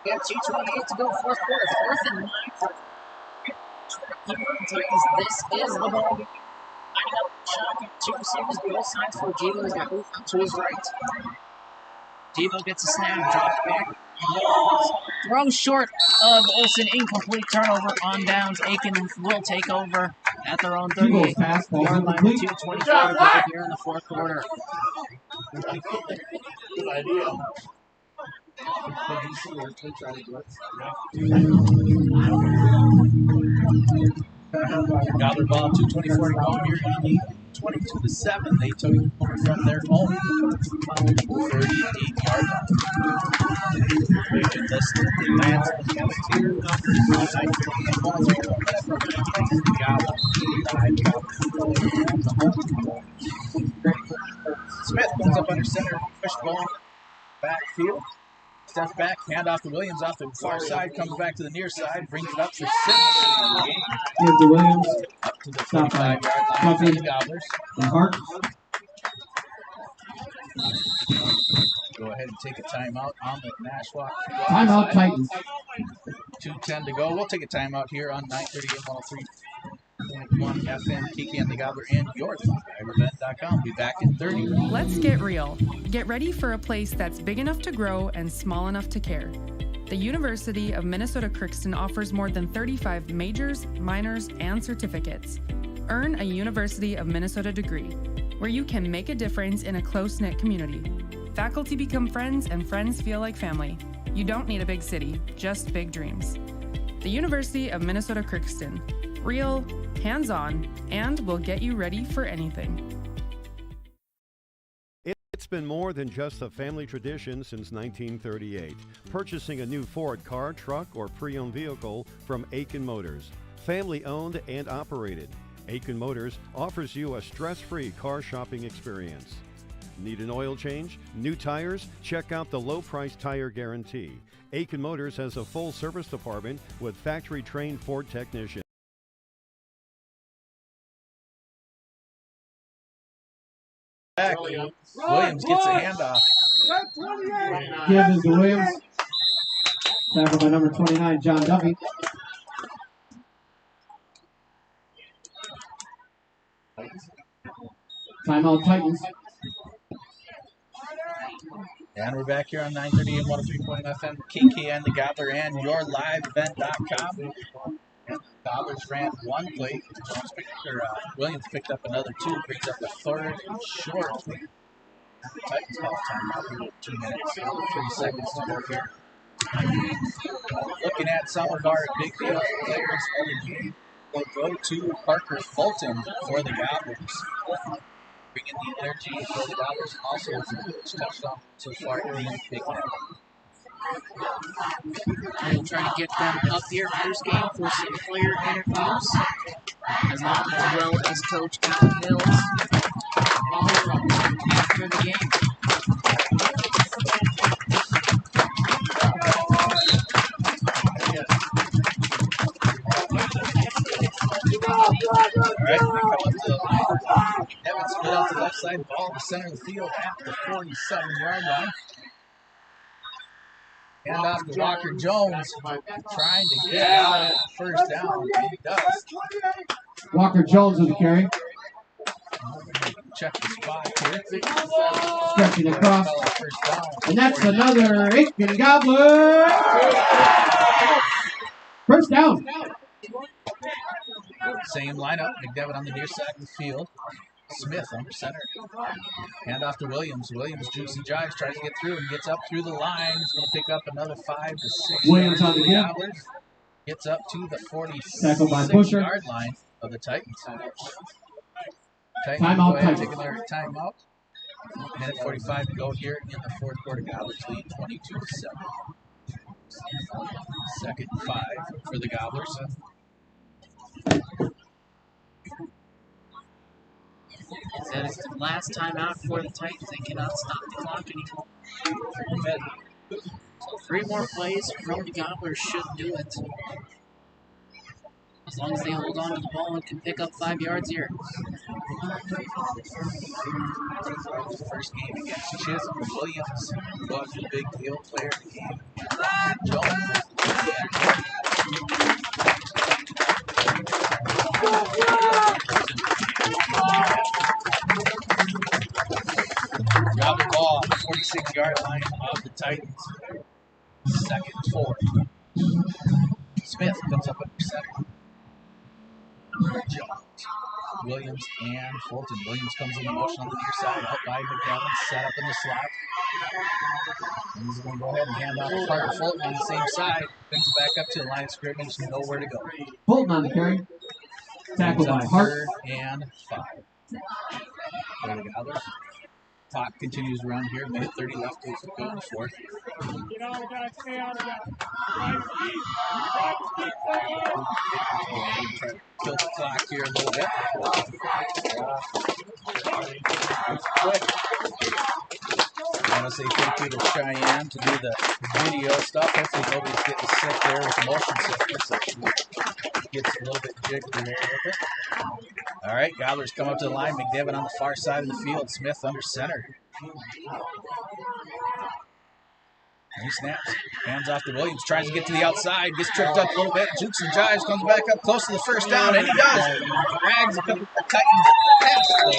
Speaker 2: We have 2:28 to go, fourth quarter, 4th and 9 for Titans. This is the ball game. Shotgun, 2 receivers, both sides for Devo. He's got Booth up to his right. Devo gets a snap, drops back, throws short of Olsen, incomplete, turnover on downs. Aitkin will take over at their own 38-yard line with 2:24 to go here in the fourth quarter.
Speaker 1: Good idea. Gobbler ball, 2:24 to go here, 22-7. They took it from their own 38-yard line. Region listed advanced against here. Smith comes up under center, push ball, backfield. Steps back, hand off to Williams off the far side, comes back to the near side, brings it up for 6.
Speaker 10: Give to Williams.
Speaker 1: Up to the 45-yard line for the Gobblers.
Speaker 10: Hart.
Speaker 1: Go ahead and take a timeout on the Nashwauk.
Speaker 10: Timeout Titans.
Speaker 1: 2:10 to go. We'll take a timeout here on 930 and 103.1 FM, Kiki and the Gobbler, and your event.com. Be back in 30.
Speaker 3: Let's get real. Get ready for a place that's big enough to grow and small enough to care. The University of Minnesota-Crookston offers more than 35 majors, minors, and certificates. Earn a University of Minnesota degree, where you can make a difference in a close-knit community. Faculty become friends, and friends feel like family. You don't need a big city, just big dreams. The University of Minnesota-Crookston. Real, hands-on, and will get you ready for anything.
Speaker 4: It's been more than just a family tradition since 1938. Purchasing a new Ford car, truck, or pre-owned vehicle from Aitkin Motors. Family owned and operated. Aitkin Motors offers you a stress-free car shopping experience. Need an oil change? New tires? Check out the low-price tire guarantee. Aitkin Motors has a full service department with factory-trained Ford technicians.
Speaker 1: Williams gets a handoff.
Speaker 10: Give is to Williams. Tackled by number 29, John Duffy. Timeout Titans.
Speaker 1: And we're back here on 930 and 103.1 FM, KK and the Gobbler, and your live event.com. Gobblers ran one play. Williams picked up another 2, brings up the 3rd and short. The Titans call timeout here with 2 minutes, 3 seconds to go here. Looking at some of our big deal players of the game, we'll go to Parker Fulton for the Gobblers. Bringing the energy for the Gobblers, also has a touchdown so far in the big game.
Speaker 2: We'll try to get them up here first game for some player interviews, as well as Coach Alan Hills after the game.
Speaker 1: All right, we come up to the line. Evans split out the left side, ball to the center of the field at the 47-yard line. Hand off to Walker Jones, trying to get out first down. And he does.
Speaker 10: Walker Jones with the carry.
Speaker 1: Check the spot here.
Speaker 10: Stretching across. And that's another Aitkin Gobbler. First down.
Speaker 1: Same lineup. McDevitt on the near side of the field. Smith under center. Hand off to Williams. Williams jukes and jives, tries to get through and gets up through the line. He's going to pick up another 5 to 6
Speaker 10: Williams on the
Speaker 1: yards.
Speaker 10: game.
Speaker 1: Gets up to the 46-yard line of the Titans. Titans
Speaker 10: Timeout,
Speaker 1: go ahead and
Speaker 10: Titans.
Speaker 1: take another timeout. Minute 45 to go here in the fourth quarter. Gobblers lead 22-7. Second 5 for the Gobblers.
Speaker 2: That is the last timeout for the Titans. They cannot stop the clock anymore. So 3 more plays from the Gobblers should do it. As long as they hold on to the ball and can pick up 5 yards here.
Speaker 1: First game against Chisholm. Williams was a big deal player in the game. Grab the ball on the 46-yard line of the Titans. Second 4. Smith comes up under center. Jones, Williams, and Fulton. Williams comes in motion on the near side, out by McDevitt, set up in the slot. And he's going to go ahead and hand off to Parker Fulton on the same side. Brings it back up to the line of scrimmage, nowhere to go.
Speaker 10: Fulton on the carry. Tackled by Hart.
Speaker 1: 3rd and 5. There we go. Clock continues to run here. Minute 30 left to go in the fourth. Kill the clock here a little bit. Quick. I want to say thank you to Cheyenne to do the video stuff. Hopefully nobody's getting sick there with motion sickness. So gets a little bit jiggly there with it. All right, Gobblers come up to the line. McDevitt on the far side of the field. Smith under center. He snaps. Hands off to Williams. Tries to get to the outside. Gets tripped up a little bit. Jukes and jives. Comes back up close to the first down. And he does. Drags a couple of Titans past the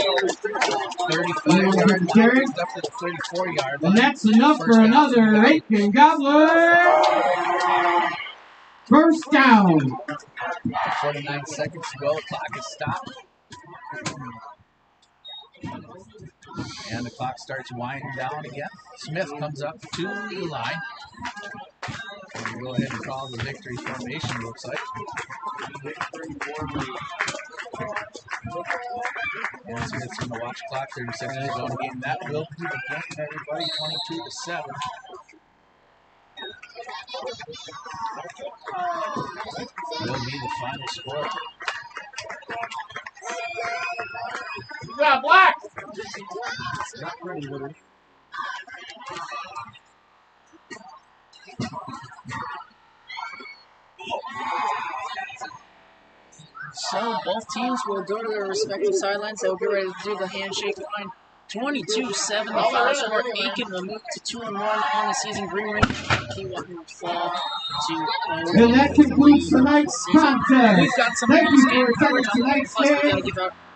Speaker 1: 35-yard line. Up to the 34-yard line.
Speaker 10: And that's enough for another Aitkin Gobbler. First down.
Speaker 1: 49 seconds to go. The clock is stopped. And the clock starts winding down again. Smith comes up to the line. And we'll go ahead and call the victory formation, looks like. And Smith's going to watch the clock. 30 seconds to go in the game. That will be the game, everybody. 22-7. Will be the final score.
Speaker 10: Yeah, Black!
Speaker 15: Not ready, Woodard.
Speaker 2: So both teams will go to their respective sidelines. They'll get ready to do the handshake line. 22-7, the final score. Aitkin will move to 2-1 on the season. Greenway Keewatin will fall to 0.
Speaker 10: And that concludes tonight's contest.
Speaker 2: We've got some
Speaker 10: Thank you for attending tonight's game.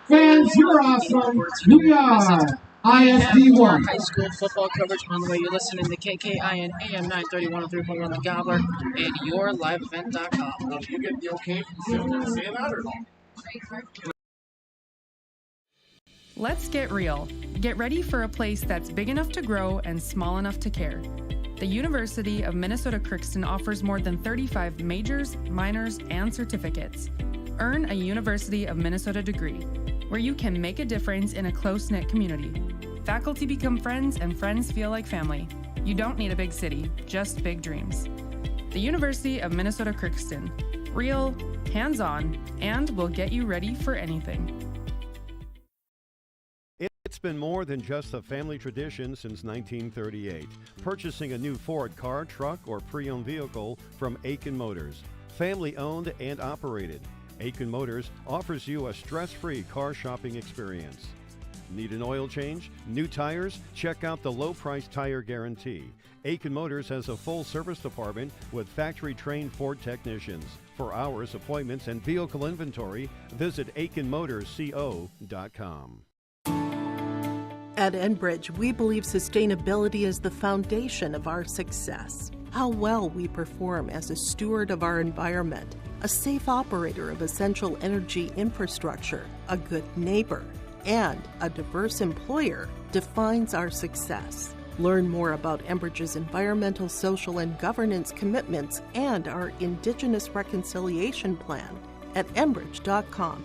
Speaker 10: Fans, you're awesome. We are ISD1.
Speaker 2: High school football coverage on the way. You're listening to KKIN AM 931 and 3.1 The Gobbler and yourliveevent.com.
Speaker 15: Did you get the okay from the say that or not?
Speaker 3: Let's get real. Get ready for a place that's big enough to grow and small enough to care. The University of Minnesota-Crookston offers more than 35 majors, minors, and certificates. Earn a University of Minnesota degree, where you can make a difference in a close-knit community. Faculty become friends and friends feel like family. You don't need a big city, just big dreams. The University of Minnesota-Crookston. Real, hands-on, and will get you ready for anything.
Speaker 4: It's been more than just a family tradition since 1938. Purchasing a new Ford car, truck, or pre-owned vehicle from Aitkin Motors. Family owned and operated. Aitkin Motors offers you a stress-free car shopping experience. Need an oil change? New tires? Check out the low-price tire guarantee. Aitkin Motors has a full service department with factory-trained Ford technicians. For hours, appointments, and vehicle inventory, visit AitkinMotorsCO.com.
Speaker 5: At Enbridge, we believe sustainability is the foundation of our success. How well we perform as a steward of our environment, a safe operator of essential energy infrastructure, a good neighbor, and a diverse employer defines our success. Learn more about Enbridge's environmental, social, and governance commitments and our Indigenous Reconciliation Plan at enbridge.com.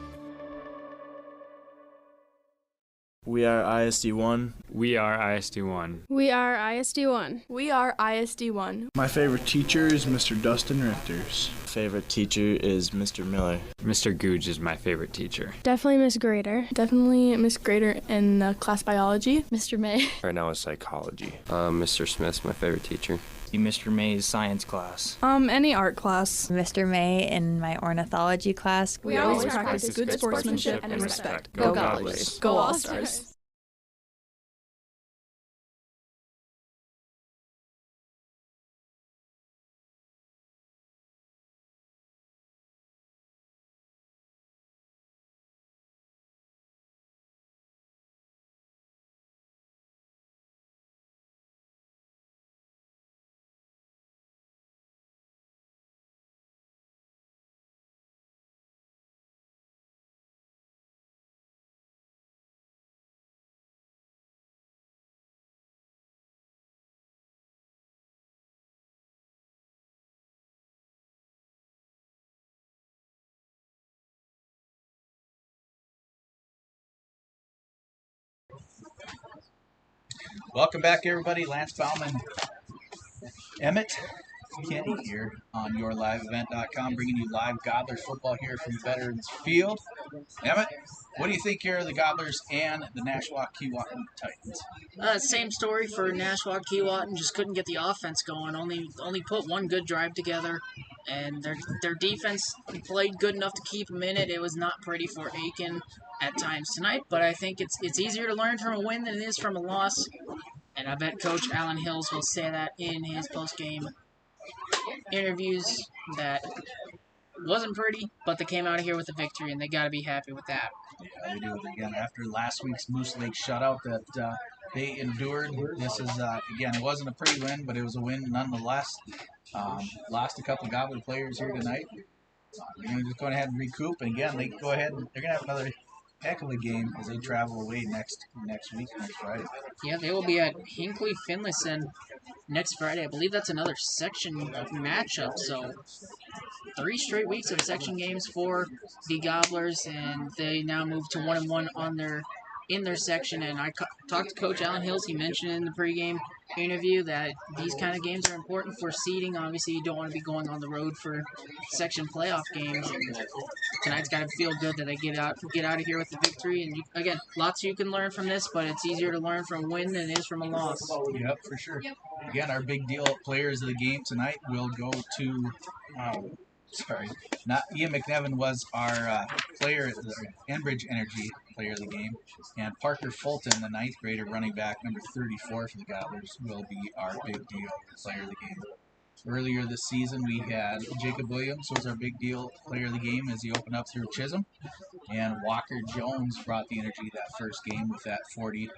Speaker 6: We are ISD 1.
Speaker 11: We are ISD 1.
Speaker 12: We are ISD 1.
Speaker 13: We are ISD 1.
Speaker 14: My favorite teacher is Mr. Dustin Richters.
Speaker 6: Favorite teacher is Mr. Miller.
Speaker 11: Mr. Googe is my favorite teacher.
Speaker 12: Definitely Miss Grader.
Speaker 13: Definitely Miss Grader in class biology.
Speaker 12: Mr. May.
Speaker 17: Right now is psychology. Mr. Smith's my favorite teacher.
Speaker 18: Mr. May's science class.
Speaker 13: Any art class.
Speaker 19: Mr. May in my ornithology class.
Speaker 13: We always practice good sportsmanship and respect. Go Gobblers. Go All-Stars.
Speaker 1: Welcome back, everybody. Lance Bauman, Emmett Kenny here on YourLiveEvent.com, bringing you live Gobblers football here from Veterans Field. Emmett, what do you think here of the Gobblers and the Nashwauk-Keewatin Titans?
Speaker 2: Same story for Nashwauk-Keewatin. Just couldn't get the offense going. Only put one good drive together, and their defense played good enough to keep them in it. It was not pretty for Aitkin at times tonight, but I think it's easier to learn from a win than it is from a loss. And I bet Coach Alan Hills will say that in his post-game interviews, that wasn't pretty, but they came out of here with a victory, and they got to be happy with that.
Speaker 1: Yeah, they do. Again, after last week's Moose Lake shutout that they endured, this is, again, it wasn't a pretty win, but it was a win nonetheless. Lost a couple Gobbler players here tonight. They're going to just go ahead and recoup, and again, they go ahead and they're going to have another heck of a game as they travel away next week, next Friday.
Speaker 2: Yeah, they will be at Hinckley Finlayson next Friday. I believe that's another section matchup. So 3 straight weeks of section games for the Gobblers, and they now move to 1-1 in their section. And I talked to Coach Alan Hills. He mentioned in the pregame interview that these kind of games are important for seeding. Obviously, you don't want to be going on the road for section playoff games. Tonight's got to feel good that they get out of here with a victory. And again, lots you can learn from this, but it's easier to learn from a win than it is from a loss.
Speaker 1: Yep, for sure. Again, our big deal players of the game tonight will go to. Not Ian McNevin was our player, the Enbridge Energy player of the game, and Parker Fulton, the 9th grader running back, number 34 for the Gobblers, will be our big deal player of the game. Earlier this season, we had Jacob Williams was our big deal player of the game as he opened up through Chisholm, and Walker Jones brought the energy that first game with that 40-7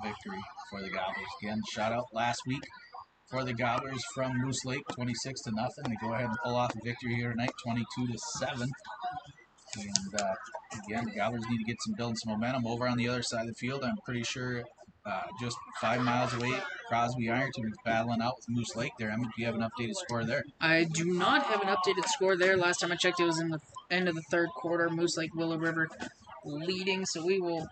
Speaker 1: victory for the Gobblers. Again, shout out last week for the Gobblers from Moose Lake, 26-0. They go ahead and pull off a victory here tonight, 22-7. And again, the Gobblers need to building some momentum over on the other side of the field. I'm pretty sure just 5 miles away, Crosby Ironton is battling out with Moose Lake there. Emmett, do you have an updated score there?
Speaker 2: I do not have an updated score there. Last time I checked, it was in the end of the third quarter. Moose Lake Willow River leading, so we will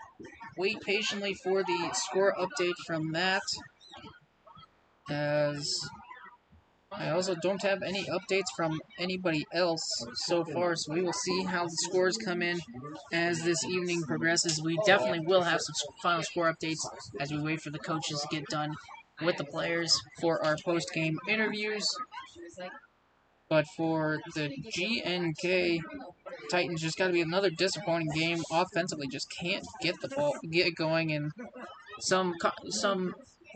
Speaker 2: wait patiently for the score update from that, as I also don't have any updates from anybody else so far, so we will see how the scores come in as this evening progresses. We definitely will have some final score updates as we wait for the coaches to get done with the players for our post-game interviews. But for the GNK Titans, just got to be another disappointing game. Offensively, just can't get the ball, get it going, and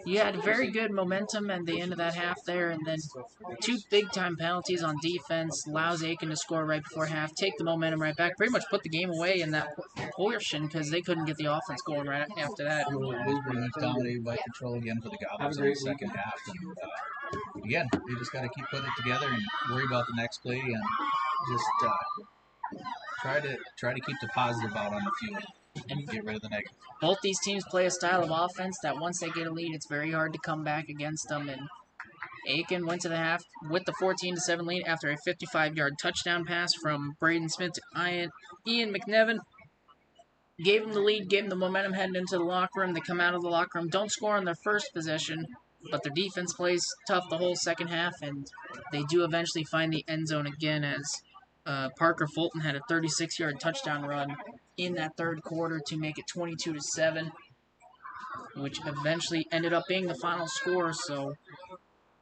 Speaker 2: you had very good momentum at the end of that half there, and then 2 big-time penalties on defense allows Aitkin to score right before half, take the momentum right back, pretty much put the game away in that portion because they couldn't get the offense going right after that.
Speaker 1: Lisbon dominated by control again for the Gobblers in the second half. And again, they just got to keep putting it together and worry about the next play and just try to keep the positive out on the field and get rid of the negative.
Speaker 2: Both these teams play a style of offense that once they get a lead, it's very hard to come back against them. And Aitkin went to the half with the 14-7 lead after a 55-yard touchdown pass from Braden Smith to Ian McNevin. gave them the lead, gave them the momentum heading into the locker room. They come out of the locker room, don't score on their first possession, but their defense plays tough the whole second half, and they do eventually find the end zone again as Parker Fulton had a 36-yard touchdown run in that third quarter to make it 22-7, which eventually ended up being the final score. So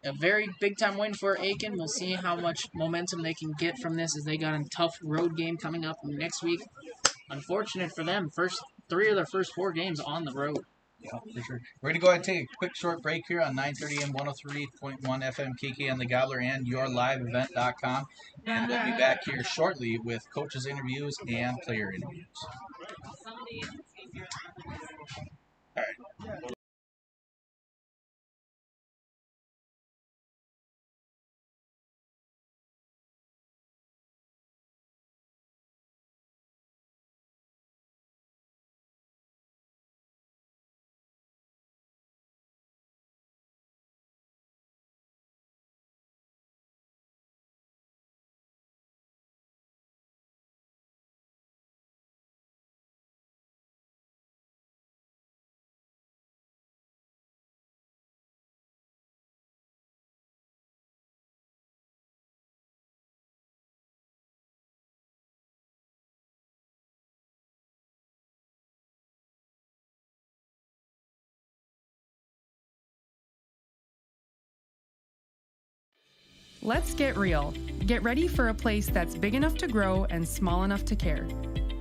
Speaker 2: a very big-time win for Aitkin. We'll see how much momentum they can get from this as they got a tough road game coming up next week. Unfortunate for them, three of their first 4 games on the road.
Speaker 1: Yeah, for sure. We're going to go ahead and take a quick short break here on 930 and 103.1 FM Kiki and the Gobbler and yourliveevent.com. And we'll be back here shortly with coaches' interviews and player interviews. All right.
Speaker 3: Let's get real. Get ready for a place that's big enough to grow and small enough to care.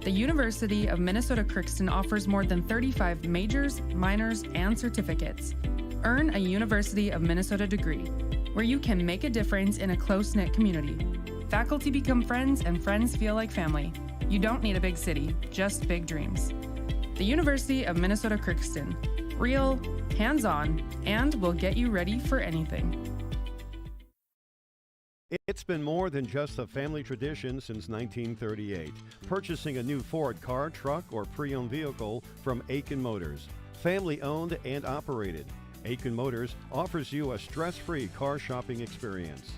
Speaker 3: The University of Minnesota-Crookston offers more than 35 majors, minors, and certificates. Earn a University of Minnesota degree, where you can make a difference in a close-knit community. Faculty become friends and friends feel like family. You don't need a big city, just big dreams. The University of Minnesota-Crookston. Real, hands-on, and will get you ready for anything.
Speaker 4: It's been more than just a family tradition since 1938. Purchasing a new Ford car, truck, or pre-owned vehicle from Aitkin Motors. Family owned and operated. Aitkin Motors offers you a stress-free car shopping experience.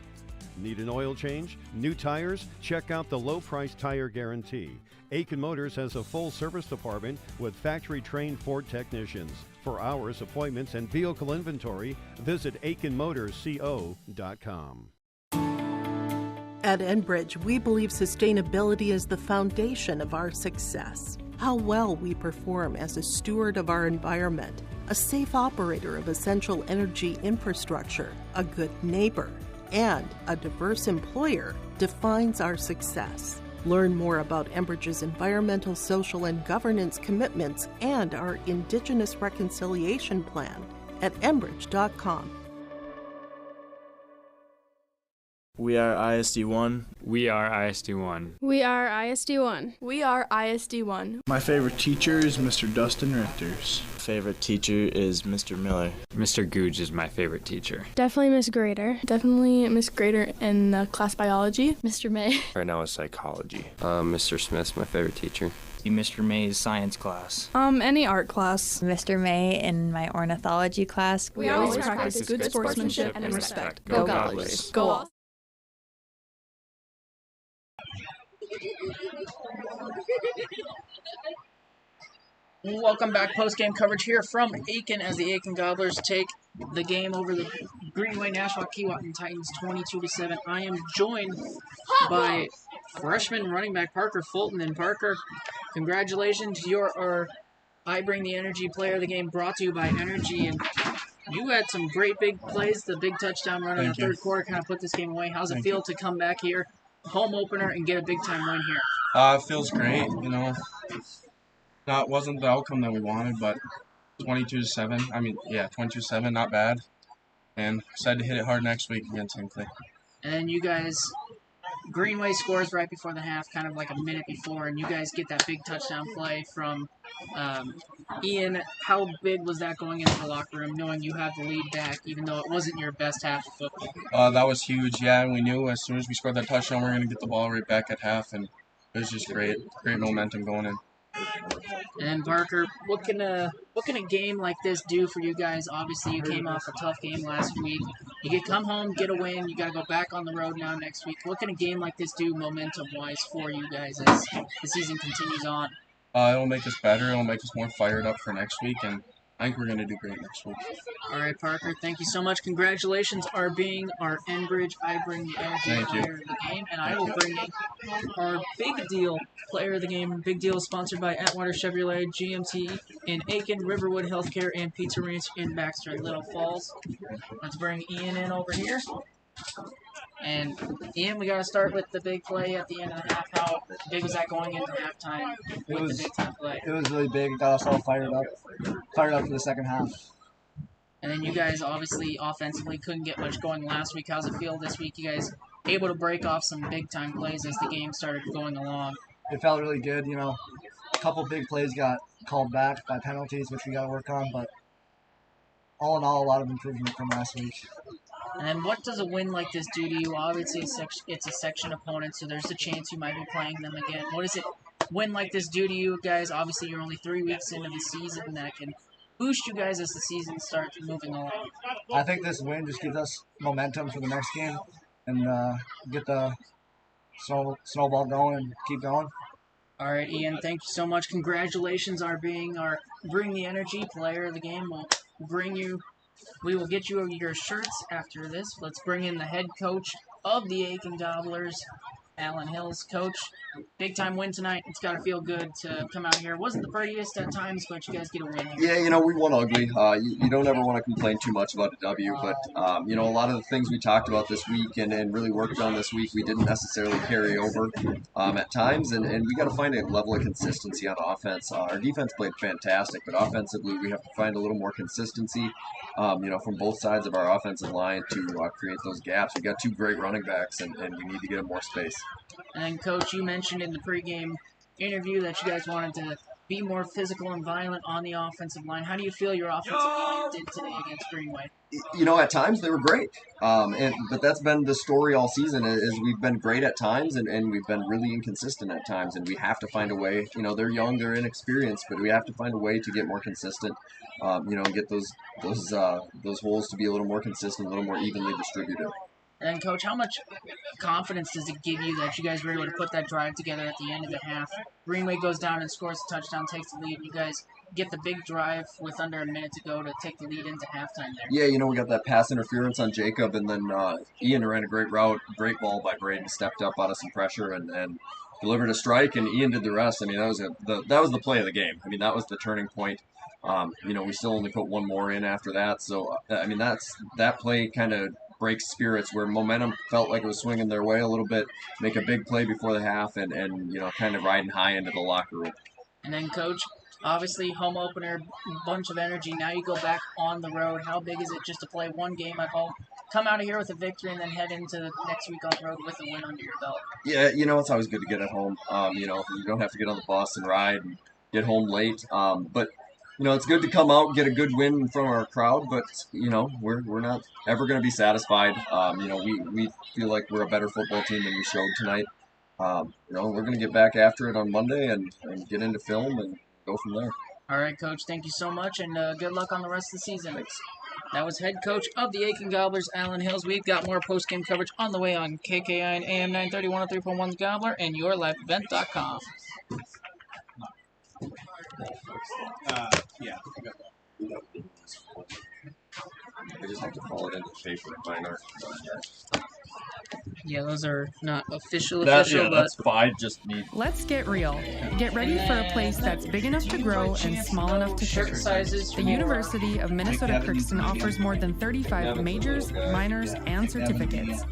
Speaker 4: Need an oil change? New tires? Check out the low-price tire guarantee. Aitkin Motors has a full service department with factory-trained Ford technicians. For hours, appointments, and vehicle inventory, visit AitkinMotorsCO.com.
Speaker 5: At Enbridge, we believe sustainability is the foundation of our success. How well we perform as a steward of our environment, a safe operator of essential energy infrastructure, a good neighbor, and a diverse employer defines our success. Learn more about Enbridge's environmental, social, and governance commitments and our Indigenous Reconciliation Plan at enbridge.com.
Speaker 6: We are ISD1.
Speaker 11: We are ISD1.
Speaker 12: We are ISD1.
Speaker 13: We are ISD1.
Speaker 14: My favorite teacher is Mr. Dustin Richters.
Speaker 6: Favorite teacher is Mr. Miller.
Speaker 11: Mr. Googe is my favorite teacher.
Speaker 12: Definitely Miss Grader.
Speaker 13: Definitely Miss Grader in class biology.
Speaker 12: Mr. May.
Speaker 17: Right now is psychology. Mr. Smith's my favorite teacher.
Speaker 18: Mr. May's science class.
Speaker 13: Any art class.
Speaker 19: Mr. May in my ornithology class.
Speaker 13: We always practice good sportsmanship and respect. Go Gobblers. Go all.
Speaker 2: Welcome back. Post-game coverage here from Aitkin as the Aitkin Gobblers take the game over the Greenway Nashwauk-Keewatin Titans 22-7. I am joined by freshman running back Parker Fulton. And Parker, congratulations. You're I Bring the Energy player of the game, brought to you by Energy. And you had some great big plays. The big touchdown run in the third quarter kind of put this game away. How's it feel to come back here, home opener, and get a big-time win here?
Speaker 16: It feels great, That wasn't the outcome that we wanted, but 22-7. 22-7, not bad. And excited to hit it hard next week against Hinkley.
Speaker 2: And you guys, Greenway scores right before the half, kind of like a minute before, and you guys get that big touchdown play from Ian. How big was that going into the locker room, knowing you have the lead back, even though it wasn't your best half of football?
Speaker 16: That was huge, yeah, and we knew as soon as we scored that touchdown, we were going to get the ball right back at half, and it was just great momentum going in.
Speaker 2: And Parker, what can a game like this do for you guys? Obviously, you came off a tough game last week. You can come home, get a win. You got to go back on the road now next week. What can a game like this do momentum-wise for you guys as the season continues on?
Speaker 16: It'll make us better. It'll make us more fired up for next week, and I think we're going to do great next week.
Speaker 2: All right, Parker, thank you so much. Congratulations on being our Enbridge I Bring the Energy player of the game, and I will bring in our big deal player of the game. Big deal sponsored by Atwater Chevrolet, GMT in Aitkin, Riverwood Healthcare, and Pizza Ranch in Baxter and Little Falls. Let's bring Ian in over here. And Ian, we got to start with the big play at the end of the half. How big was that going into halftime with the big time play?
Speaker 20: It was really big. It got us all fired up for the second half.
Speaker 2: And then you guys obviously offensively couldn't get much going last week. How's it feel this week? You guys able to break off some big time plays as the game started going along?
Speaker 20: It felt really good. You know, a couple big plays got called back by penalties, which we got to work on. But all in all, a lot of improvement from last week.
Speaker 2: And then what does a win like this do to you? Obviously, it's a section opponent, so there's a chance you might be playing them again. What does it win like this do to you guys? Obviously, you're only 3 weeks into the season. That can boost you guys as the season starts moving along.
Speaker 20: I think this win just gives us momentum for the next game and get the snowball going and keep going.
Speaker 2: All right, Ian, thank you so much. Congratulations on being our Bring the Energy player of the game. We will get you your shirts after this. Let's bring in the head coach of the Aitkin Gobblers, Alan Hills. Coach, big time win tonight. It's got to feel good to come out here. Wasn't the prettiest at times, but you guys get a win here.
Speaker 21: Yeah, you know, we won ugly. You don't ever want to complain too much about a W, but, you know, a lot of the things we talked about this week and really worked on this week, we didn't necessarily carry over at times, and we got to find a level of consistency on offense. Our defense played fantastic, but offensively we have to find a little more consistency, you know, from both sides of our offensive line to create those gaps. We got 2 great running backs, and we need to get them more space.
Speaker 2: And then, Coach, you mentioned in the pregame interview that you guys wanted to be more physical and violent on the offensive line. How do you feel your offensive line did today against Greenway?
Speaker 21: You know, at times they were great, but that's been the story all season. Is we've been great at times, and we've been really inconsistent at times, and we have to find a way. You know, they're young, they're inexperienced, but we have to find a way to get more consistent. You know, and get those holes to be a little more consistent, a little more evenly distributed.
Speaker 2: And then, Coach, how much confidence does it give you that you guys were able to put that drive together at the end of the half? Greenway goes down and scores a touchdown, takes the lead. You guys get the big drive with under a minute to go to take the lead into halftime there.
Speaker 21: Yeah, you know, we got that pass interference on Jacob, and then Ian ran a great route, great ball by Braden, stepped up out of some pressure and delivered a strike, and Ian did the rest. I mean, that was the play of the game. I mean, that was the turning point. You know, we still only put one more in after that. So, I mean, that play kind of breaks spirits where momentum felt like it was swinging their way a little bit, make a big play before the half and you know, kind of riding high into the locker room.
Speaker 2: And then, Coach, obviously home opener, bunch of energy. Now you go back on the road. How big is it just to play one game at home, come out of here with a victory, and then head into the next week on the road with a win under your belt?
Speaker 21: Yeah, you know, it's always good to get at home. You know, you don't have to get on the bus and ride and get home late. But you know, it's good to come out and get a good win in front of our crowd, but, you know, we're not ever going to be satisfied. You know, we feel like we're a better football team than we showed tonight. You know, we're going to get back after it on Monday and get into film and go from there.
Speaker 2: All right, Coach, thank you so much, and good luck on the rest of the season. Thanks. That was head coach of the Aitkin Gobblers, Alan Hills. We've got more post-game coverage on the way on KKI and AM 930 103.1's Gobbler and YourLifeEvent.com.
Speaker 21: Yeah. I just have to follow it into paper and find our.
Speaker 2: Yeah, those are not official,
Speaker 21: Yeah,
Speaker 2: but
Speaker 21: that's fine. Just need.
Speaker 3: Let's get real. Get ready for a place that's big enough to grow and small enough to fit. The University of Minnesota Crookston offers more than 35 majors, minors, and certificates.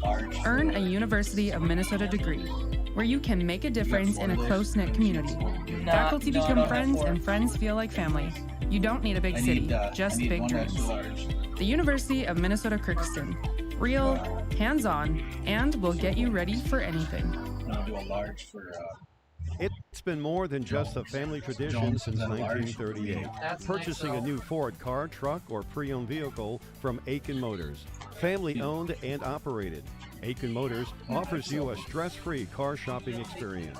Speaker 3: Earn a University of Minnesota degree, where you can make a difference in a close-knit community. Faculty become friends, and friends feel like family. You don't need a big city, just big dreams. The University of Minnesota Crookston. Real, hands-on, and will get you ready for anything.
Speaker 7: I'll do a large for...
Speaker 4: It's been more than just a family tradition since 1938. Purchasing a new Ford car, truck, or pre-owned vehicle from Aitkin Motors. Family-owned and operated. Aitkin Motors offers you a stress-free car shopping experience.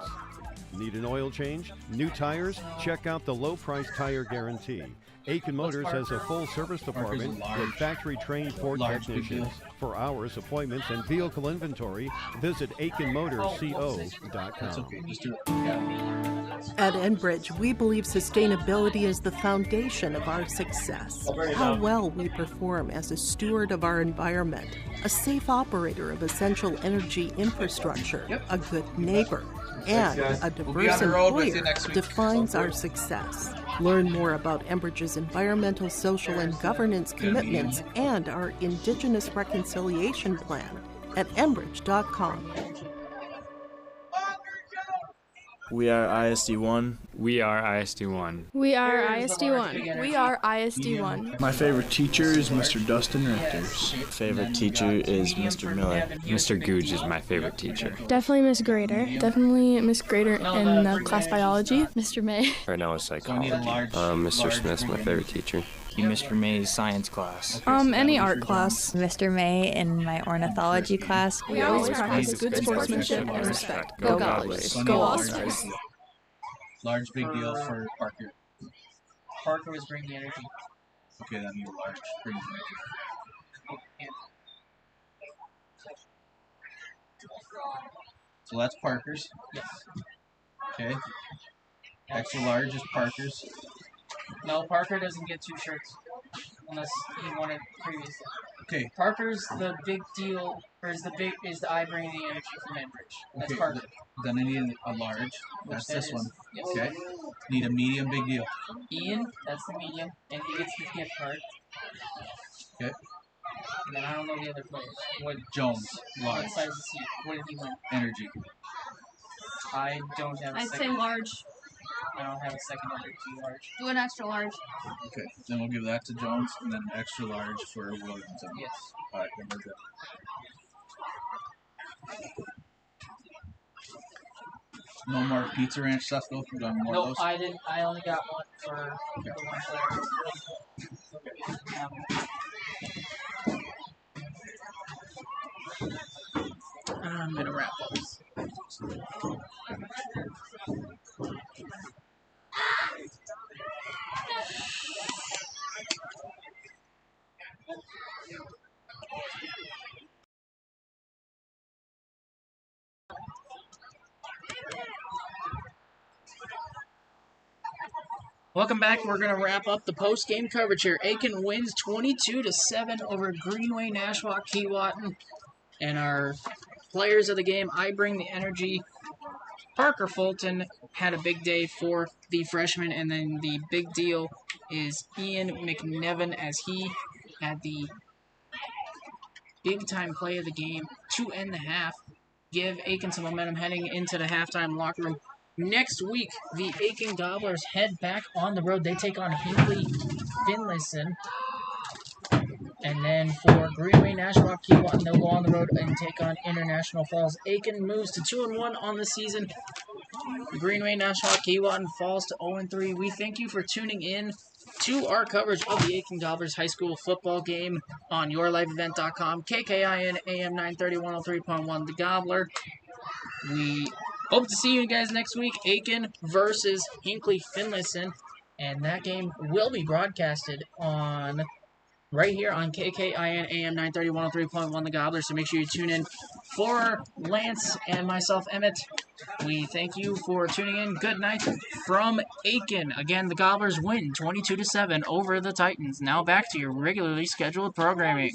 Speaker 4: Need an oil change? New tires? Check out the low-price tire guarantee. Aitkin Motors has a full service department with factory-trained Ford technicians. For hours, appointments, and vehicle inventory, visit AitkinMotorsCO.com.
Speaker 5: At Enbridge, we believe sustainability is the foundation of our success. How well we perform as a steward of our environment, a safe operator of essential energy infrastructure, a good neighbor, and a diverse employer defines our success. Learn more about Enbridge's environmental, social, and governance commitments and our Indigenous Reconciliation Plan at enbridge.com.
Speaker 6: We are ISD1.
Speaker 11: We are ISD1.
Speaker 13: We are ISD1.
Speaker 12: We are ISD1.
Speaker 14: My favorite teacher is Mr. Dustin Richters.
Speaker 6: Favorite teacher is Mr. Miller.
Speaker 11: Mr. Googe is my favorite teacher.
Speaker 12: Definitely Miss Grader. Definitely Miss Grader in class biology. Mr. May.
Speaker 17: Right now is psychology. Mr. Smith's my favorite teacher.
Speaker 18: Mr. May's science class.
Speaker 12: Any art class.
Speaker 19: Mr. May in my ornithology class.
Speaker 12: We always practice good sportsmanship and respect. Go Gobblers. Go All-Stars.
Speaker 1: Large big deal for Parker.
Speaker 2: Parker was bringing energy.
Speaker 1: Okay, that means large brings energy. So that's Parker's.
Speaker 2: Yes.
Speaker 1: Okay. Extra large is Parker's.
Speaker 2: No, Parker doesn't get 2 shirts unless he won it previously.
Speaker 1: Okay.
Speaker 2: Parker's the big deal, or is the I bringing the energy from Enbridge. That's
Speaker 1: Okay.
Speaker 2: Parker.
Speaker 1: Then I need a large. That's
Speaker 2: that
Speaker 1: this
Speaker 2: is.
Speaker 1: one.
Speaker 2: Yes.
Speaker 1: Okay. Need a medium big deal.
Speaker 2: Ian, that's the medium, and he gets the gift card.
Speaker 1: Okay.
Speaker 2: And then I don't know the other players. What
Speaker 1: Jones, large.
Speaker 2: size is he? What did he win?
Speaker 1: Energy.
Speaker 2: I don't have a
Speaker 9: I'd
Speaker 2: second.
Speaker 9: say large.
Speaker 2: I don't have a second under 2 large.
Speaker 9: Do an extra large.
Speaker 1: Okay. Then we'll give that to Jones and then extra large for Williams.
Speaker 2: Yes.
Speaker 1: Alright, then we're good. No more Pizza Ranch stuff though? We've done more of
Speaker 2: No,
Speaker 1: those?
Speaker 2: I didn't. I only got one for the one player. I'm gonna wrap up. Welcome back. We're going to wrap up the post-game coverage here. Aitkin wins 22-7 over Greenway, Nashwauk-Keewatin. And our players of the game, I bring the energy. Parker Fulton had a big day for the freshman, and then the big deal is Ian McNevin as he had the big-time play of the game to end the half. Give Aitkin some momentum heading into the halftime locker room. Next week, the Aitkin Gobblers head back on the road. They take on Hinckley Finlayson. And then for Greenway, Nashwauk-Keewatin, they'll go on the road and take on International Falls. Aitkin moves to 2-1 on the season. Greenway, Nashwauk-Keewatin falls to 0-3. We thank you for tuning in to our coverage of the Aitkin Gobblers High School football game on yourliveevent.com. KKIN AM 930 103.1 The Gobbler. We hope to see you guys next week. Aitkin versus Hinckley Finlayson. And that game will be broadcasted on right here on KKIN AM 930 103.1 The Gobbler. So make sure you tune in. For Lance and myself, Emmett, we thank you for tuning in. Good night from Aitkin. Again, the Gobblers win 22-7 over the Titans. Now back to your regularly scheduled programming.